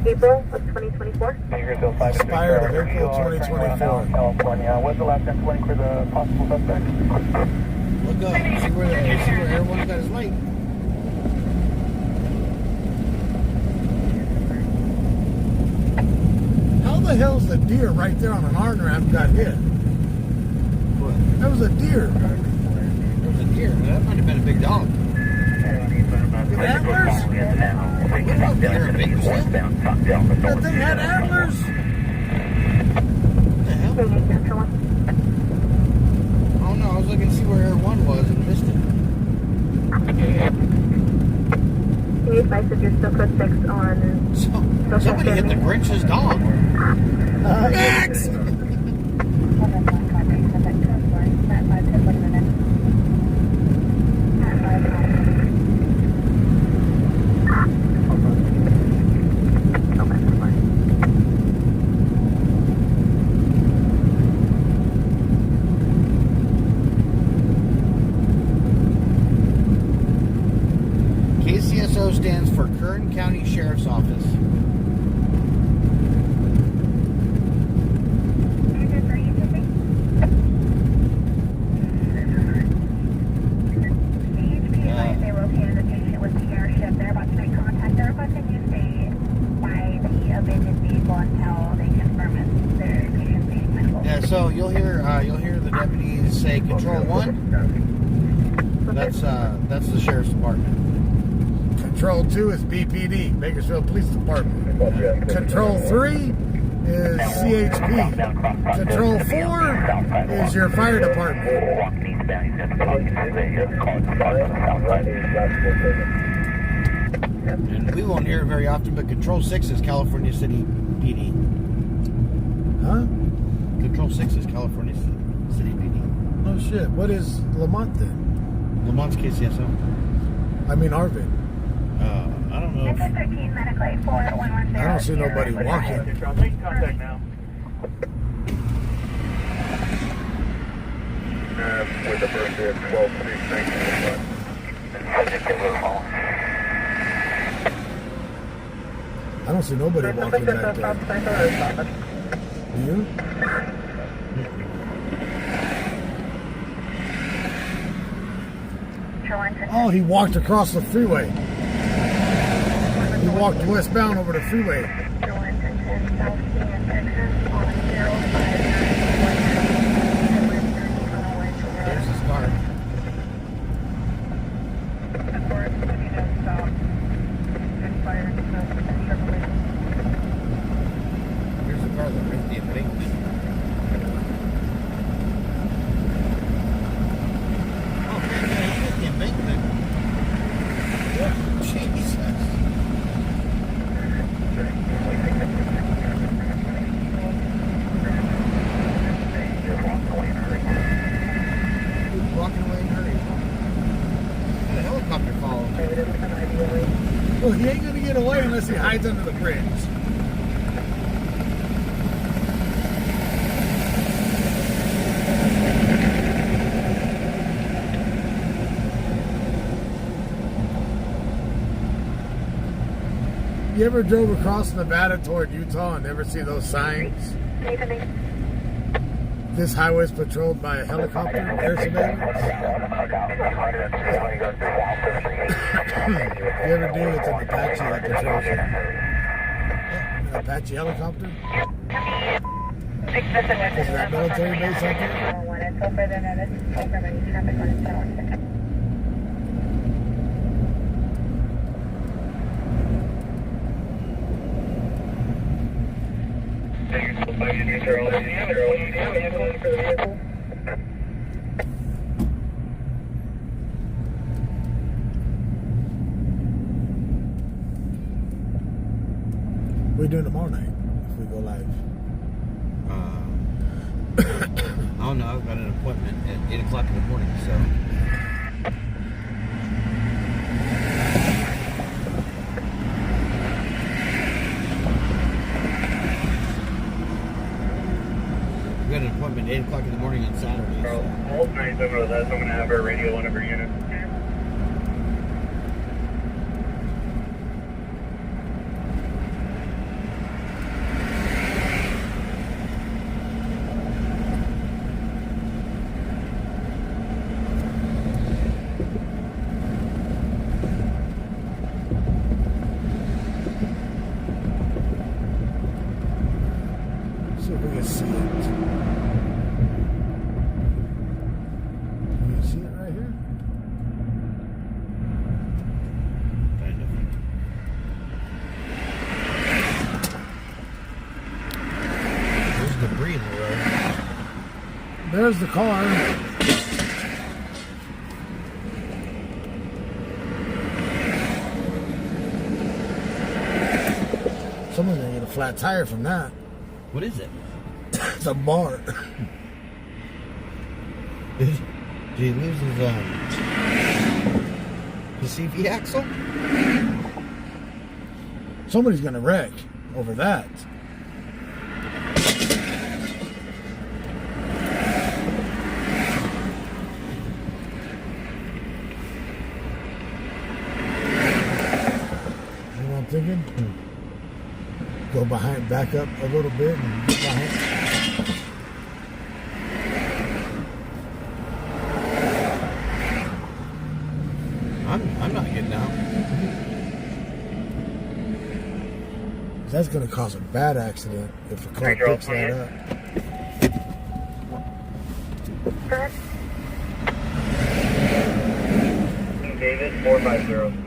April of 2024. Expired April 2024. California. What's the last time for the possible suspect? Look up. See where everyone's got his light. How the hell's the deer right there on an arm ramp got hit? What? That was a deer. There was a deer. That might have been a big dog. With antlers? What about deer in Bakersfield? That thing had antlers. What the hell? Oh no, I was looking to see where Air 1 was and missed it. Can you advise if you're still code 6 on... Somebody hit the Grinch's dog. Max! KCSO stands for Kern County Sheriff's Office. deputies say Control 1. That's the Sheriff's Department. Control 2 is BPD, Bakersfield Police Department. Control 3 is CHP. Control 4 is your fire department. And we won't hear it very often, but Control 6 is California City PD. Huh? Control 6 is California City PD. Oh shit, what is Lamont then? Lamont's KCSO. I mean Arvin. I don't know. I don't see nobody walking. Making contact now. With the first air 12-6, I don't see nobody walking back there. Do you? Oh, he walked across the freeway. He walked westbound over the freeway. There's his car. Here's the car that hit the embankment. Oh, man, he hit the embankment. Jesus. Walking away in a hurry. And a helicopter followed him. Well, he ain't gonna get away unless he hides under the bridge. You ever drove across Nevada toward Utah and never see those signs? This highway is patrolled by a helicopter, air surveillance. You ever do? It's an Apache that patrols it. An Apache helicopter? Is that military base out there? We're doing tomorrow night if we go live. I don't know. I've got an appointment at 8 o'clock in the morning, so. I've got an appointment at 8 o'clock in the morning on Saturday. So. All nights over that, so I'm going to have her radio one of her units. See if we can see it. Can you see it right here? Kind of. There's debris in the road. There's the car. Someone's gonna get a flat tire from that. What is it? It's a bar. Did he lose his CV axle? Somebody's gonna wreck over that. You know what I'm thinking? Go behind, back up a little bit and get behind. I'm not getting out. That's going to cause a bad accident if a car picks that up. 450.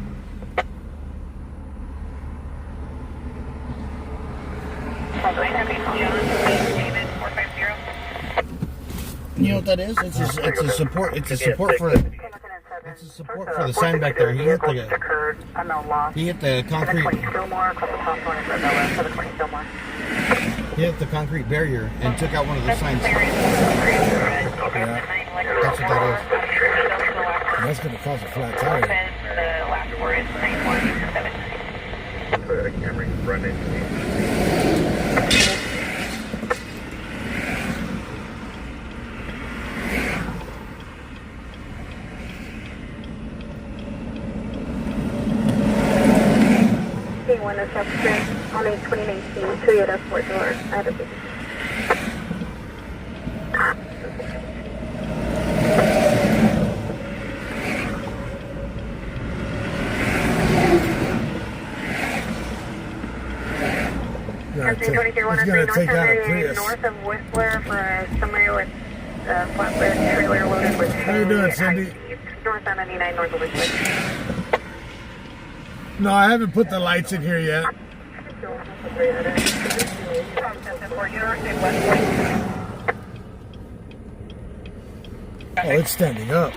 You know what that is? It's a support. It's a support for. It's a support for the sign back there. He hit the concrete. He hit the concrete barrier and took out one of the signs. Yeah, that's what that is. That's going to cause a flat tire. Toyota Camry running. One is subject on a 2019 Toyota 4-door out of the It's going to take out a Prius. north of Whistler for somebody with a flatbed trailer loaded with How you doing, Cindy? north on 99 north of Whistler. No, I haven't put the lights in here yet. Oh, it's standing up.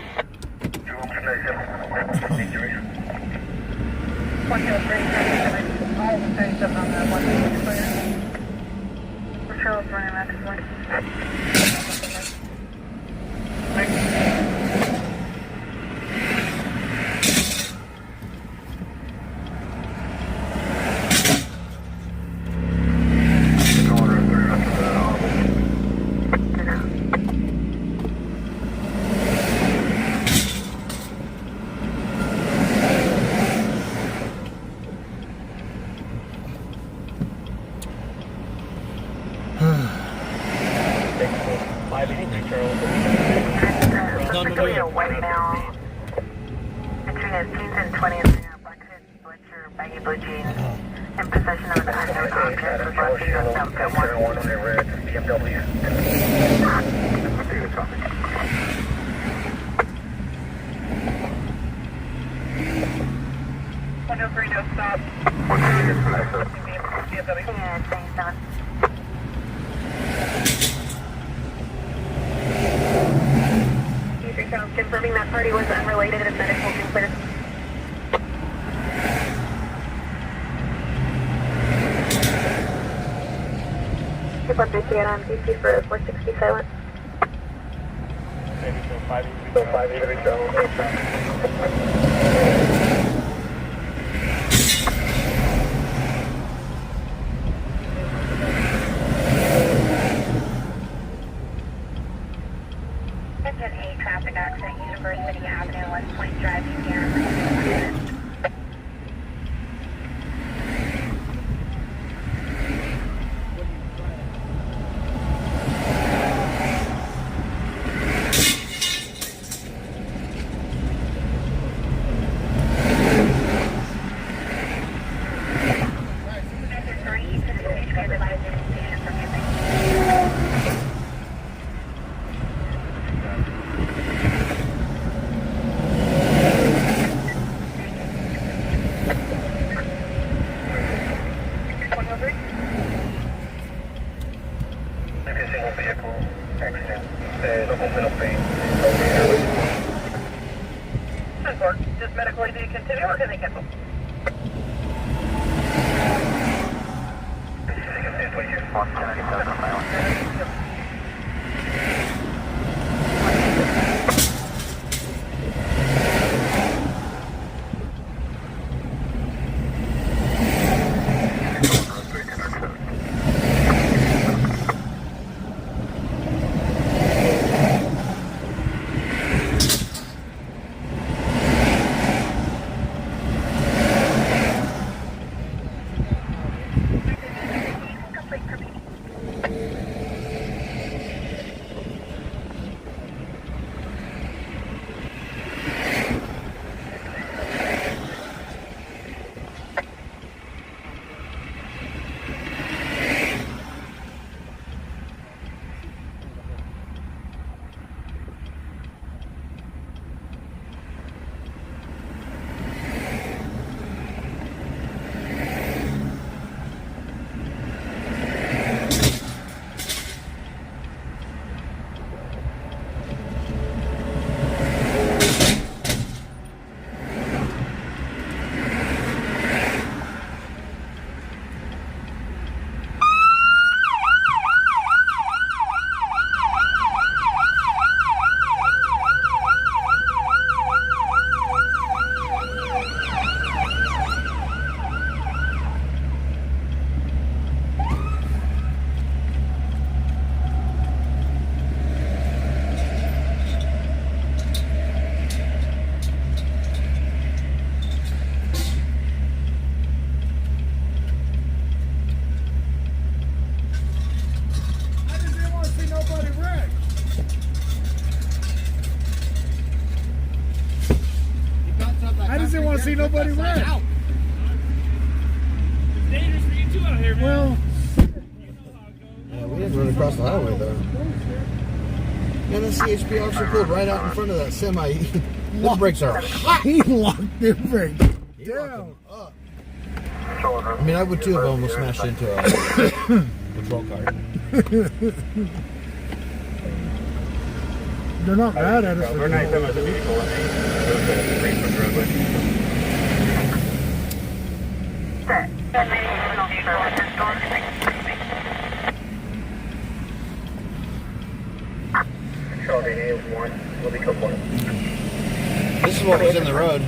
Confirming that party was unrelated and medical clear. Keep on DC on DC for 460 silent. Still 5 either way, so. Traffic accident, University Avenue, West Point Drive, Indiana. Does medical aid continue or can they cancel? want to see nobody run. It's dangerous for you too out here, man. Well, yeah, we didn't run across the highway though. And the CHP officer pulled right out in front of that semi. The brakes are hot. He locked their brakes down. I mean, I would too have almost smashed into a patrol car. They're not mad at us. We're not done with the vehicle. This is what was in the road.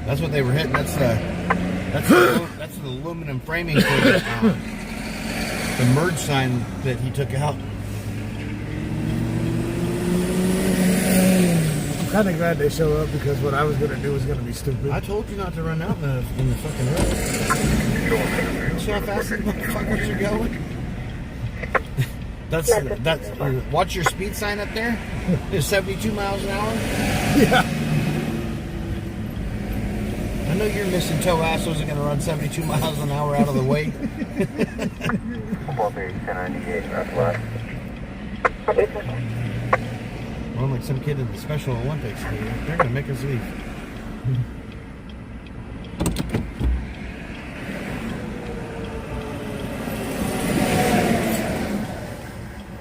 That's what they were hitting. That's the aluminum framing for the merge sign that he took out. I'm kind of glad they show up because what I was going to do was going to be stupid. I told you not to run out in the fucking road. See how fast these motherfuckers are going? That's watch your speed sign up there. It's 72 miles an hour. Yeah. I know your missing toe ass wasn't going to run 72 miles an hour out of the way. Well, like some kid in the Special Olympics, they're going to make us leave.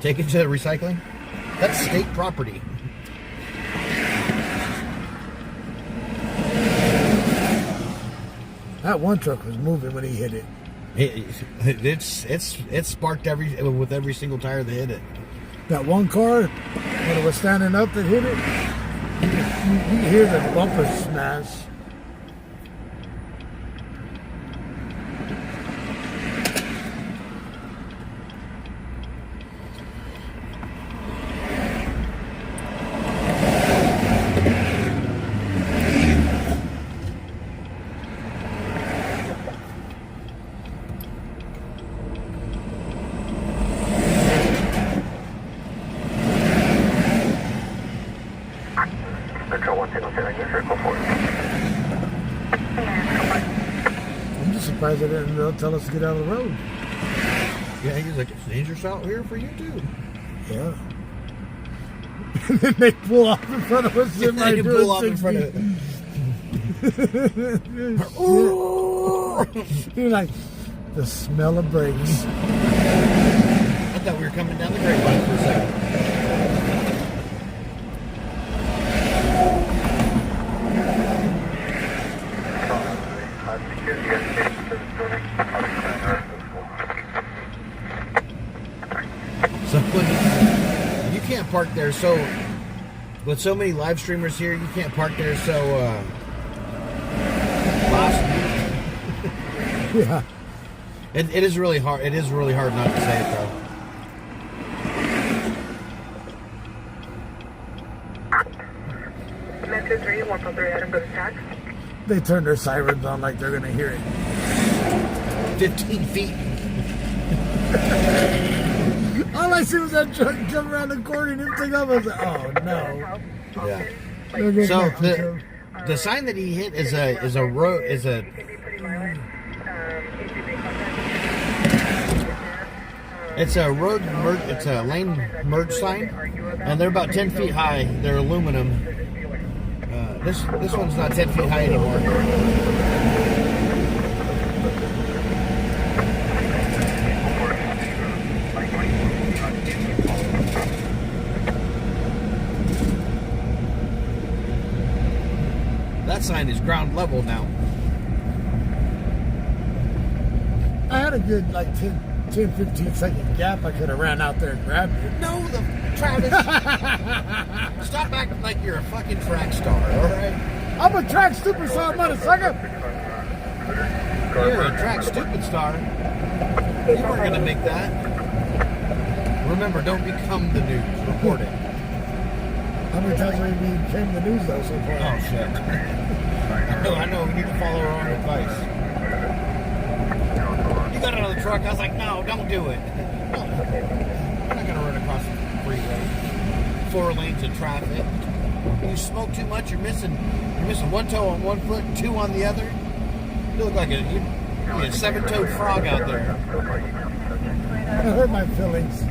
Take it to recycling? That's state property. That one truck was moving when he hit it. It's sparked with every single tire that hit it. That one car, when it was standing up that hit it, you hear the bumper smash. I'm just surprised they didn't tell us to get out of the road. Yeah, he's like, it's dangerous out here for you too. Yeah. And then they pull off in front of us. They pull off in front of it. You're like, the smell of brakes. I thought we were coming down the grapevine for a second. So you can't park there. So with so many live streamers here, you can't park there. So yeah, it is really hard. It is really hard not to say it though. Metro 3, 143 Edinburgh tax. They turn their sirens on like they're gonna hear it. 15 feet. All I see was that truck jump around the corner and everything up. I was like, oh no. Yeah. So the sign that he hit is a road it's a road merge, it's a lane merge sign, and they're about 10 feet high. They're aluminum. This one's not 10 feet high anymore. That sign is ground level now. I had a good like 10-15 second gap. I could have ran out there and grabbed it. No, Travis. Stop acting like you're a fucking track star, alright? I'm a track superstar, motherfucker. You're a track stupid star. You weren't gonna make that. Remember, don't become the news. Report it. How many times have we became the news though so far? Oh shit. I know, we need to follow our own advice. You got out of the truck, I was like, no, don't do it. No. I'm not gonna run across the freeway. 4 lanes of traffic. You smoke too much, you're missing one toe on one foot, two on the other. You look like a 7-toed frog out there. It hurt my feelings.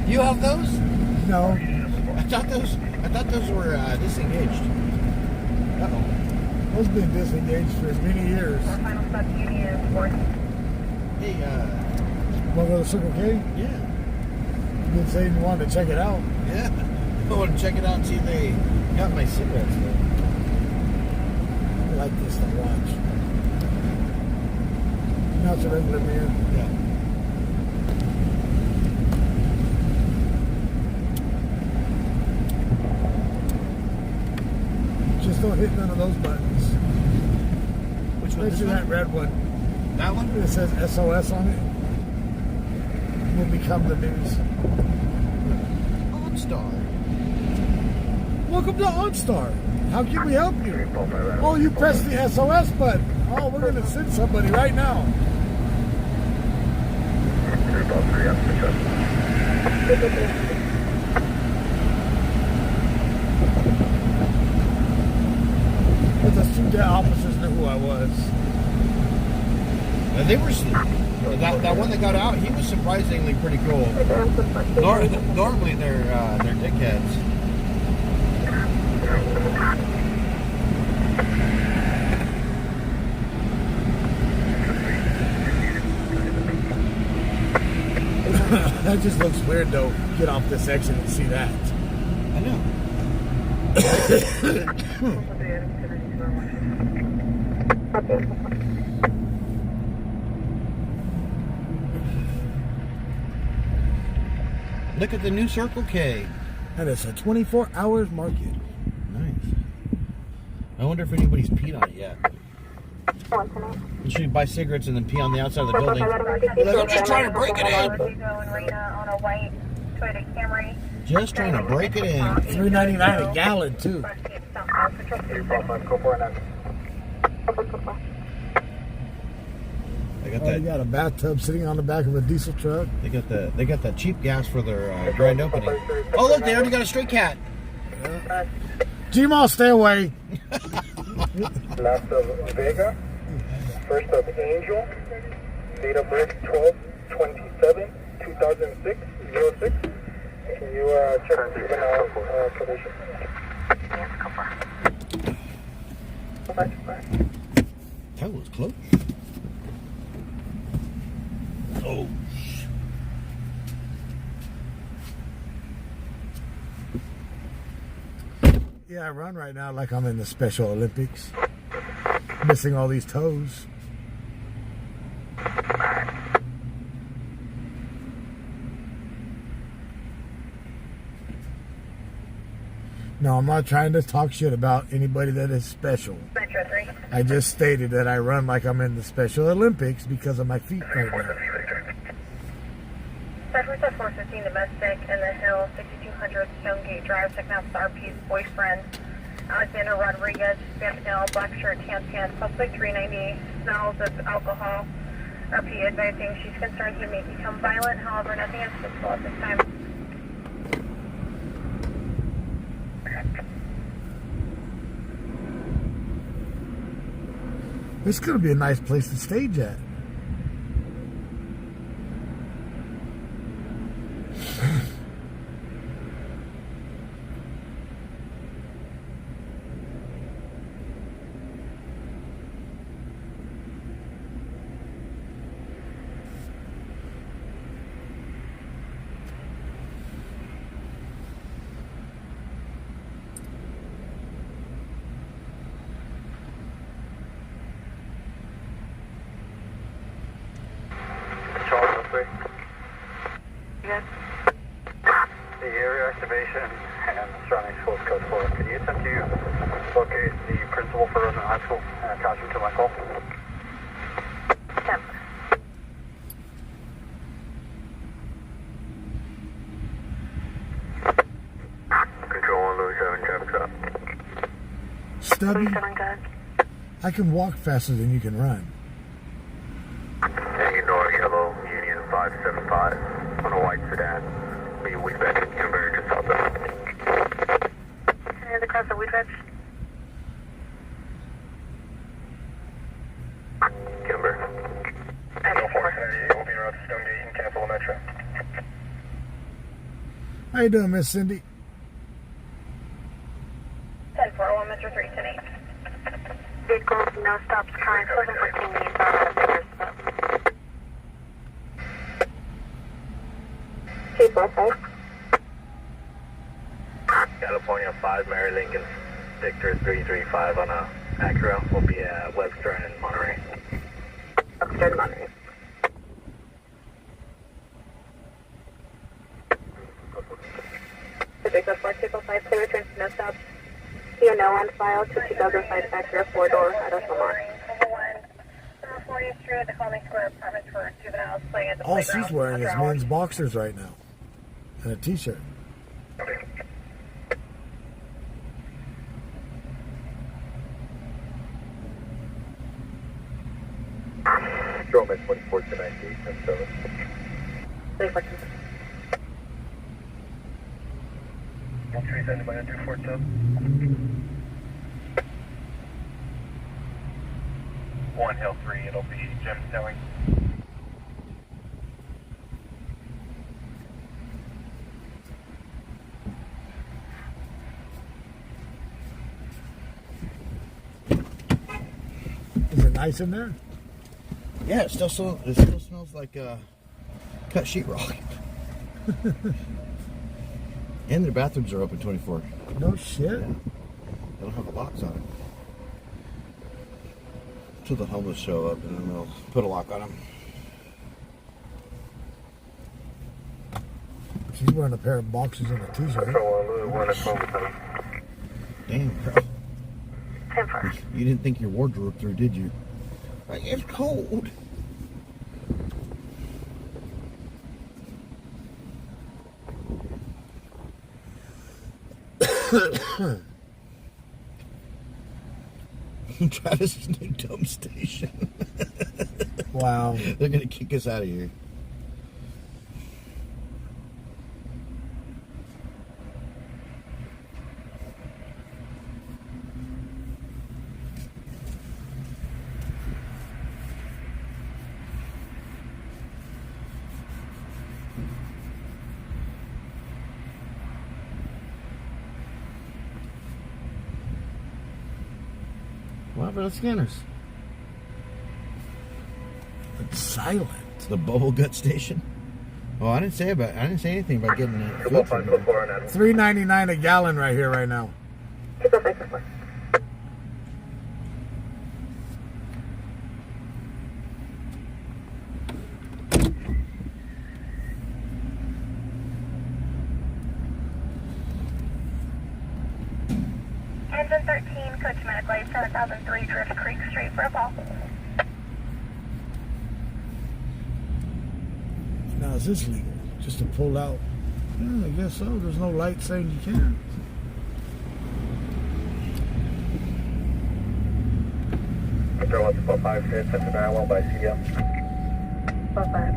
You have those? No. I thought those were disengaged. Uh-oh. Those been disengaged for many years. Our final stop Union Sports. Hey, want to go to Circle K? Yeah. You did say you wanted to check it out. Yeah. I want to check it out and see if they got my cigarettes there. I like this to watch. Now it's a regular mirror. Yeah. Just don't hit none of those buttons. Which one? Especially that red one. That one? It says SOS on it. Will become the news. OnStar. Welcome to OnStar. How can we help you? Oh, you pressed the SOS button. Oh, we're going to send somebody right now. But the two dead officers knew who I was. They were that one that got out. He was surprisingly pretty cool. Normally they're dickheads. That just looks weird though. Get off this exit and see that. I know. Look at the new Circle K. And it's a 24 hours market. Nice. I wonder if anybody's peed on it yet. You should buy cigarettes and then pee on the outside of the building. You're like, I'm just trying to break it in. Just trying to break it in. $3.99 a gallon too. They got Oh, that. you got a bathtub sitting on the back of a diesel truck. They got that cheap gas for their grand opening. Oh look, they already got a stray cat. G-Mall, stay away. Last of Vega, first of Angel, date of birth 12/27/2006, 06. Can you check the juvenile probation? Yes, go for it. That was close. Oh. Yeah, I run right now like I'm in the Special Olympics. Missing all these toes. No, I'm not trying to talk shit about anybody that is special. I just stated that I run like I'm in the Special Olympics because of my feet right now. Cypress at 415 domestic in the Hill, 6200 Stonegate Drive, checking out the RP's boyfriend, Alexander Rodriguez, Spanish nail, black shirt, tan pants, suspect 390, smells of alcohol. RP advising she's concerned he may become violent, however, nothing is visible at this time. This is going to be a nice place to stage at. Yes. The area activation and surrounding schools code 4. Could you attempt to locate the principal for Roosevelt High School and attach him to my call? Yep. Control 1, Louis 7, traffic stop. Stubby, I can walk faster than you can run. Hanging door, yellow, Union 575 on a white sedan. Be weak back in Canberra, just south of. you doing, Miss Cindy? 10-401, Mr. 310-8. Vehicles, no stops, current 714 needs are bigger stop. 245. California 5, Mary Lincoln, Victor 335 on a Acura. Will be at Webster and Monterey. Webster and Monterey. Victor 4205, clear return to no stops. Here, no on file, 2005 Acura 4-door out of Lamar. All she's wearing is men's boxers right now. And a t-shirt. Stroman 24 to 98, 7. 370 by 242. 1 Hill 3, it'll be Jim Snowing. Is it nice in there? Yeah, it still smells like cut sheetrock. And their bathrooms are open 24. No shit. They don't have locks on it. Until the homeless show up and then they'll put a lock on them. She's wearing a pair of boxers and a t-shirt. Damn, bro. You didn't think your wardrobe through, did you? Like, it's cold. Travis's new dump station. Wow. They're gonna kick us out of here. What happened to the scanners? It's silent. The bubble gut station. Oh, I didn't say anything about getting it. $3.99 a gallon right here, right now. Engine 13, Coach Medic 7003, Drift Creek Street for a call. Now, is this legal? Just to pull out? Yeah, I guess so. There's no light saying you can. Control 145, 791 by CDL. 45.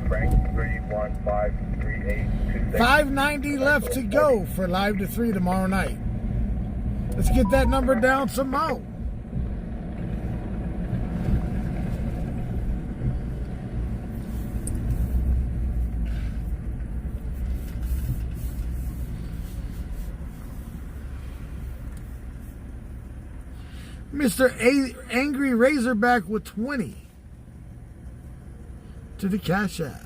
Frank 3153826. 590 left to go for Live to 3 tomorrow night. Let's get that number down some more. Mr. Angry Razorback with 20 to the Cash App.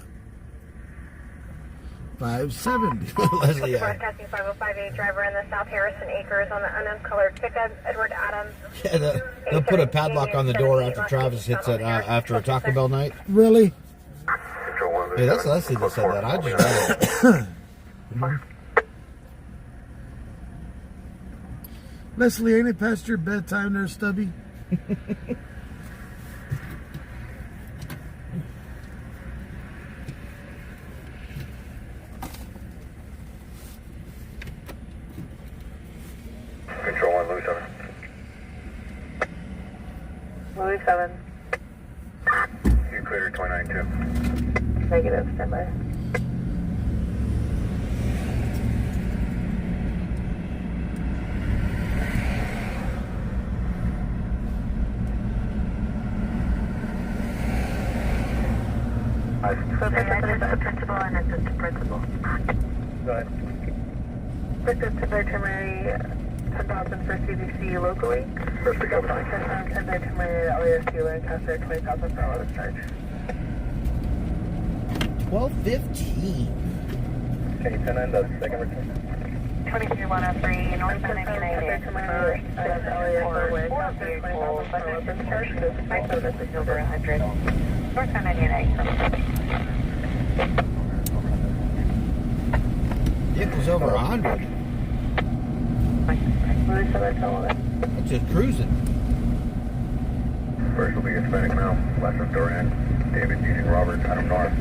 570. Leslie, Broadcasting 5058, driver in the South Harrison Acres on the unknown colored pickup, Edward Adams. Yeah, they'll put a padlock on the door after Travis hits it after a Taco Bell night. Really? Hey, that's Leslie that said that. I just read it. Leslie, ain't it past your bedtime there, Stubby? Control 1, Louis 7. Louis 7. You cleared 29-2. Negative, standby. So the principal and assistant principal. Go ahead. Victor Timber 10,000 for CBC locally. First pick up. Timber Timber LASU Lancaster 20,000 for auto charge. 12:15. Can you send in the second return? 23103 North 99 Timber LASU with vehicle for open charge. My service is over 100. North 99. Vehicle's over 100. It's just cruising. First will be Hispanic male, last of Duran, David using Robert, Adam North.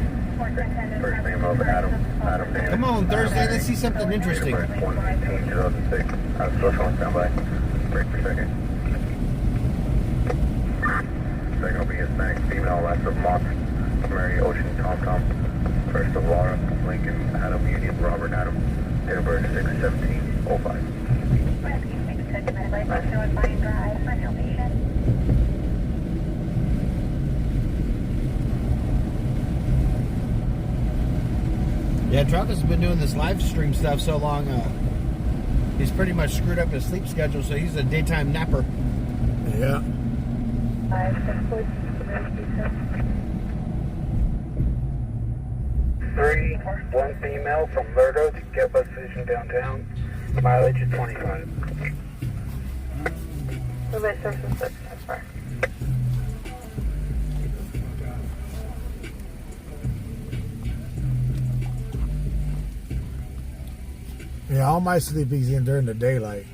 First name of Adam Dan. Come on, Thursday, let's see something interesting. 2006. Social on standby. Break per second. Second will be Hispanic female, last of Moss, Mary Ocean Tom Tom. First of Laura, Lincoln, Adam Union, Robert Adam. Date of birth 6/17/05. Yeah, Travis has been doing this live stream stuff so long, he's pretty much screwed up his sleep schedule, so he's a daytime napper. Yeah. 1 female from Murdo to get bus station downtown. Mileage is 25. Yeah, all my sleeping's in during the daylight.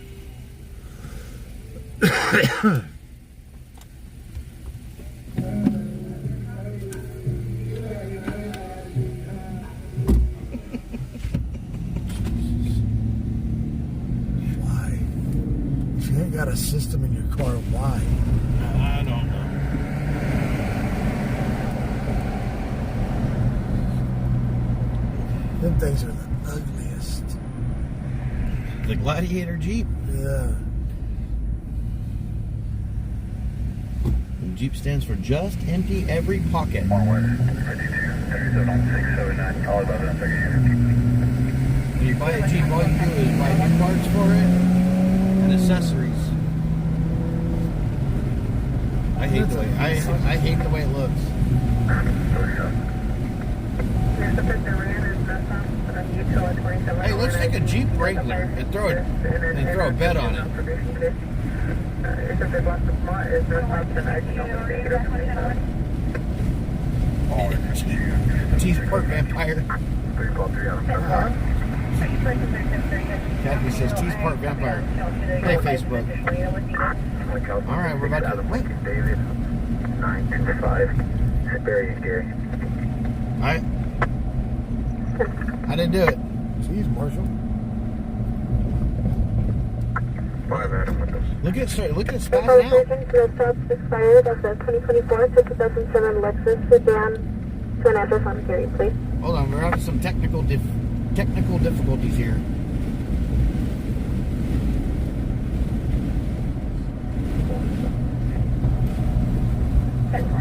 Why? If you ain't got a system in your car, why? I don't know. Them things are the ugliest. The Gladiator Jeep? Yeah. And Jeep stands for just empty every pocket. When you buy a Jeep, all you do is buy new parts for it and accessories. I hate the way I hate the way it looks. Hey, it looks like a Jeep Wrangler. And throw a bed on it. Cheese Park Vampire. Kathy says Cheese Park Vampire. Hey, Facebook. All right, we're about to wait. David 925. Barry and Gary. I didn't do it. Jeez, Marshall. 5 Adam with us. Look at it spaz First now. version to the stops expired of the 2024 to 2007 Lexus sedan to an address on Gary, please. Hold on, we're having some technical difficulties here.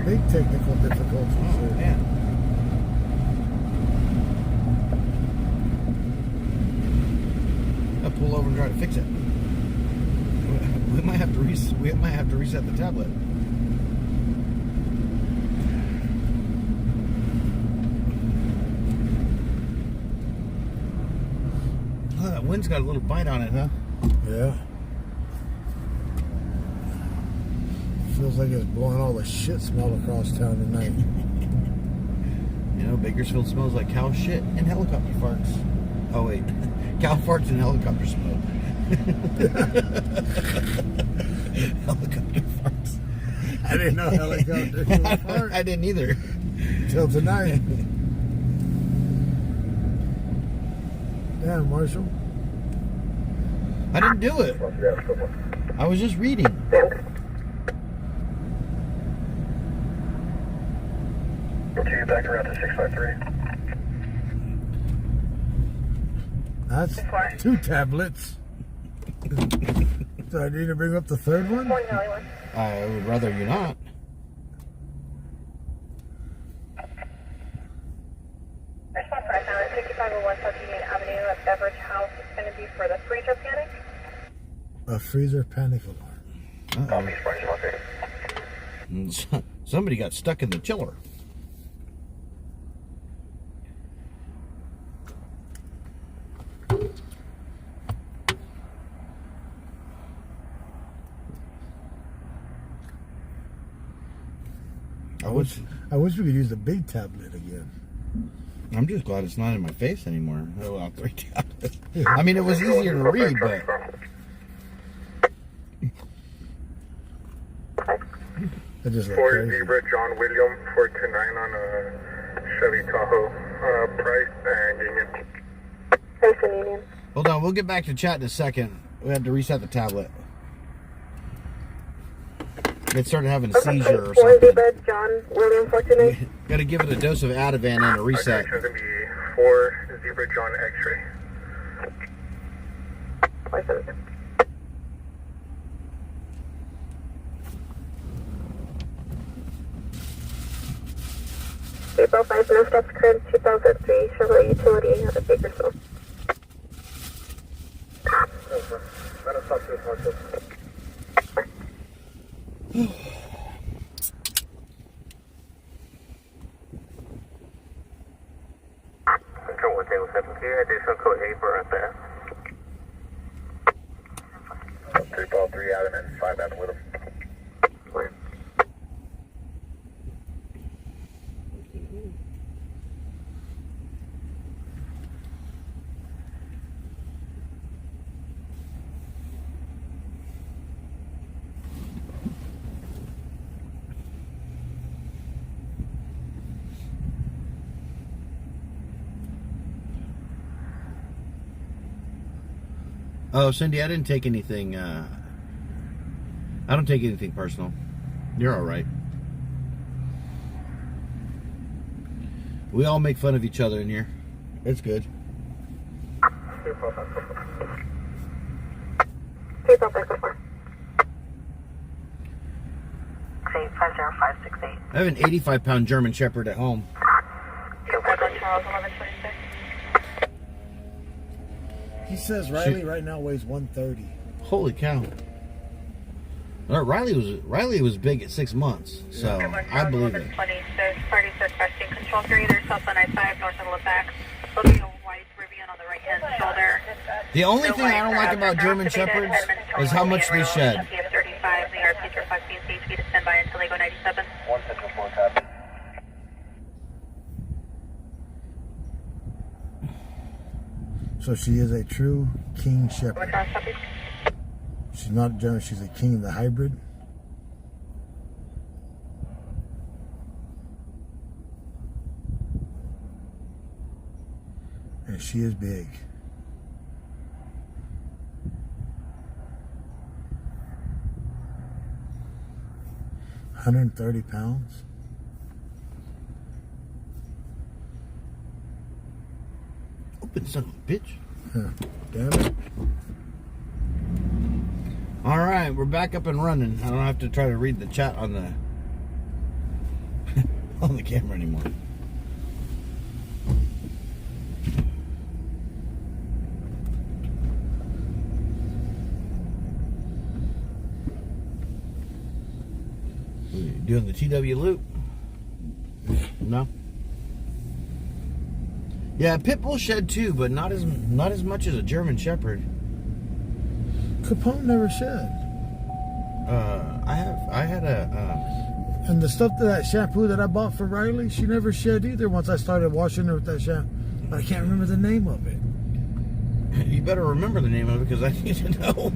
Big technical difficulties. Oh, man. I'll pull over and try to fix it. We might have to reset the tablet. Oh, that wind's got a little bite on it, huh? Yeah. Feels like it's blowing all the shit smell across town tonight. You know, Bakersfield smells like cow shit and helicopter farts. Oh wait, cow farts and helicopter smoke. Helicopter farts. I didn't know helicopters were fart. I didn't either. Till tonight. Damn, Marshall. I didn't do it. I was just reading. Okay, back around to 653. That's 2 tablets. Do I need to bring up the third one? I would rather you not. Response for 5501 South Union Avenue at beverage house. It's going to be for the freezer panic. A freezer panic alarm. Somebody got stuck in the chiller. I wish we could use the big tablet again. I'm just glad it's not in my face anymore. Oh, I'll 3 tablets. I mean, it was easier to read, but... I just look Ford crazy. Zebra, John William, 429 on a Chevy Tahoe, Price and Union. Price and Union. Hold on, we'll get back to chat in a second. We had to reset the tablet. It started having a seizure or Ford something. Zebra, John William, 429. Got to give it a dose of Ativan and a reset. It's going to be 4 Zebra, John X-ray. 577. April 5, no steps current 2003 Chevrolet Utility out of Bakersfield. Control 107 here, additional code 8 for FS. 3 ball 3 out and then 5 out with him. Oh, Cindy, I didn't take anything, I don't take anything personal. You're all right. We all make fun of each other in here. It's good. 34564. 50568. I have an 85-pound German Shepherd at home. Charles, 1126. He says Riley right now weighs 130. Holy cow. Riley was big at 6 months, so I believe it. 26, parties requesting control 3, there's Southland I-5, north of Levac. There'll be a white Rivian on the right-hand shoulder. The only thing I don't like about German Shepherds is how much they shed. 35, the RPs requesting safety to stand by until they go 97. 154 copy. So she is a true King Shepherd. What's our copy? She's not a German, she's a King, the hybrid. And she is big. £130. Open son of a bitch. Huh. Damn it. All right, we're back up and running. I don't have to try to read the chat on the on the camera anymore. Doing the TW loop? No. Yeah, Pitbull shed too, but not as much as a German Shepherd. Capone never shed. I had a and the stuff that shampoo that I bought for Riley, she never shed either once I started washing her with that shampoo. But I can't remember the name of it. You better remember the name of it because I need to know.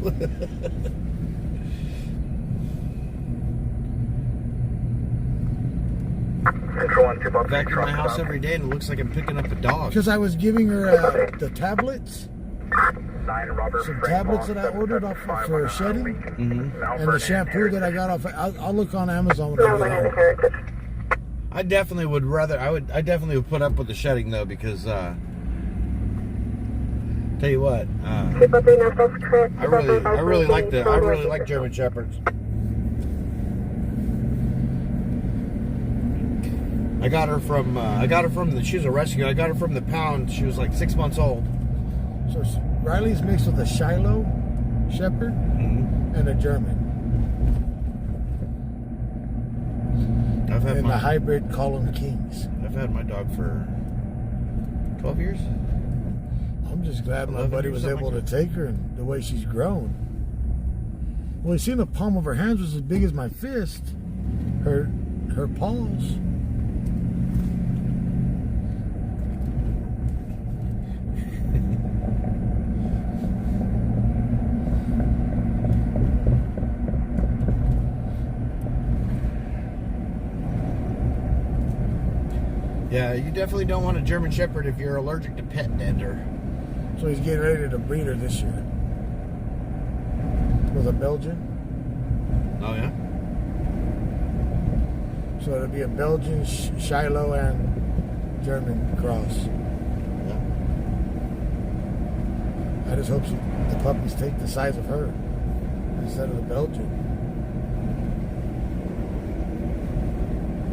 Back in my house every day and it looks like I'm picking up a dog. Because I was giving her the tablets. Some tablets that I ordered off for shedding. Mm-hmm. And the shampoo that I got off. I'll look on Amazon when I get home. I definitely would put up with the shedding though because tell you what, I really like German Shepherds. I got her from she was a rescue. I got her from the pound. She was like 6 months old. Riley's mixed with a Shiloh Shepherd and a German. I've had and the hybrid call them Kings. I've had my dog for 12 years. I'm just glad my buddy was able to take her and the way she's grown. Well, you seen the palm of her hands was as big as my fist. Her paws. Yeah, you definitely don't want a German Shepherd if you're allergic to pet dander. So he's getting ready to breed her this year. With a Belgian. Oh, yeah? So it'll be a Belgian, Shiloh, and German cross. Yeah. I just hope the puppies take the size of her instead of the Belgian.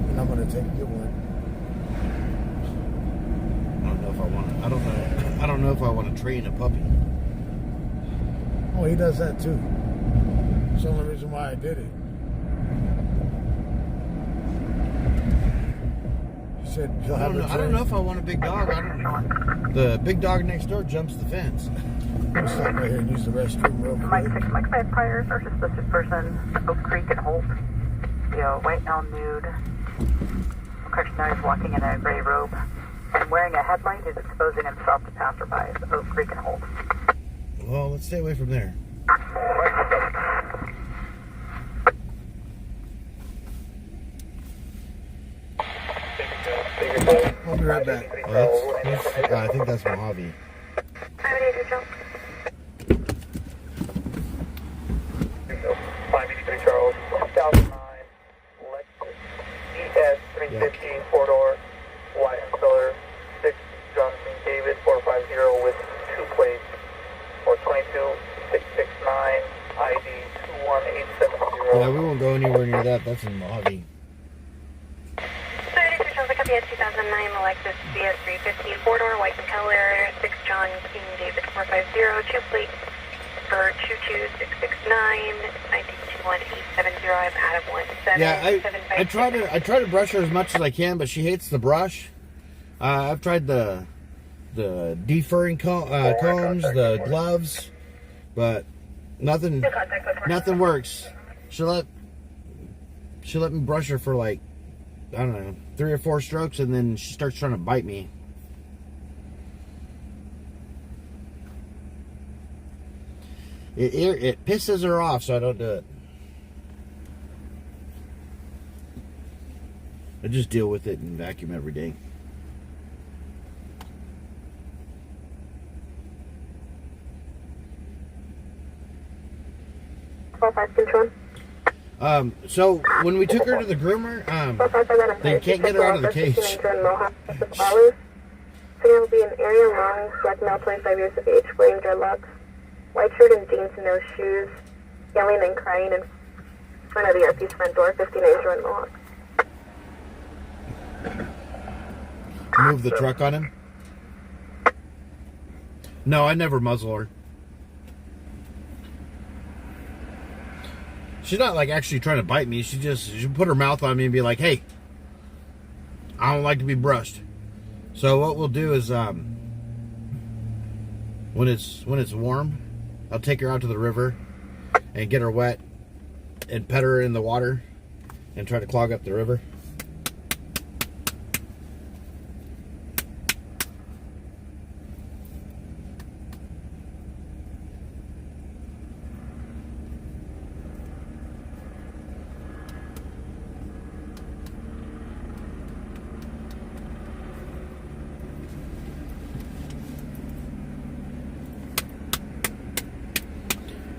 And I'm going to get one. I don't know if I want to train a puppy. Oh, he does that too. It's the only reason why I did it. He said he'll have I don't know if I want a big dog. I don't know. The big dog next door jumps the fence. I'll stop right here and use the restroom real quick. Mike 6, Mike 5 prior, our suspicious person, Oak Creek and Holt. The white male nude. Correction, now he's walking in a gray robe. And wearing a headlight is exposing himself to passerbys. Oak Creek and Holt. Well, let's stay away from there. I'll be right back. Oh, I think that's Mojave. Charles, 2009 Lexus ES 350 4-door, white color, 6 Johnson David 450 with 2 plates, or 22669 ID 21870. Yeah, we won't go anywhere near that. That's in Mojave. I copy at 2009 Lexus ES 350 4-door, white in color, 6 John King David 450, 2 plates for 22669 ID 21870. I'm out of 17. Yeah, I try to brush her as much as I can, but she hates the brush. I've tried the defurring combs, the gloves, but nothing works. She'll let me brush her for like, I don't know, 3 or 4 strokes, and then she starts trying to bite me. It pisses her off, so I don't do it. I just deal with it and vacuum every day. So when we took her to the groomer, they can't get her out of the cage. There will be an area long, black male, 25 years of age, wearing dreadlocks, white shirt and jeans and no shoes, yelling and crying in front of the RP's front door, 59 Jordan Mohawk. Move the truck on him? No, I never muzzle her. She's not like actually trying to bite me. She put her mouth on me and be like, "Hey, I don't like to be brushed." So what we'll do is when it's warm, I'll take her out to the river and get her wet and pet her in the water and try to clog up the river.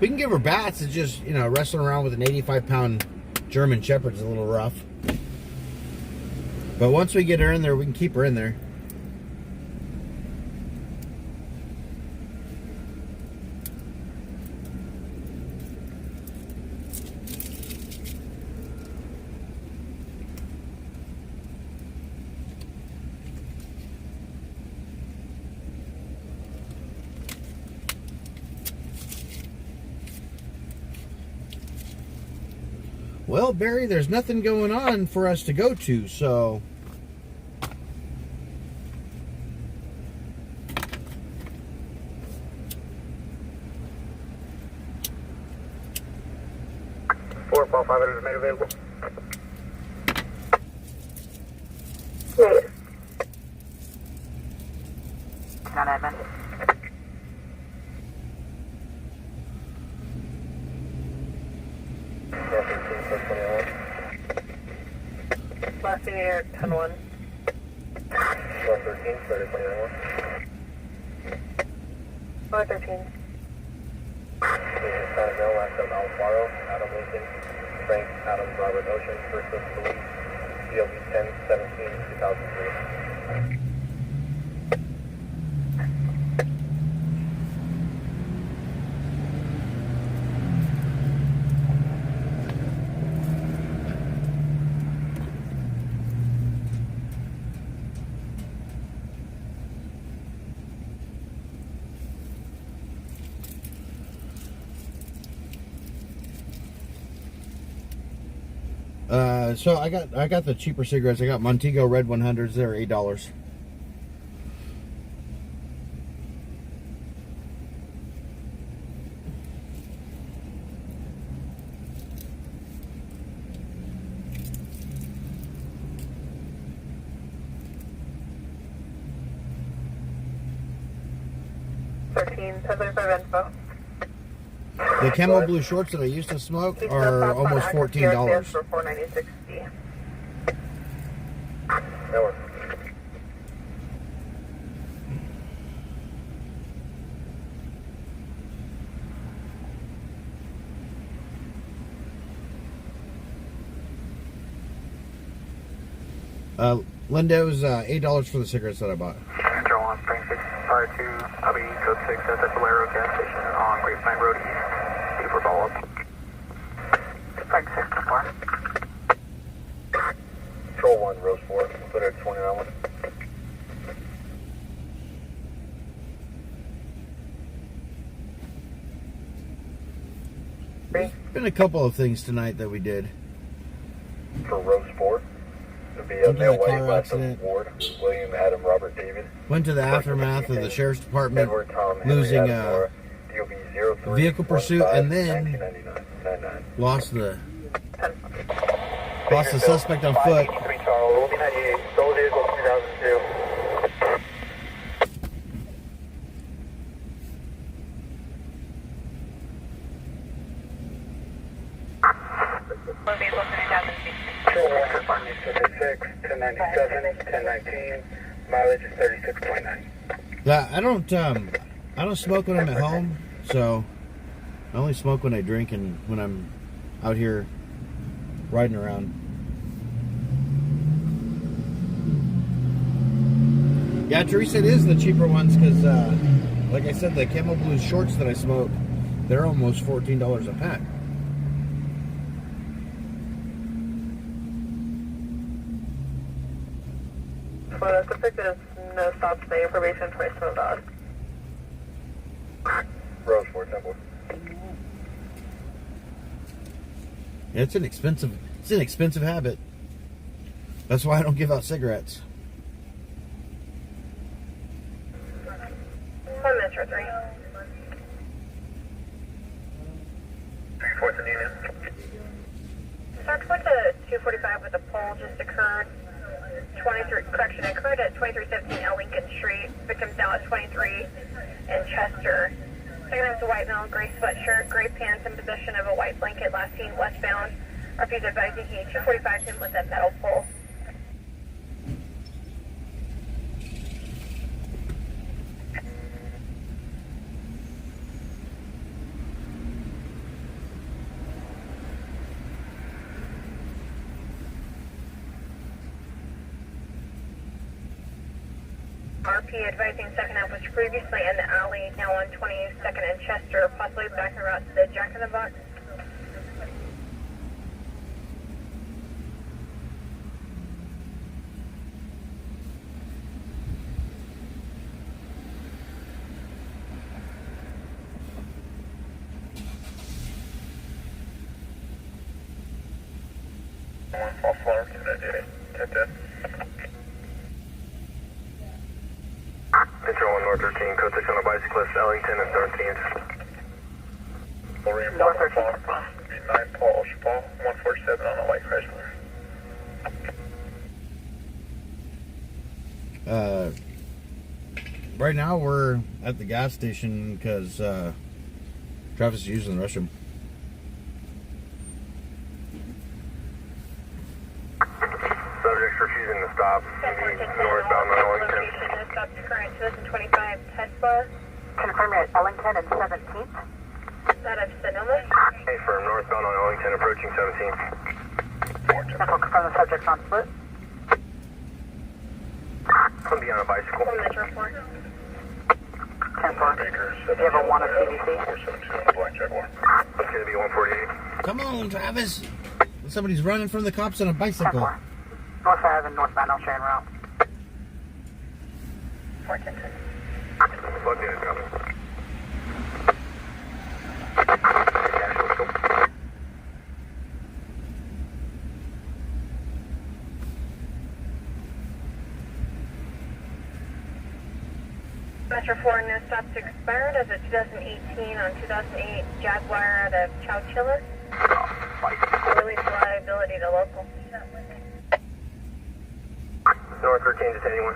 We can give her bats. It's just, wrestling around with an 85-pound German Shepherd is a little rough. But once we get her in there, we can keep her in there. Well, Barry, there's nothing going on for us to go to, so... Four, Paul 500 is made available. Yes. Not admin. Last seen here, 10-1. 13, started 29-1. 413. Last up Alfaro, Adam Lincoln, Frank, Adam, Robert Ocean, First of Police, DOB 1017, 2003. So I got the cheaper cigarettes. I got Montego Red 100s. They're $8. Info. The camo blue shorts that I used to smoke are almost $14. For $496. That works. Lindo's $8 for the cigarettes that I bought. Control 1, Spring 6, Fire 2, I'll be code 6 at the Valero gas station on Grapevine Road East. Due for follow-up. Spring 6 to 4. Control 1, Rose 4, put it at 29-1. There's been a couple of things tonight that we did. For Rose 4, it'll be a male white accident. Ward, William Adam Robert David. Went to the aftermath of the sheriff's department Edward Tom losing Henry a vehicle pursuit, and then lost the suspect on foot. Charles, 98, stolen vehicle 2002. Vehicle 1096, 1097, 1019, mileage is 36.9. Yeah, I don't smoke when I'm at home, so I only smoke when I drink and when I'm out here riding around. Yeah, Teresa, it is the cheaper ones because, like I said, the camo blue shorts that I smoke, they're almost $14 a pack. For the suspect, there's no stop today. Information placed on dog. Rose 4, Temple. Yeah, it's an expensive habit. That's why I don't give out cigarettes. 1 Metro 3. 3-4 Union. Search went to 245 with a pole just occurred. Occurred at 2317 L Lincoln Street. Victim's now at 23 in Chester. Second is a white male, gray sweatshirt, gray pants, in possession of a white blanket, last seen westbound. RP's advising he 245 him with that metal pole. RP advising second up was previously in the alley, now on 22nd and Chester, possibly back en route to the Jack in the Box. One false alarm, 10-10. Intro 1 North 13, code 6 on a bicyclist, Ellington and 13th. North 13. 9 Paul, Chapal, 147 on a white Chrysler. Right now we're at the gas station because Travis is using the restroom. Subject's refusing to stop. Northbound on Ellington. Stop current 2025 Tesla. Confirm you're at Ellington and 17th. Out of Sonoma. Hey, firm, northbound on Ellington, approaching 17th. Central confirm the subject's on foot. Gonna be on a bicycle. One Metro 4. 10-4. Do you have a 1 of CBC? 472 on a black Jaguar. That's gonna be 148. Come on, Travis! Somebody's running from the cops on a bicycle. 10-4. North Ave and northbound on Sharon Route. 410. Plug in, copy. Metro 4 no stops expired as a 2018 on 2008 Jaguar out of Chowchilla. Release liability to local. North 13 to anyone.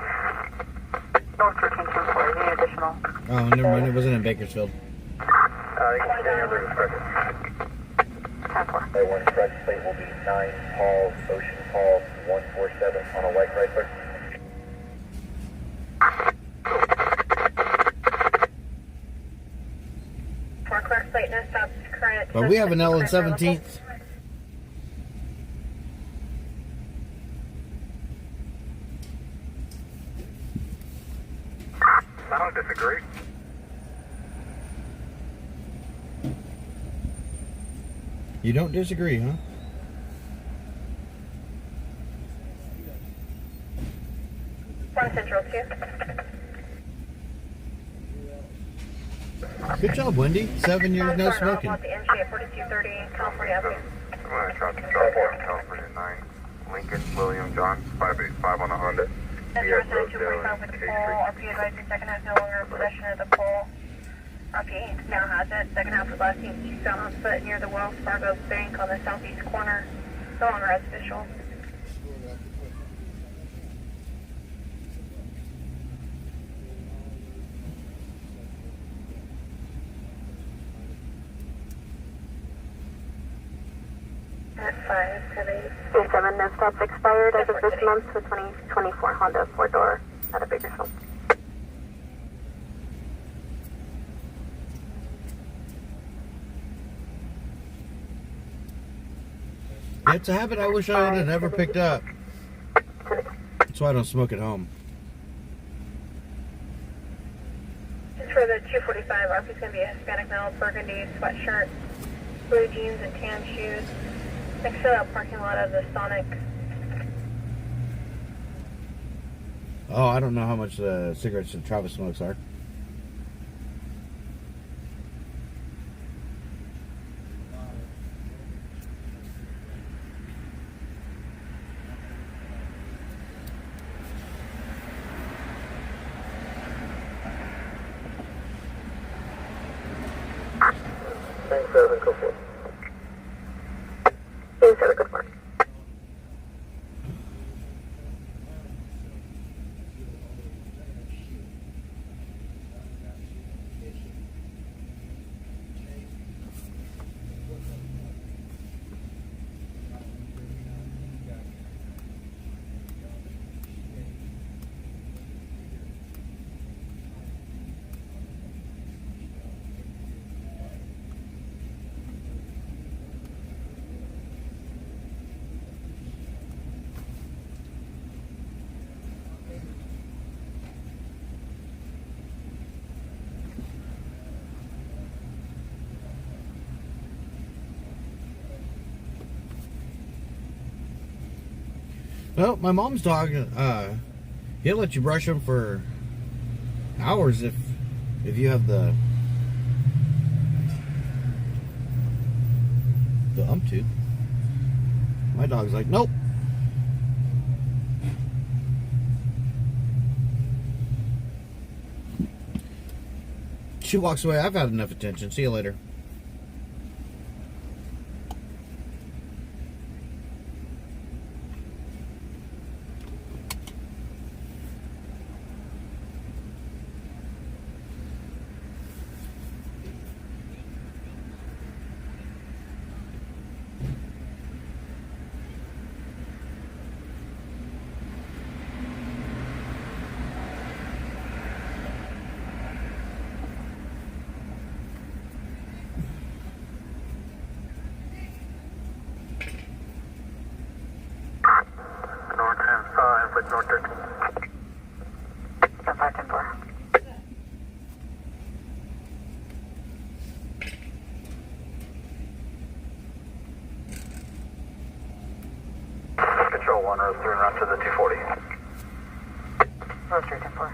North 13 2-4. Any additional? Oh, never mind. It wasn't in Bakersfield. They can stay under discretion. 10-4. By 1 fresh plate will be 9 Paul, Ocean Paul, 147 on a white Chrysler. For correct plate no stops current. But we have an L in 17th. I don't disagree. You don't disagree, huh? One Central 2. Good job, Wendy. 7 years no smoking. The NJ 4230 California Avenue. I'm gonna try to start here in California 9. Lincoln, William, John, 585 on a Honda. Metro 245 with the pole. RP advising second half no longer in possession of the pole. RP now has it. Second half was last seen eastbound on foot near the Wells Fargo Bank on the southeast corner. No longer as official. At 578. 7 no stops expired as of this month for 2024 Honda 4-door out of Bakersfield. It's a habit I wish I would have never picked up. That's why I don't smoke at home. Just for the 245, RP is going to be a Hispanic male, burgundy sweatshirt, blue jeans, and tan shoes. Next to the parking lot of the Sonic. Oh, I don't know how much the cigarettes that Travis smokes are. Thanks, 7, go for it. 7, good work. Well, my mom's dog, he'll let you brush him for hours if you have the umptooth. My dog's like, nope. She walks away. I've had enough attention. See you later. North 13. 510-4. Control 1, Rose 3 and route to the 240. Rose 310-4.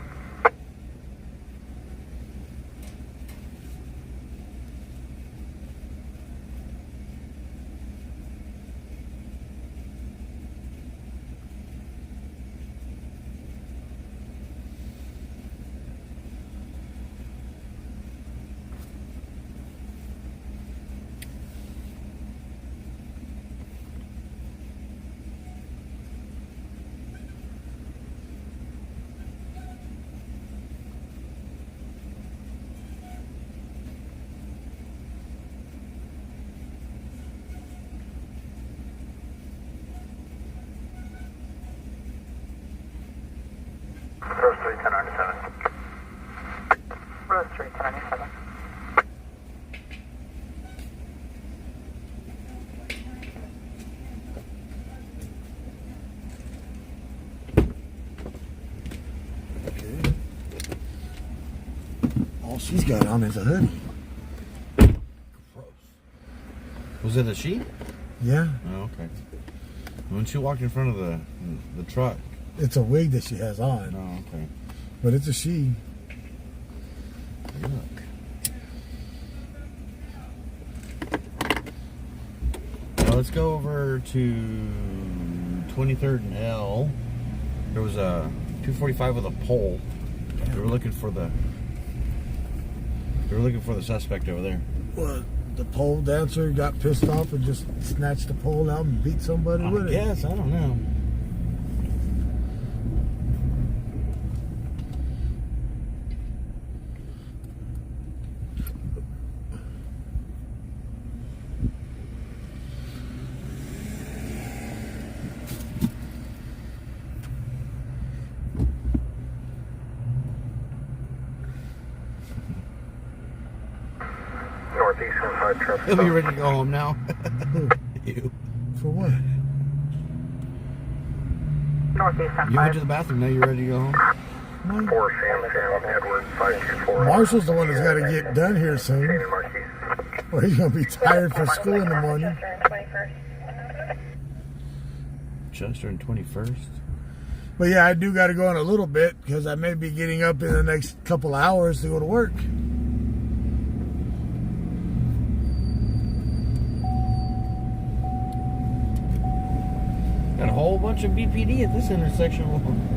Rose 3, 1097. Rose 3, 1097. Okay. All she's got on is a hoodie. Gross. Was it a she? Yeah. Oh, okay. When she walked in front of the truck. It's a wig that she has on. Oh, okay. But it's a she. Look. Now let's go over to 23rd and L. There was a 245 with a pole. They were looking for the suspect over there. Well, the pole dancer got pissed off and just snatched the pole out and beat somebody with it. Yes, I don't know. Northeast 15 traffic. He'll be ready to go home now. You. For what? Northeast 15. You went to the bathroom, now you're ready to go home? 4 Sam Edward 524. Marshall's the one that's got to get done here soon. Or he's going to be tired for school in the morning. Chester and 21st. But yeah, I do got to go in a little bit because I may be getting up in the next couple of hours to go to work. Got a whole bunch of BPD at this intersection.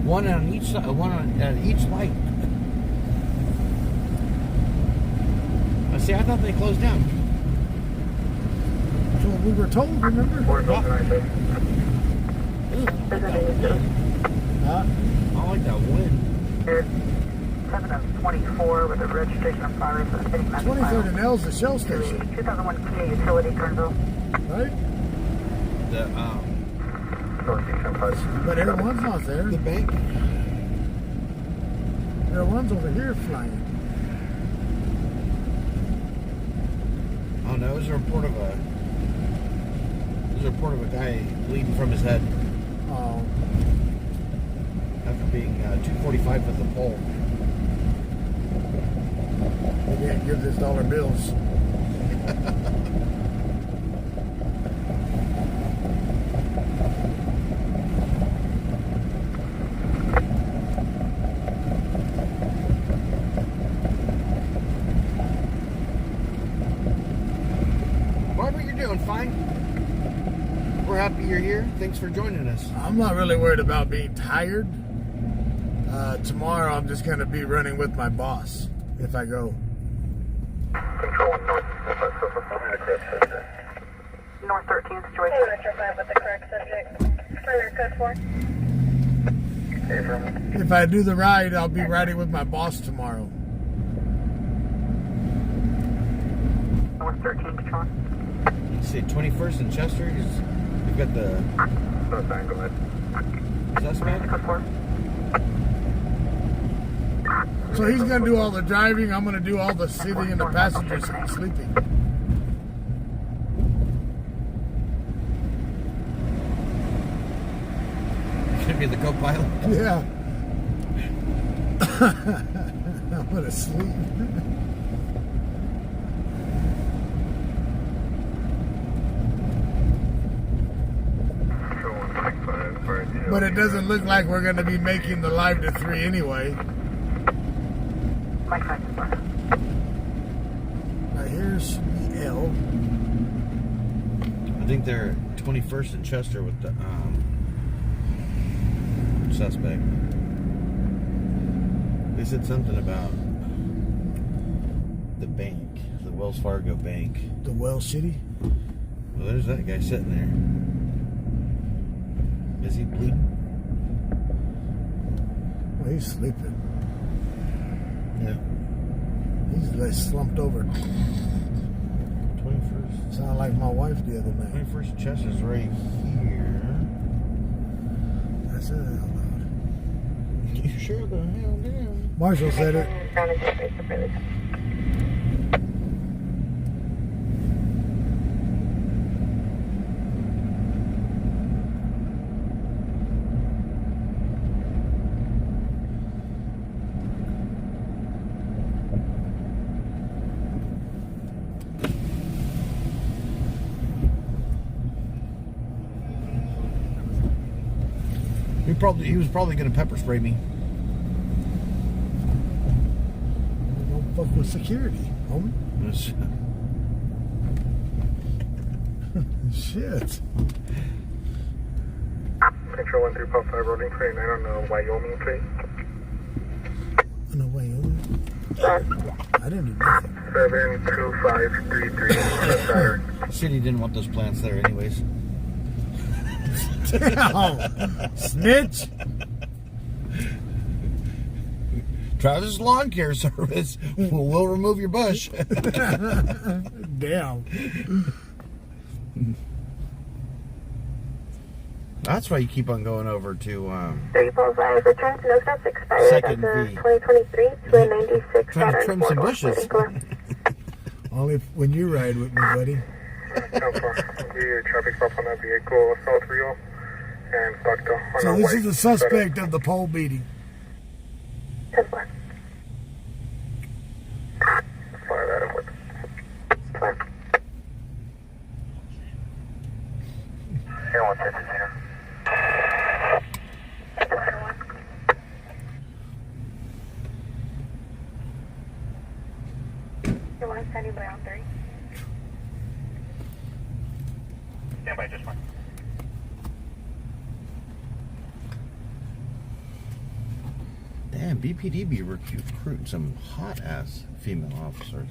One on each side, one at each light. I see. I thought they closed down. That's what we were told. Remember? Huh? I like that wind. 7 of 24 with a registration of fire for the city. 23rd and L's the Shell station. 2001 Kia Utility, Kernville. Right? The But everyone's not there. The bank. Everyone's over here flying. Oh no, there's a report of a guy bleeding from his head. Oh. After being 245 with the pole. He didn't give this dollar bills. Barbara, you're doing fine. We're happy you're here. Thanks for joining us. I'm not really worried about being tired. Tomorrow I'm just going to be running with my boss if I go. Control 1 north. North 13th situation. Metro 5 with the correct subject. Further code 4. If I do the ride, I'll be riding with my boss tomorrow. North 13th Patrol. See, 21st and Chester. We've got the No sign, go ahead. suspect. Code 4. So he's going to do all the driving. I'm going to do all the sitting and the passenger seat sleeping. Gonna be the co-pilot. Yeah. I'm going to sleep. But it doesn't look like we're going to be making the live to 3 anyway. Mike 5. Now here's the L. I think they're 21st and Chester with the suspect. They said something about the bank, the Wells Fargo bank. The Wells City? Well, there's that guy sitting there. Is he bleeding? Well, he's sleeping. Yeah. He's like slumped over. 21st. Sound like my wife the other night. 21st Chester's right here. I said it out loud. You sure the hell did? Marshall said it. He was probably going to pepper spray me. Don't fuck with security, homie. Shit. Control 1 Pop 5 rolling 29 on the Wyoming plate. No way, homie. I didn't do nothing. 72533. City didn't want those plants there anyways. Damn. Snitch. Travis Lawn Care Service will remove your bush. Damn. That's why you keep on going over to 345 return to no stops expired Second as of V. 2023 to a 96 trying to Saturn trim some 4 bushes. Only when you ride with me, buddy. The traffic stop on that vehicle, South Rio, and stopped on So this is the suspect of the pole beating. 10-4. Fire that up with. Here, 150 here. You want to send anybody on 3? Stand by, just fine. damn BPD be recruiting some hot ass female officers.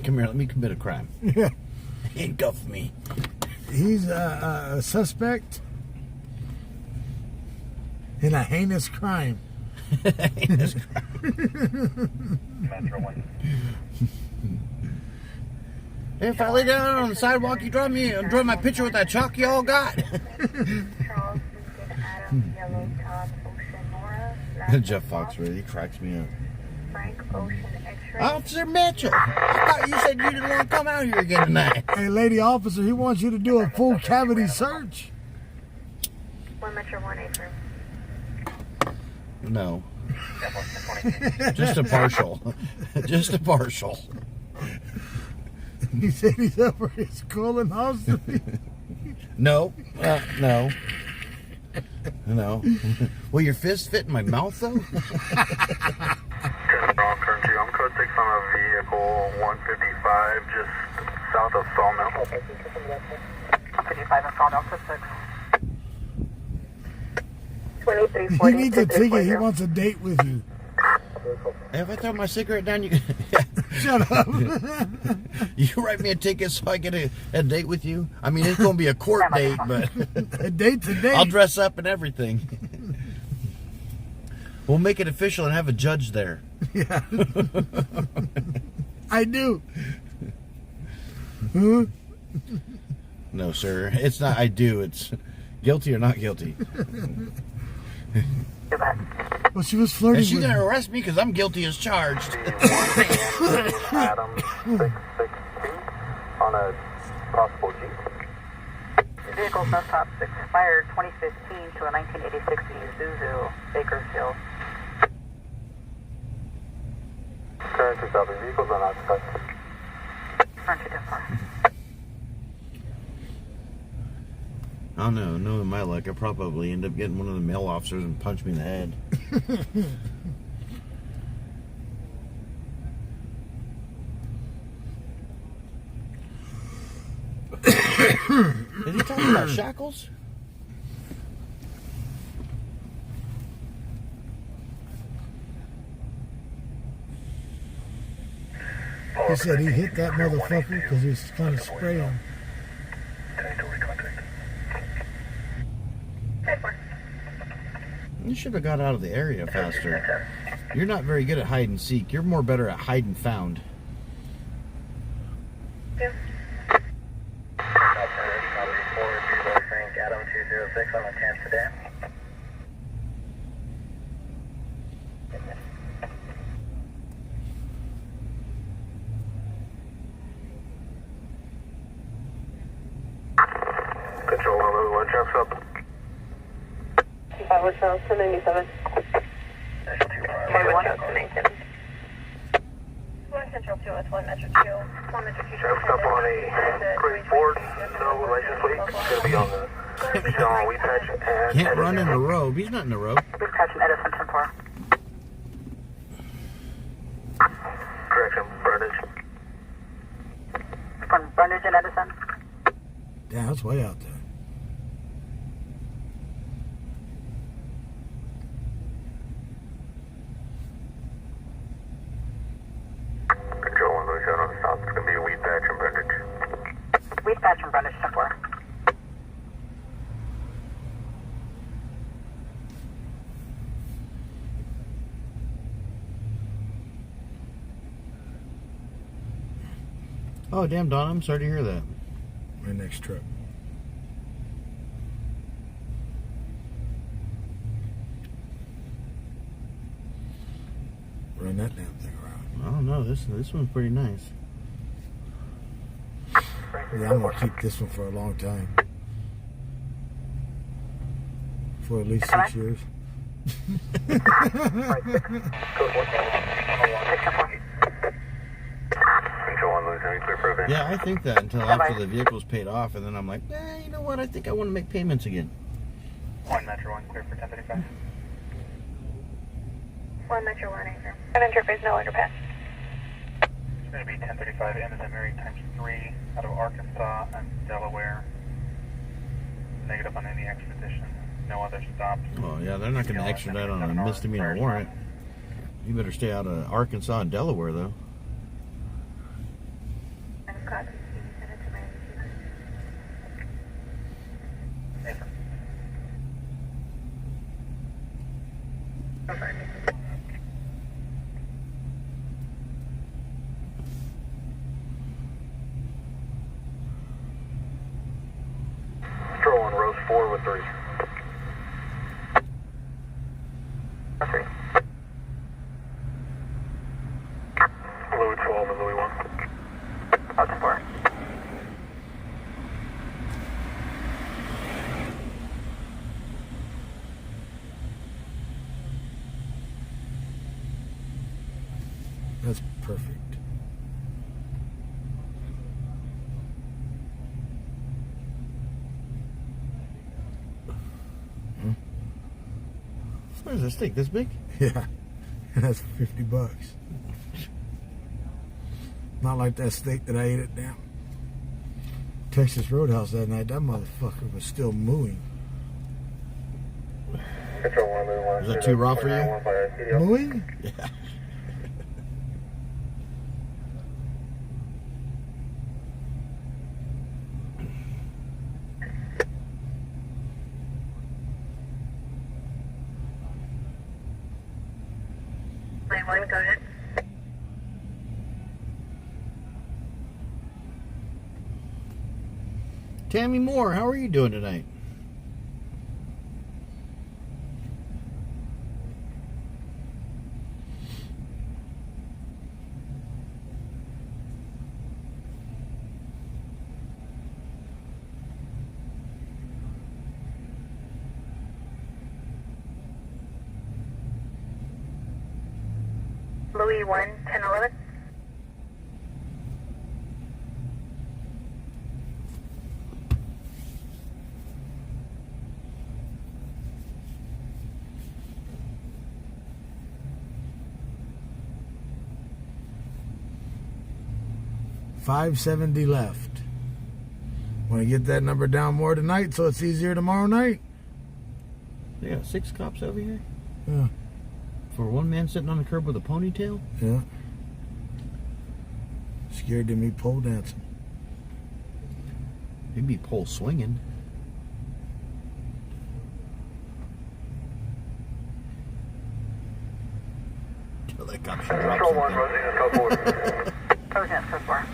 Come here, let me commit a crime. Yeah. Handcuff me. He's a suspect in a heinous crime. Heinous crime. Metro 1. If I lay down on the sidewalk, you draw my picture with that chalk you all got. Charles, Adam, Yellow Top, Ocean, Nora, Jeff Foxworthy, he cracks me up. Frank, Ocean, X-Ray. Officer Mitchell, I thought you said you didn't want to come out here again tonight. Hey, lady officer, he wants you to do a full cavity search. 1 Metro 1A firm. No. Just a partial. Just a partial. He said he's over his colonoscopy. No. No. No. Will your fist fit in my mouth, though? Currently on code 6 on a vehicle 155, just south of Sawmill. 55 and Sawmill to 6. He needs a ticket. He wants a date with you. If I throw my cigarette down, you Shut up. you write me a ticket so I get a date with you? I mean, it's going to be a court date, but A date's a date. I'll dress up and everything. We'll make it official and have a judge there. Yeah. I do. Huh? No, sir. It's not I do. It's guilty or not guilty. Well, she was flirting Is she with going to him. arrest me because I'm guilty as charged? Adam 662 on a possible Jeep. Vehicle suspect expired 2015 to a 1986 Isuzu Bakersfield. Current 2000 vehicles unoccupied. Front to Denver. I don't know. Knowing my luck, I probably end up getting one of the male officers and punch me in the head. Is he talking about shackles? He said he hit that motherfucker because he was trying to spray him. You should have got out of the area faster. You're not very good at hide and seek. You're more better at hide and found. Adam 206 on the 10th today. Control 111, traffic up. 5 South to 97. 41 to 97. 1 Central 2, it's 1 Metro 2. 1 Metro 2. Traffic up on a Great Ford, no license plate. It's going to be on the John Wheat Patch and Can't run in a robe. He's not in a robe. We've catching Edison 10-4. Correction, Burnage. From Brundage and Edison. Yeah, that's way out there. Control 1 Louis on the stop. It's going to be a Wheat Patch and Burnage. We've patched from Brundage 10-4. Oh, damn, Don. I'm sorry to hear that. My next truck. Run that damn thing around. I don't know. This one's pretty nice. Yeah, I'm gonna keep this one for a long time. For at least 6 years. Control 1 Louis, clear for event. Yeah, I think that until after the vehicle's paid off, and then I'm like, you know what? I think I want to make payments again. 1 Metro 1, clear for 1035. 1 Metro 1 Anchor. And interface no underpass. It's going to be 1035 Amazon Mary times 3 out of Arkansas and Delaware. Negative on any expedition. No other stops. Oh, yeah, they're not going to extradite on a misdemeanor warrant. You better stay out of Arkansas and Delaware, though. Control 1 Rose 4 with 3. Louis 12 and Louis 1. Out to 4. That's perfect. Where's the steak? This big? Yeah. That's $50. Not like that steak that I ate at down. Texas Roadhouse that night, that motherfucker was still mooing. Is that too raw for you? Mooing? Yeah. Line 1, go ahead. Tammy Moore, how are you doing tonight? Louis 1, 1011. $570 left. Want to get that number down more tonight so it's easier tomorrow night? They got 6 cops over here? Yeah. For one man sitting on the curb with a ponytail? Yeah. Scared to me pole dancing. Maybe pole swinging. Tell that cop should drop something. So far.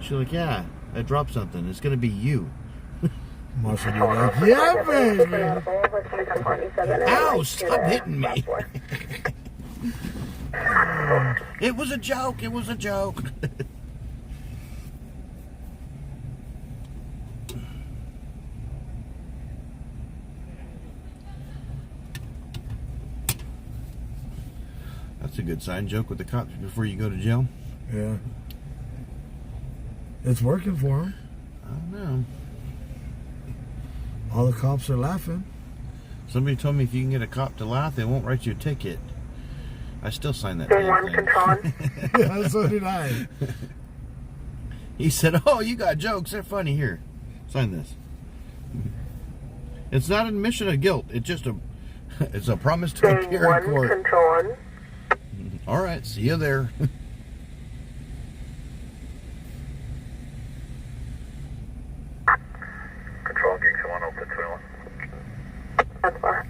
She's like, yeah, I dropped something. It's going to be you. Marshall be like, yeah, baby. Ow, stop hitting me. It was a joke. It was a joke. That's a good sign. Joke with the cops before you go to jail. Yeah. It's working for him. I don't know. All the cops are laughing. Somebody told me if you can get a cop to laugh, they won't write you a ticket. I still signed that. Day 1, control. Yeah, so did I. He said, "Oh, you got jokes. They're funny. Here, sign this." It's not an admission of guilt. It's just it's a promise to Day appear 1, in court. control. All right, see you there. Control geeks, I want to open 21. That's far.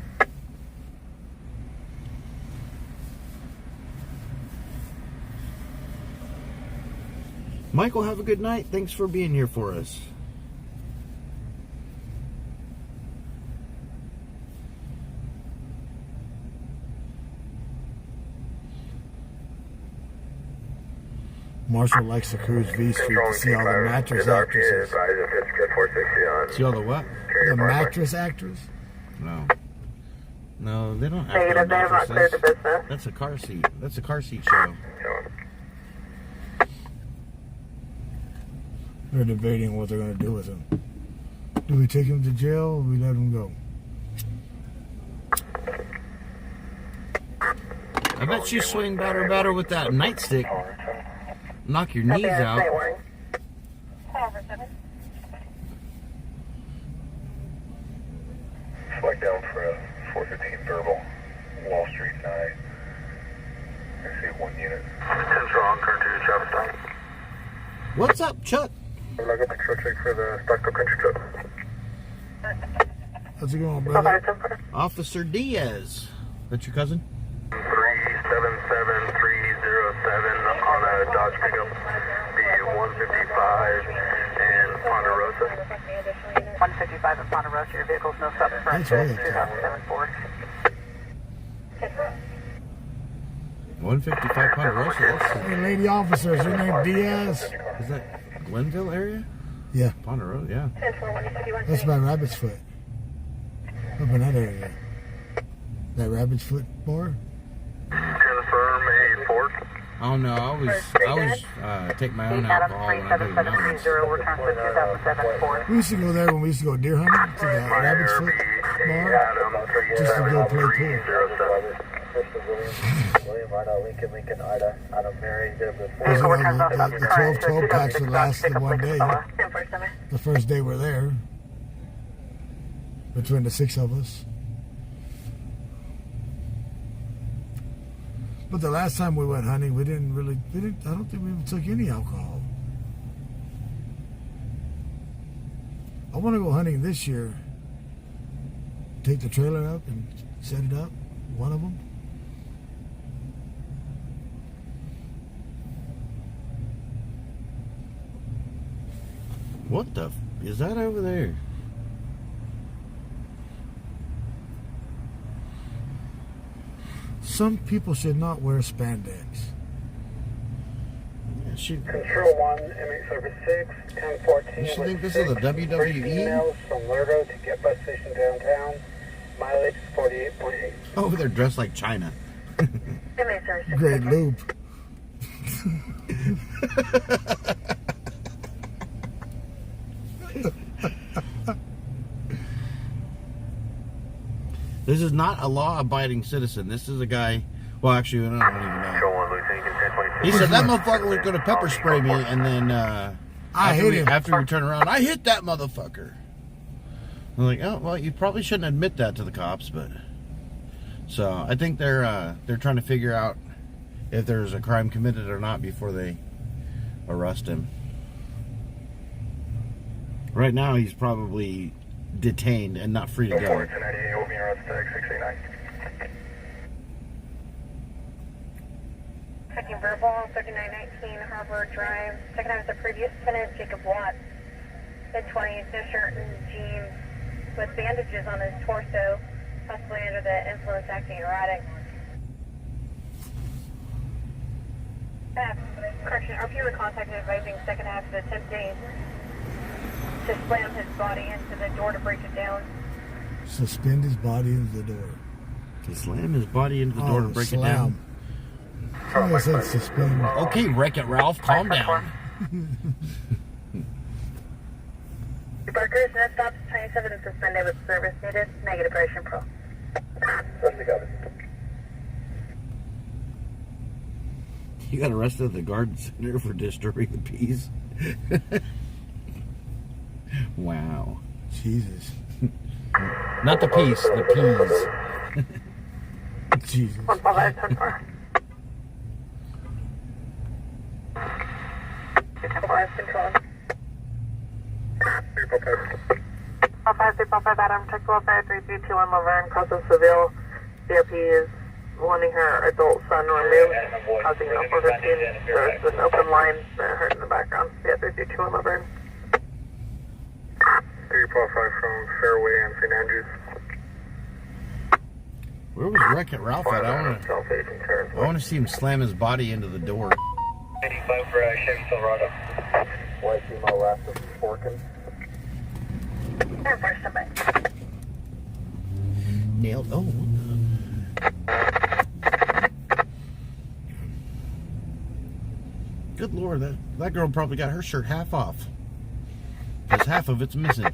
Michael, have a good night. Thanks for being here for us. Marshall likes to cruise V Street to see all the mattress actresses. See all the what? The mattress actors? No. No, they don't act Negative, like they have not cleared the mattresses. business. That's a car seat. That's a car seat show. They're debating what they're going to do with him. Do we take him to jail or we let him go? I bet you swing batter with that nightstick. Knock your knees out. Flag down for a 415 verbal, Wall Street and I see 1 unit. 10 strong, current to traffic stop. What's up, Chuck? I'm looking for truck check for the Stockton Country Club. How's it going, brother? Officer Diaz. That's your cousin? 377307 on a Dodge pickup, the 155 and Ponderosa. 155 in Ponderosa, your vehicle's no subfront. That's right. 2007 Ford. 155 Ponderosa. Hey, lady officers, your name Diaz? Is that Glenville area? Yeah. Ponderosa, yeah. That's by Rabbit's Foot. Up in that area. That Rabbit's Foot bar? Confirm a Ford. Oh no, I always take my own alcohol when I go to the mountains. Return to 2007 Ford. We used to go there when we used to go deer hunting to the Rabbit's Foot bar just to go play pool. First of William Ida, Lincoln Ida, out of Mary, the 12-12 packs that lasted one day. The first day we're there, between the 6 of us. But the last time we went hunting, I don't think we even took any alcohol. I want to go hunting this year. Take the trailer up and set it up, one of them. What the is that over there? Some people should not wear spandex. Control 1, MX Service 6, 1014. You should think this is the WWE? Emails from Lerdo to get bus station downtown. Mileage 48.8. Oh, they're dressed like China. Great loop. This is not a law-abiding citizen. This is a guy. Well, actually, I don't even know. He said that motherfucker was going to pepper spray me, and then after we turn around, I hit that motherfucker. I'm like, oh well, you probably shouldn't admit that to the cops, but so I think they're trying to figure out if there's a crime committed or not before they arrest him. Right now, he's probably detained and not free to go. Checking verbal, 3919 Harbor Drive. Checking out the previous tenant, Jacob Watts. Mid-20s, no shirt and jeans, with bandages on his torso, possibly under the influence acting erratic. Correction, RP was contacted advising second half of attempting to slam his body into the door to break it down. Suspend his body into the door. To slam his body into the door to break it down? I said suspend. Okay, Wreck-It Ralph, calm down. Barkers, no stops, 27 suspended with service needed. Negative pressure pro. You got arrested at the garden center for disturbing the peace. Wow. Jesus. Not the peace, the peas. Jesus. 155 control. 555 Adam, check 15321 Laverne, causes Seville. CRP is wanting her adult son removed, causing an upper routine. There's an open line that hurt in the background. 321 Laverne. 345 from Fairway and St. Andrews. Where was Wreck-It Ralph at? I want to see him slam his body into the door. 85 for Chevy Silverado. White female last of Forkin. Nailed. Oh. Good Lord, that girl probably got her shirt half off. Because half of it's missing.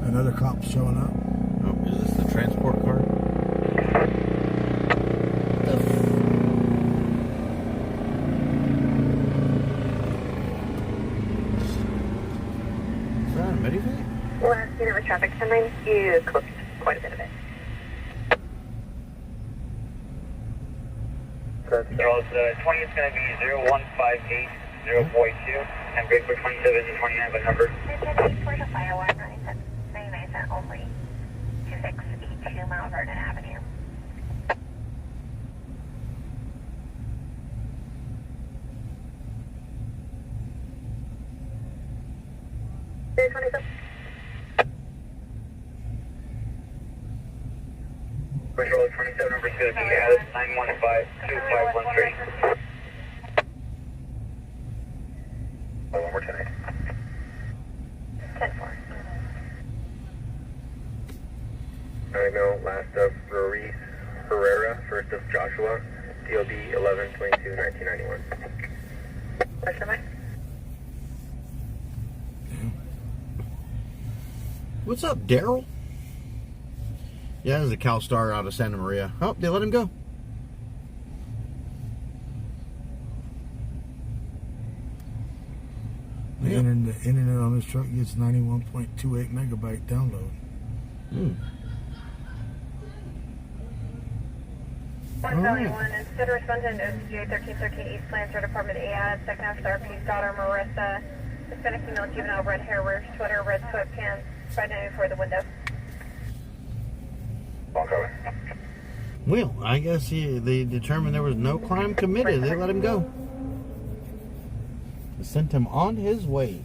Another cop showing up. Oh, is this the transport car? Is that a minivan? Last unit with traffic, 10-9, you closed quite a bit of it. Charles, 20 is going to be 0158042, and break for 27 and 29 by number. Florida Fire Alarm 99 cent only. 2682 Mount Vernon Avenue. Control 27 number is going to be added 915-2513. One more 10-8. 10-4. Diagonal, last of Ruiz Herrera, first of Joshua, DOB 11-22-1991. Question mark? What's up, Daryl? Yeah, this is a CalStar out of Santa Maria. Oh, they let him go. The internet on this truck gets 91.28 megabyte download. 171, instead of responding to OCGA 1313 East Lancer Department A, second officer RP's daughter Marissa, Hispanic female juvenile, red hair, wears sweater, red sweatpants, 594 the window. Well, I guess they determined there was no crime committed. They let him go. They sent him on his way.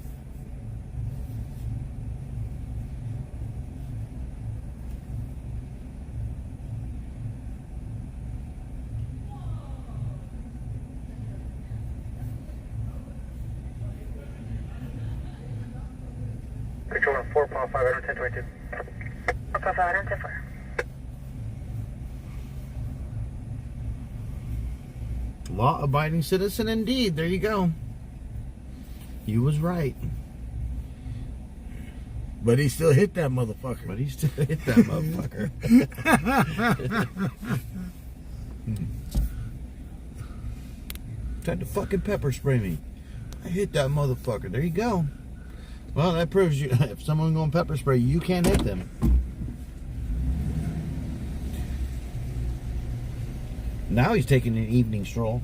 Control 4.5, 1022. 4.5, 10-4. Law-abiding citizen indeed. There you go. You was right. But he still hit that motherfucker. Tried to fucking pepper spray me. I hit that motherfucker. There you go. Well, that proves you if someone's going pepper spray, you can't hit them. Now he's taking an evening stroll.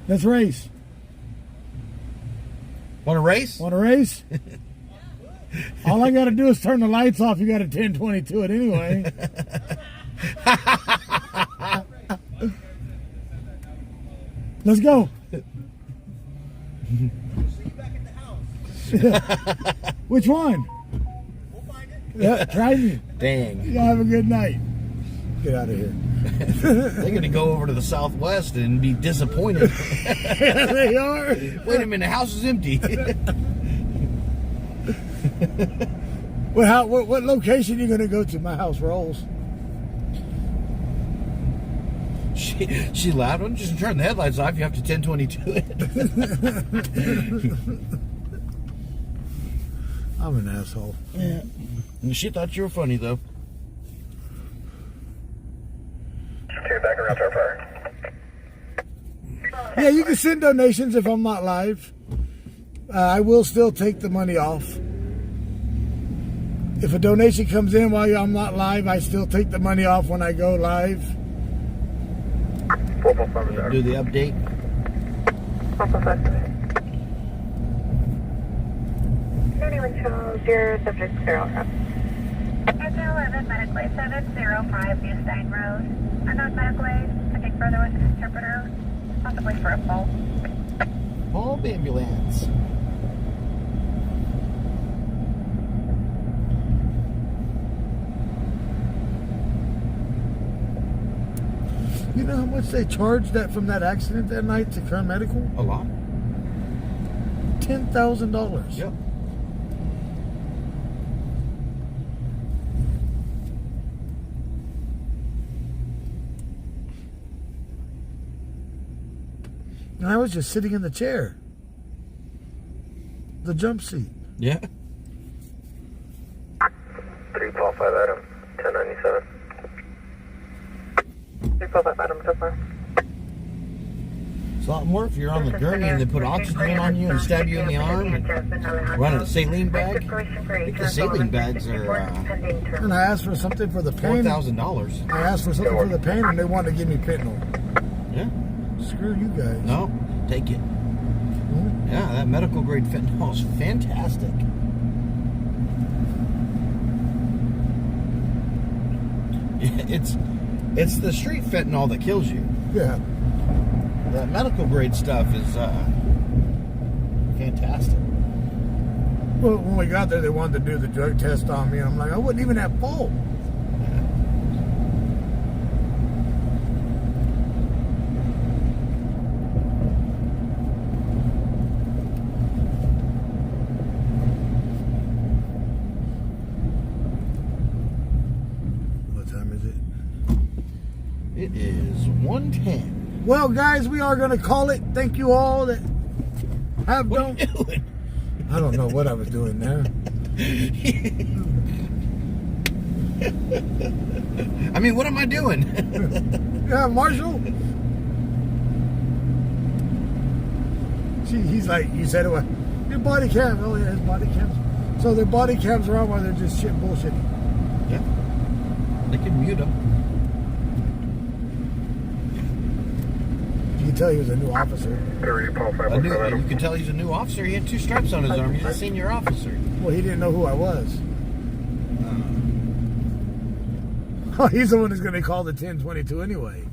Let's race. Want to race? Want to race? All I got to do is turn the lights off. You got a 1022 it anyway. Let's go. Which one? We'll find it. Yeah, try me. Dang. Y'all have a good night. Get out of here. They're going to go over to the Southwest and be disappointed. Yeah, they are. Wait a minute, the house is empty. What location are you going to go to? My house rolls. She laughed. Why don't you just turn the headlights off? You have to 1022 it. I'm an asshole. Yeah. And she thought you were funny, though. Okay, back around to our fire. Yeah, you can send donations if I'm not live. I will still take the money off. If a donation comes in while I'm not live, I still take the money off when I go live. 4.5 is there. Do the update. 4.5. Anyone shows your subject 0. It's 11 medically 705 New Stein Road. Unknown medically, I think further with an interpreter, possibly for a fall. Bulb ambulance. You know how much they charged that from that accident that night to Kern Medical? A lot. $10,000. Yep. And I was just sitting in the chair. The jump seat. Yeah. 3.5 Adam, 1097. 3.5 Adam, so far. It's a lot more if you're on the gurney and they put oxygen on you and stab you in the arm and run a saline bag. I think the saline bags are And I asked for something for the pain. $4,000. I asked for something for the pain and they wanted to give me fentanyl. Yeah. Screw you guys. No, take it. Yeah, that medical grade fentanyl is fantastic. It's the street fentanyl that kills you. Yeah. The medical grade stuff is fantastic. Well, when we got there, they wanted to do the drug test on me. And I'm like, I wasn't even at fault. What time is it? It is 1:10. Well, guys, we are going to call it. Thank you all that have What done. are you doing? I don't know what I was doing there. I mean, what am I doing? Yeah, Marshall. He's like, you said it was your body cam. Oh yeah, his body cams. So their body cams are on while they're just shit bullshitting. Yeah. They can mute him. You can tell he was a new officer. You can tell he's a new officer. He had 2 stripes on his arm. He's a senior officer. Well, he didn't know who I was. Oh, he's the one who's going to call the 1022 anyway.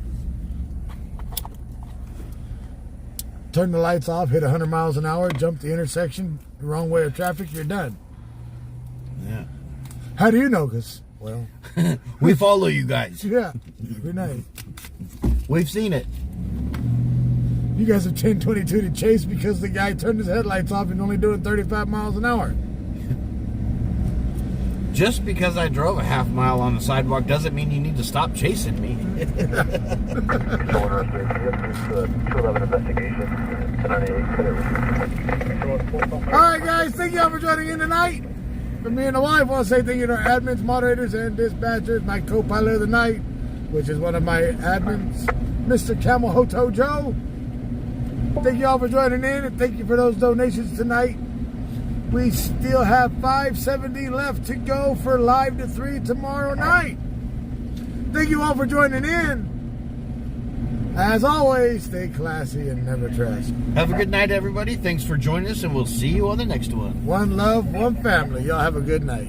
Turn the lights off, hit 100 miles an hour, jump the intersection, the wrong way of traffic, you're done. Yeah. How do you know? Because, well... we follow you guys. Yeah, every night. We've seen it. You guys have 1022 to chase because the guy turned his headlights off and only doing 35 miles an hour. Just because I drove a half mile on the sidewalk doesn't mean you need to stop chasing me. Alright guys, thank y'all for joining in tonight. For me and the wife, I want to say thank you to our admins, moderators, and dispatchers, my co-pilot of the night, which is one of my admins, Mr. Camel Hoto Joe. Thank you all for joining in, and thank you for those donations tonight. We still have $570 left to go for Live to 3 tomorrow night. Thank you all for joining in. As always, stay classy and never trash. Have a good night, everybody. Thanks for joining us, and we'll see you on the next one. One love, one family. Y'all have a good night.